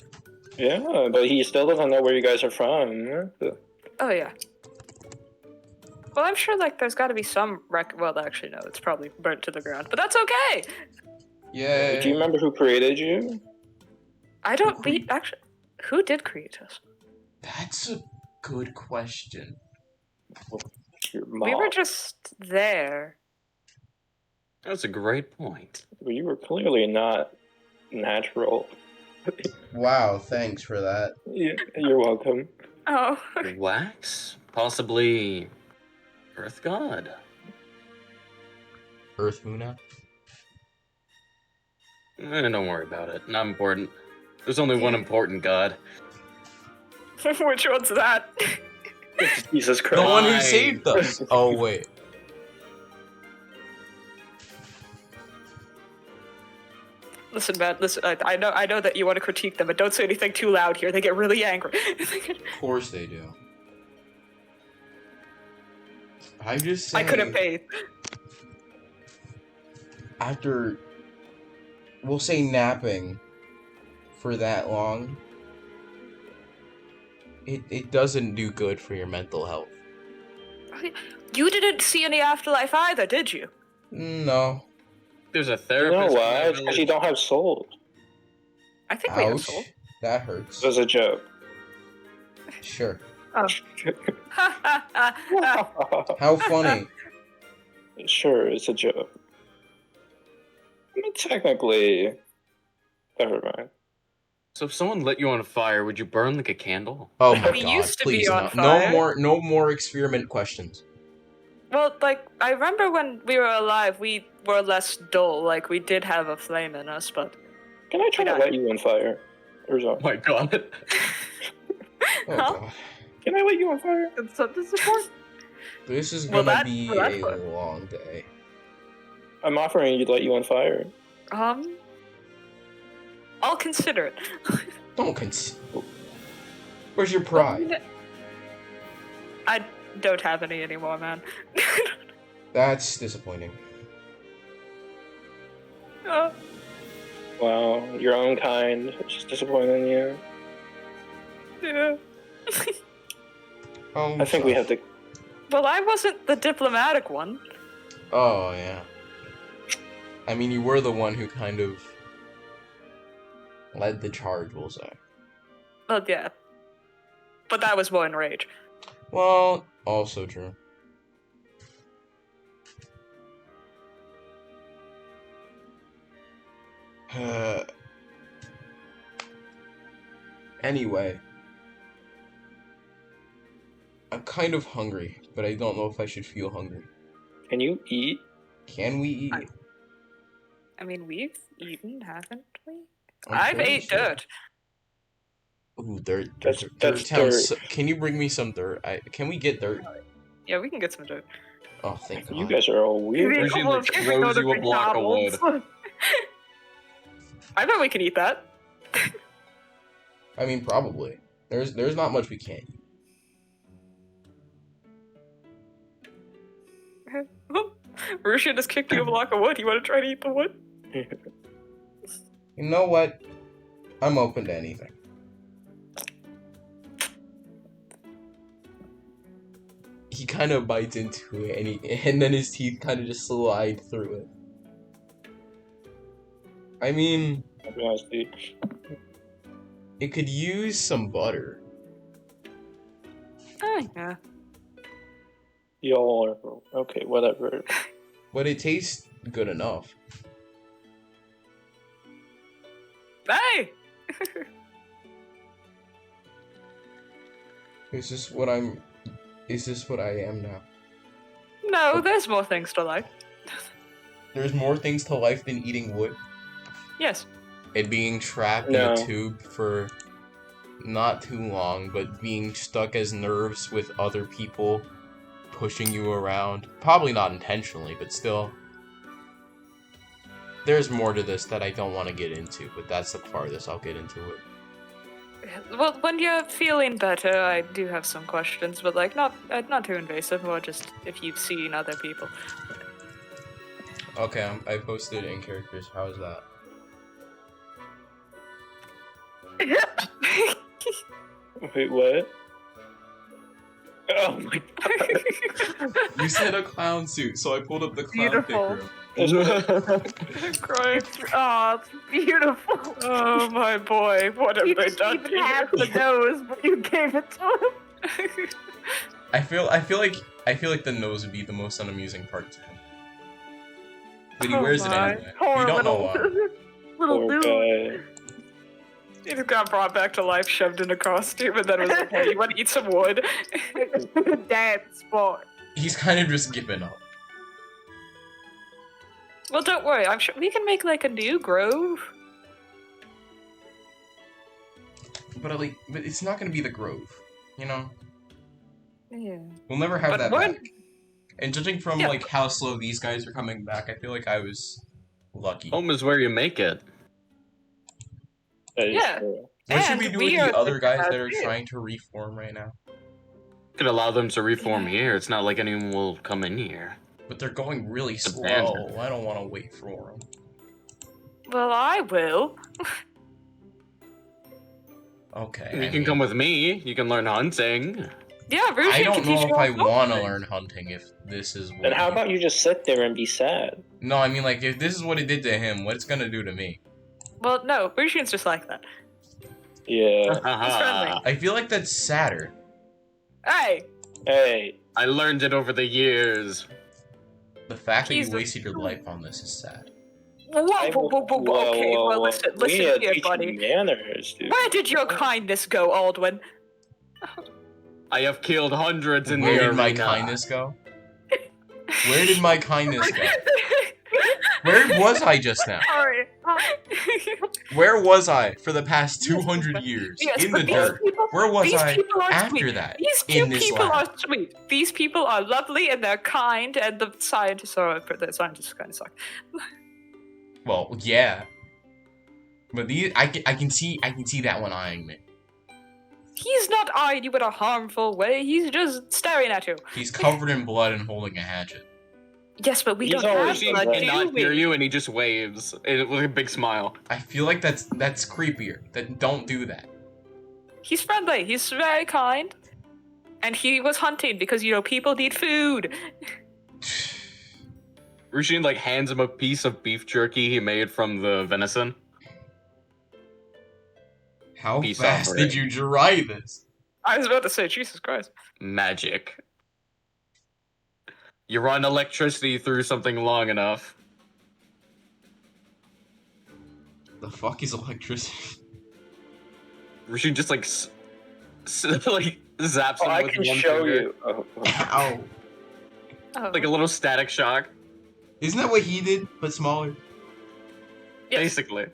Yeah, but he still doesn't know where you guys are from. Oh yeah. Well, I'm sure like there's got to be some Well, actually, no, it's probably burnt to the ground, but that's okay. Yeah. Do you remember who created you? I don't. We actually, who did create us? That's a good question. Your mom. We were just there. That's a great point. Well, you were clearly not natural. Wow, thanks for that. You're welcome. Oh. Wax? Possibly Earth God? Earth Muna? Don't worry about it. Not important. There's only one important god. Which one's that? Jesus The Christ. one who Fine. saved us! Oh, wait. Listen, man. Listen. I know that you want to critique them, but don't say anything too loud here. They get really angry. Of course they do. I'm just saying. I couldn't pay. After, we'll say napping for that long, it doesn't do good for your mental health. You didn't see any afterlife either, did you? No. There's a You therapist. know in why? that It's because you village. don't have souls. I think we have Ouch. soul. That hurts. It was a joke. Sure. Ha How funny. Sure, it's a joke. Technically, never mind. So if someone lit you on fire, would you burn like a candle? Oh my We god, used to be please on no. No fire. no more experiment questions. Well, like, I remember when we were alive, we were less dull. Like, we did have a flame in us, but... Can I try to Yeah. light you on fire? Or Oh something? my god. Oh Huh? god. Can I light you on fire? It's so disappointing. This is Well, gonna that- be well, that's a fun. long day. I'm offering you to light you on fire. I'll consider it. Don't Where's your pride? I don't have any anymore, man. That's disappointing. Oh, Wow, your own kind. It's just disappointing you. yeah. Oh, I think we have to. Well, I wasn't the diplomatic one. Oh yeah. I mean, you were the one who kind of led the charge, we'll say. Well, yeah. But that was more in rage. Well, also true. Anyway, I'm kind of hungry, but I don't know if I should feel hungry. Can you eat? Can we eat? I mean, we've eaten, haven't we? I'm I've pretty ate sure. dirt. Ooh, dirt. That's- Dirt that's sounds. dirt. So, can you bring me some dirt? Can we get dirt? Yeah, we can get some dirt. Oh, thank God. You guys are all Maybe weird. a Usually, couple like, of kids go throws to you a block of wood. McDonald's. I bet we can eat that. I mean, probably. There's not much we can't eat. Rusha just kicked you a block of wood. You want to try to eat the wood? You know what? I'm open to anything. He kind of bites into it, and then his teeth kind of just slide through it. I mean, I'll be honest with you. it could use some butter. Oh, yeah. Y'all are okay. Whatever. But it tastes good enough. Hey! Is this what I'm... Is this what I am now? No, there's more things to life. There's more things to life than eating wood. Yes. And being trapped in No. a tube for not too long, but being stuck as nerves with other people pushing you around. Probably not intentionally, but still. There's more to this that I don't want to get into, but that's the farthest I'll get into it. Well, when you're feeling better, I do have some questions, but like not too invasive, or just if you've seen other people. Okay, I posted in characters. How is that? Wait, what? Oh my god. You said a clown suit, so I pulled up the clown Beautiful. picture. Crying. Oh, it's beautiful. Oh my boy, what have You they didn't done even here? have the nose, but you gave it to him. I feel like the nose would be the most unamusing part to him. But he Oh wears it my. anyway. Poor You don't know little, why. little Poor dude. guy. He just got brought back to life, shoved in a costume, and then was like, hey, you want to eat some wood? Dad sport. He's kind of just given up. Well, don't worry, I'm sure we can make like a new grove. But it's not gonna be the Grove, you know? Yeah. We'll never have But that we're- back. And judging from Yeah. like how slow these guys are coming back, I feel like I was lucky. Home is where you make it. That is Yeah. true. What should we and do we with are the other guys bad that are too. trying to reform right now? Could allow them to reform here. It's not like anyone will come in here. But they're going really slow. Abandoned. I don't want to wait for them. Well, I will. Okay. You I can mean, come with me. You can learn hunting. Yeah, Rushi I can don't teach know you if I all want to sorts of learn hunting if this is what. Then how about you just sit there and be sad? No, I mean, like, if this is what it did to him, what it's gonna do to me? things. Well, no, Rushian's just like that. Yeah. He's friendly. I feel like that's sadder. Hey, Hey. I learned it over the years. The fact that He's you the- wasted your life on this is sad. whoa, whoa, whoa, whoa, whoa. Okay, well, listen, We listen need to here, teach buddy. you manners, dude. Where did your kindness go, Aldwin? I have killed hundreds in Where the did my arena. kindness go? Where did my kindness go? Where was I just now? Sorry. Where was I for the past 200 years? Yes, In but the these dirt. people- Where was these I people are after sweet. that? These two in this people lab? are sweet. These people are lovely and they're kind, and the scientists kind of suck. Well, yeah. But these, I can see that one eyeing me. He's not eyeing you in a harmful way. He's just staring at you. He's covered in blood and holding a hatchet. Yes, but we He's don't have always She blood, like- do cannot hear we? you, and he just waves with a big smile. I feel like that's creepier. That don't do that. He's friendly. He's very kind. And he was hunting because, people need food. Rushin like hands him a piece of beef jerky he made from the venison. How Peace fast offering. did you dry this? I was about to say, Jesus Christ. Magic. You run electricity through something long enough. The fuck is electricity? Rushin just like like zaps Oh, him I with can one show finger. you. Oh, Ow. Oh. Like a little static shock, Isn't that what he did, but smaller? Yes. basically.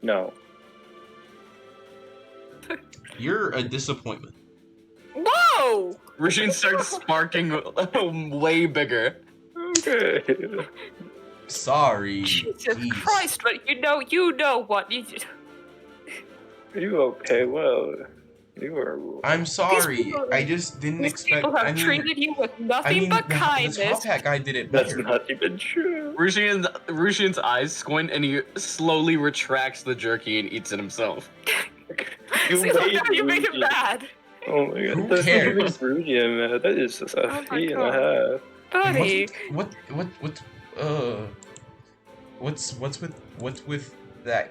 no. You're a disappointment. Whoa! Rushin starts sparking way bigger. Okay. Sorry. Jesus Jeez. Christ, but you know what? You okay? Well, you are. I'm sorry. people- I just didn't These expect. people have I mean, treated you with I nothing mean, but the kindness. top hat guy did it That's better. not even true. Rushin's eyes squint and he slowly retracts the jerky and eats it himself. You See, look made how you made him Rudy- mad. Oh my god. Who That's not even cares? Rudy, man. That is just a Oh my feet and God. a half. Buddy. What's with that?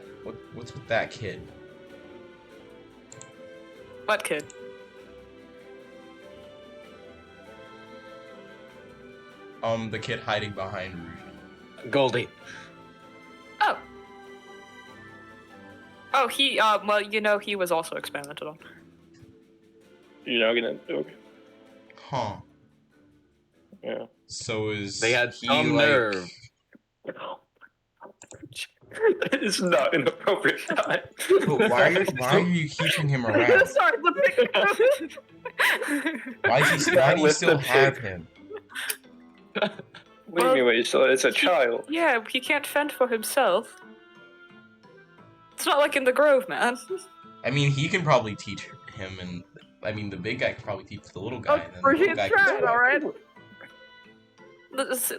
What's with that kid? What kid? The kid hiding behind Rouge. Goldie. Oh. Oh, he, well, he was also experimented on. You're not gonna. Okay. Huh. Yeah. So is They had he some like, nerve. That is not an appropriate time. But why are you keeping him around? Sorry, the picture. Why do you still have him? What do you mean? Wait, so it's a child. Yeah, he can't fend for himself. It's not like in the Grove, man. I mean, he can probably teach him, and I mean, the big guy can probably teach the little guy. Oh, and then the little Brigitte guy tried, can alright?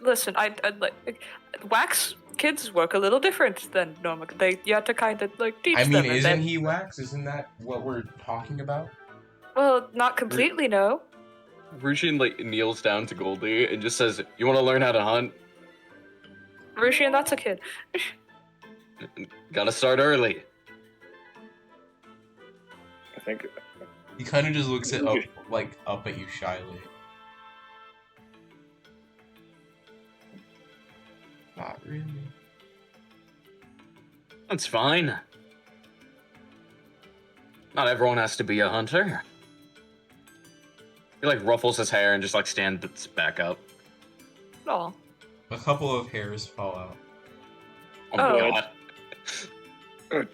Listen, I like wax kids work a little different than normal. You have to kind of like teach I them. mean, and isn't then- he wax? Isn't that what we're talking about? Well, not completely, no. Rushin like kneels down to Goldie and just says, "You want to learn how to hunt? Rushian, that's a kid. Gotta start early." I think. He kind of just looks up at you shyly. Not really. That's fine. Not everyone has to be a hunter. He like ruffles his hair and just like stands back up. Oh. A couple of hairs fall out. Oh my Oh. god.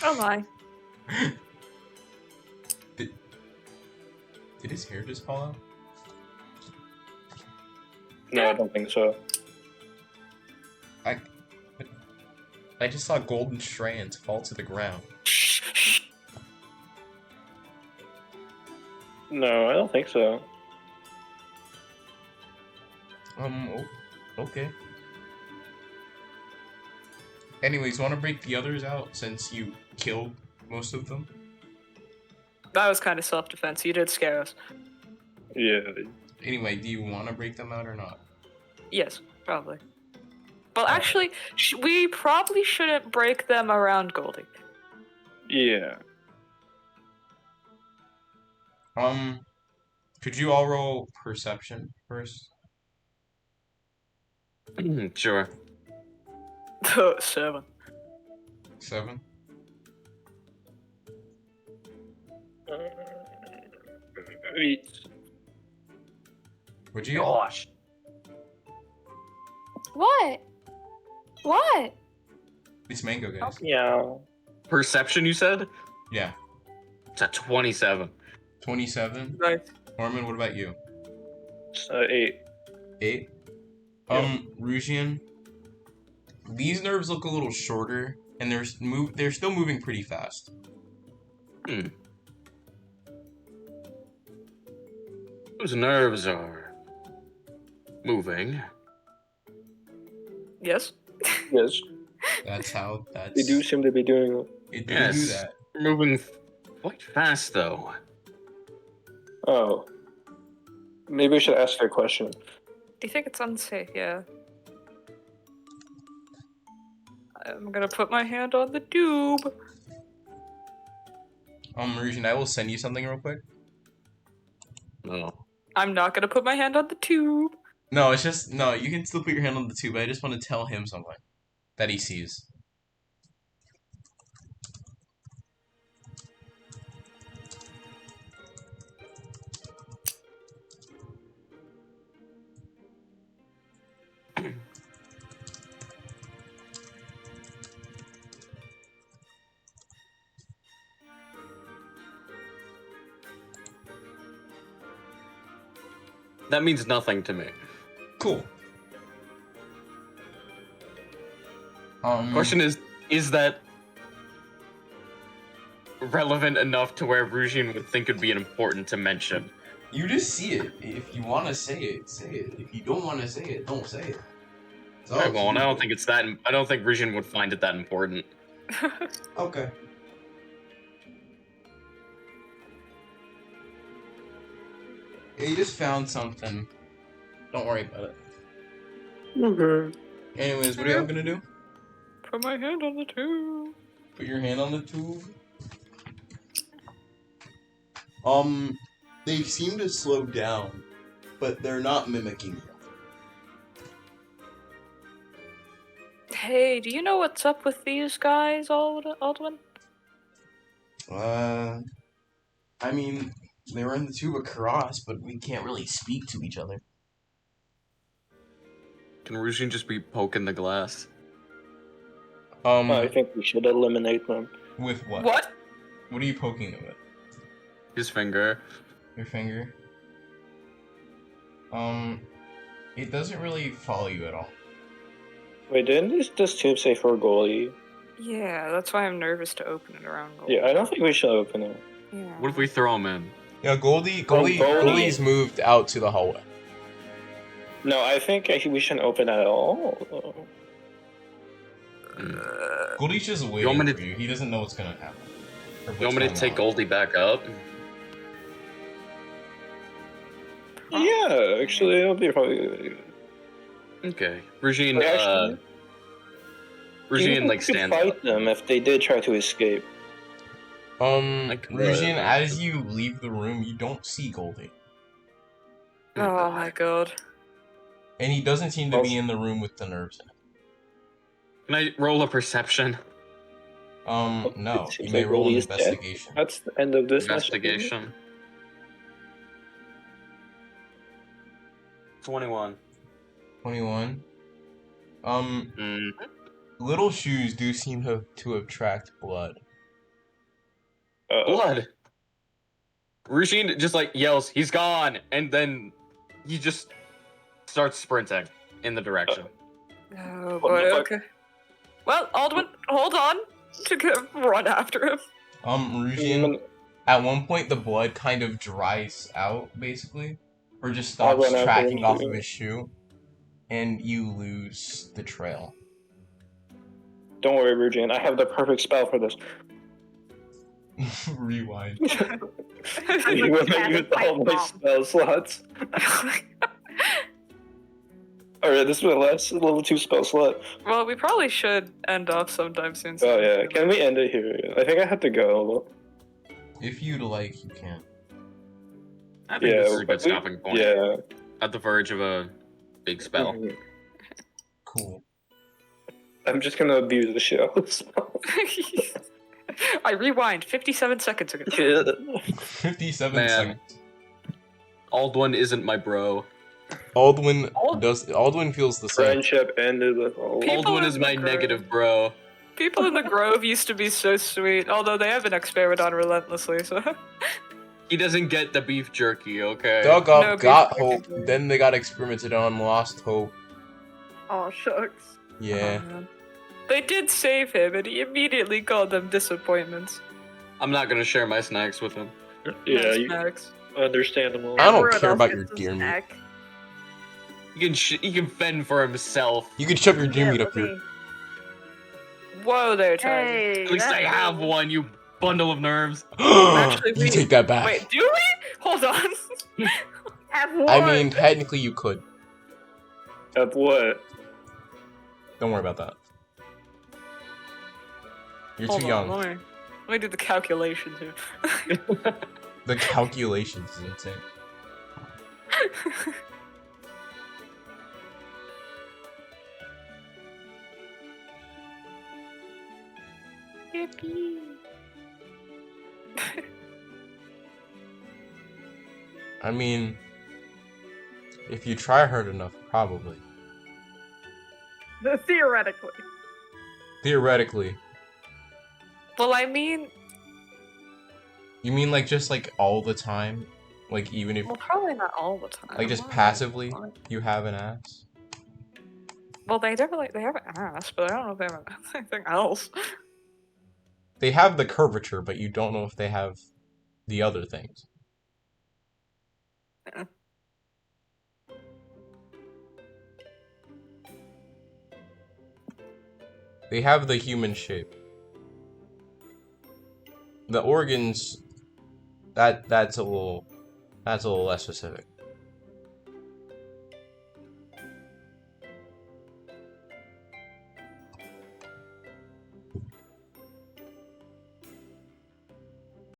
Oh my. Did his hair just fall out? No, I don't think so. I just saw golden strands fall to the ground. Shh, shh. No, I don't think so. Okay. Anyways, want to break the others out since you killed most of them? That was kind of self-defense. You did scare us. Yeah. Anyway, do you want to break them out or not? Yes, probably. Well, actually, we probably shouldn't break them around Goldie. Yeah. Could you all roll perception first? Sure. 7. 7. Eight. Would you? Gosh. What? What? It's Mango, guys. Yeah. Perception, you said? Yeah. It's a 27. 27. Nice. Norman, what about you? 8. 8. Rusian. These nerves look a little shorter, and they're still moving pretty fast. Those nerves are moving. Yes. Yes. That's how that's. They do seem to be doing. It do Yes. do that. Moving quite fast, though. Oh. Maybe we should ask her a question. Do you think it's unsafe? Yeah. I'm gonna put my hand on the tube. Rusian, I will send you something real quick. No. I'm not gonna put my hand on the tube. No, it's just no. You can still put your hand on the tube. I just want to tell him something that he sees. That means nothing to me. Cool. Question is that relevant enough to where Rusian would think it'd be important to mention? You just see it. If you want to say it, say it. If you don't want to say it, don't say it. It's all Okay, up well, to and I you. don't think it's that. I don't think Rusian would find it that important. Okay. Yeah, you just found something. Don't worry about it. Okay. Anyways, what are y'all gonna do? Put my hand on the tube. Put your hand on the tube. They seem to slow down, but they're not mimicking you. Hey, do you know what's up with these guys, Aldwin? I mean, they were in the tube across, but we can't really speak to each other. Can Rusian just be poking the glass? I think we should eliminate them. With what? What? What are you poking it with? His finger. Your finger? It doesn't really follow you at all. Wait, didn't this tube say for goalie? Yeah, that's why I'm nervous to open it around Goldie. Yeah, I don't think we should open it. Yeah. What if we throw him in? Yeah, Goldie's Goldie- moved out to the hallway. No, I think we shouldn't open at all. Goldie's just want waiting me for to- you. He doesn't know what's gonna happen. Or You want what's me to going take on. Goldie back up? Yeah, actually, it'll be probably. Okay. Rusian, But actually- Rusian, like, could stands fight up. them if they did try to escape. Like, Rusian, as you leave the room, you don't see Goldie. Oh my god. And he doesn't seem to Oh. be in the room with the nerves in it. Can I roll a perception? No. It seems You may like roll an Goldie is dead. investigation. That's the end of this Investigation. 21. 21. Mm. Little shoes do seem to have tracked blood. Blood. Rusian just like yells, "He's gone!" and then he just starts sprinting in the direction. Oh What boy, the fuck? okay. Well, Aldwin, hold on to run after him. Rusian, at one point the blood kind of dries out, basically. Or just I'll stops run after tracking him off too. of his shoe. And you lose the trail. Don't worry, Virgin. I have the perfect spell for this. Rewind. You want to use all my spell slots. Alright, this is my last level 2 spell slot. Well, we probably should end off sometime soon. Oh yeah, can we end it here? I think I have to go. If you'd like, you can. I think this is a good stopping point. Yeah. At the verge of a big spell. Cool. I'm just gonna abuse the show. I rewind 57 seconds ago. 57 Man. seconds. Aldwin isn't my bro. Aldwin feels the same. Friendship ended with all. People Aldwin in is my the grove. negative bro. People in the Grove used to be so sweet, although they have been experimented on relentlessly, so. He doesn't get the beef jerky, okay? Dug up, No, got people hope, can do it. then they got experimented on, lost hope. Oh shucks. Yeah. Oh, man. They did save him, and he immediately called them disappointments. I'm not gonna share my snacks with him. Yeah, Nice, you, Max. understandable. I don't Everyone care else about gets your a deer meat. snack. He can fend for himself. You could shove your deer Yeah, meat let up your. me- Whoa there, Tiger. Hey, At least I that's have cool. one, you bundle of nerves. Actually, You we- take that back. Wait, do we? Hold on. Have one. I mean, technically you could. Of what? Don't worry about that. You're Hold too on, young. let me do the calculations here. The calculations is insane. Yippee. I mean, if you try hard enough, probably. Theoretically. Theoretically. Well, I mean, You mean like just like all the time? Like even if well, probably not all the time. like just Why? passively you have an ass? Well, they definitely they have an ass, but I don't know if they have anything else. They have the curvature, but you don't know if they have the other things. Yeah. They have the human shape. The organs that's a little less specific.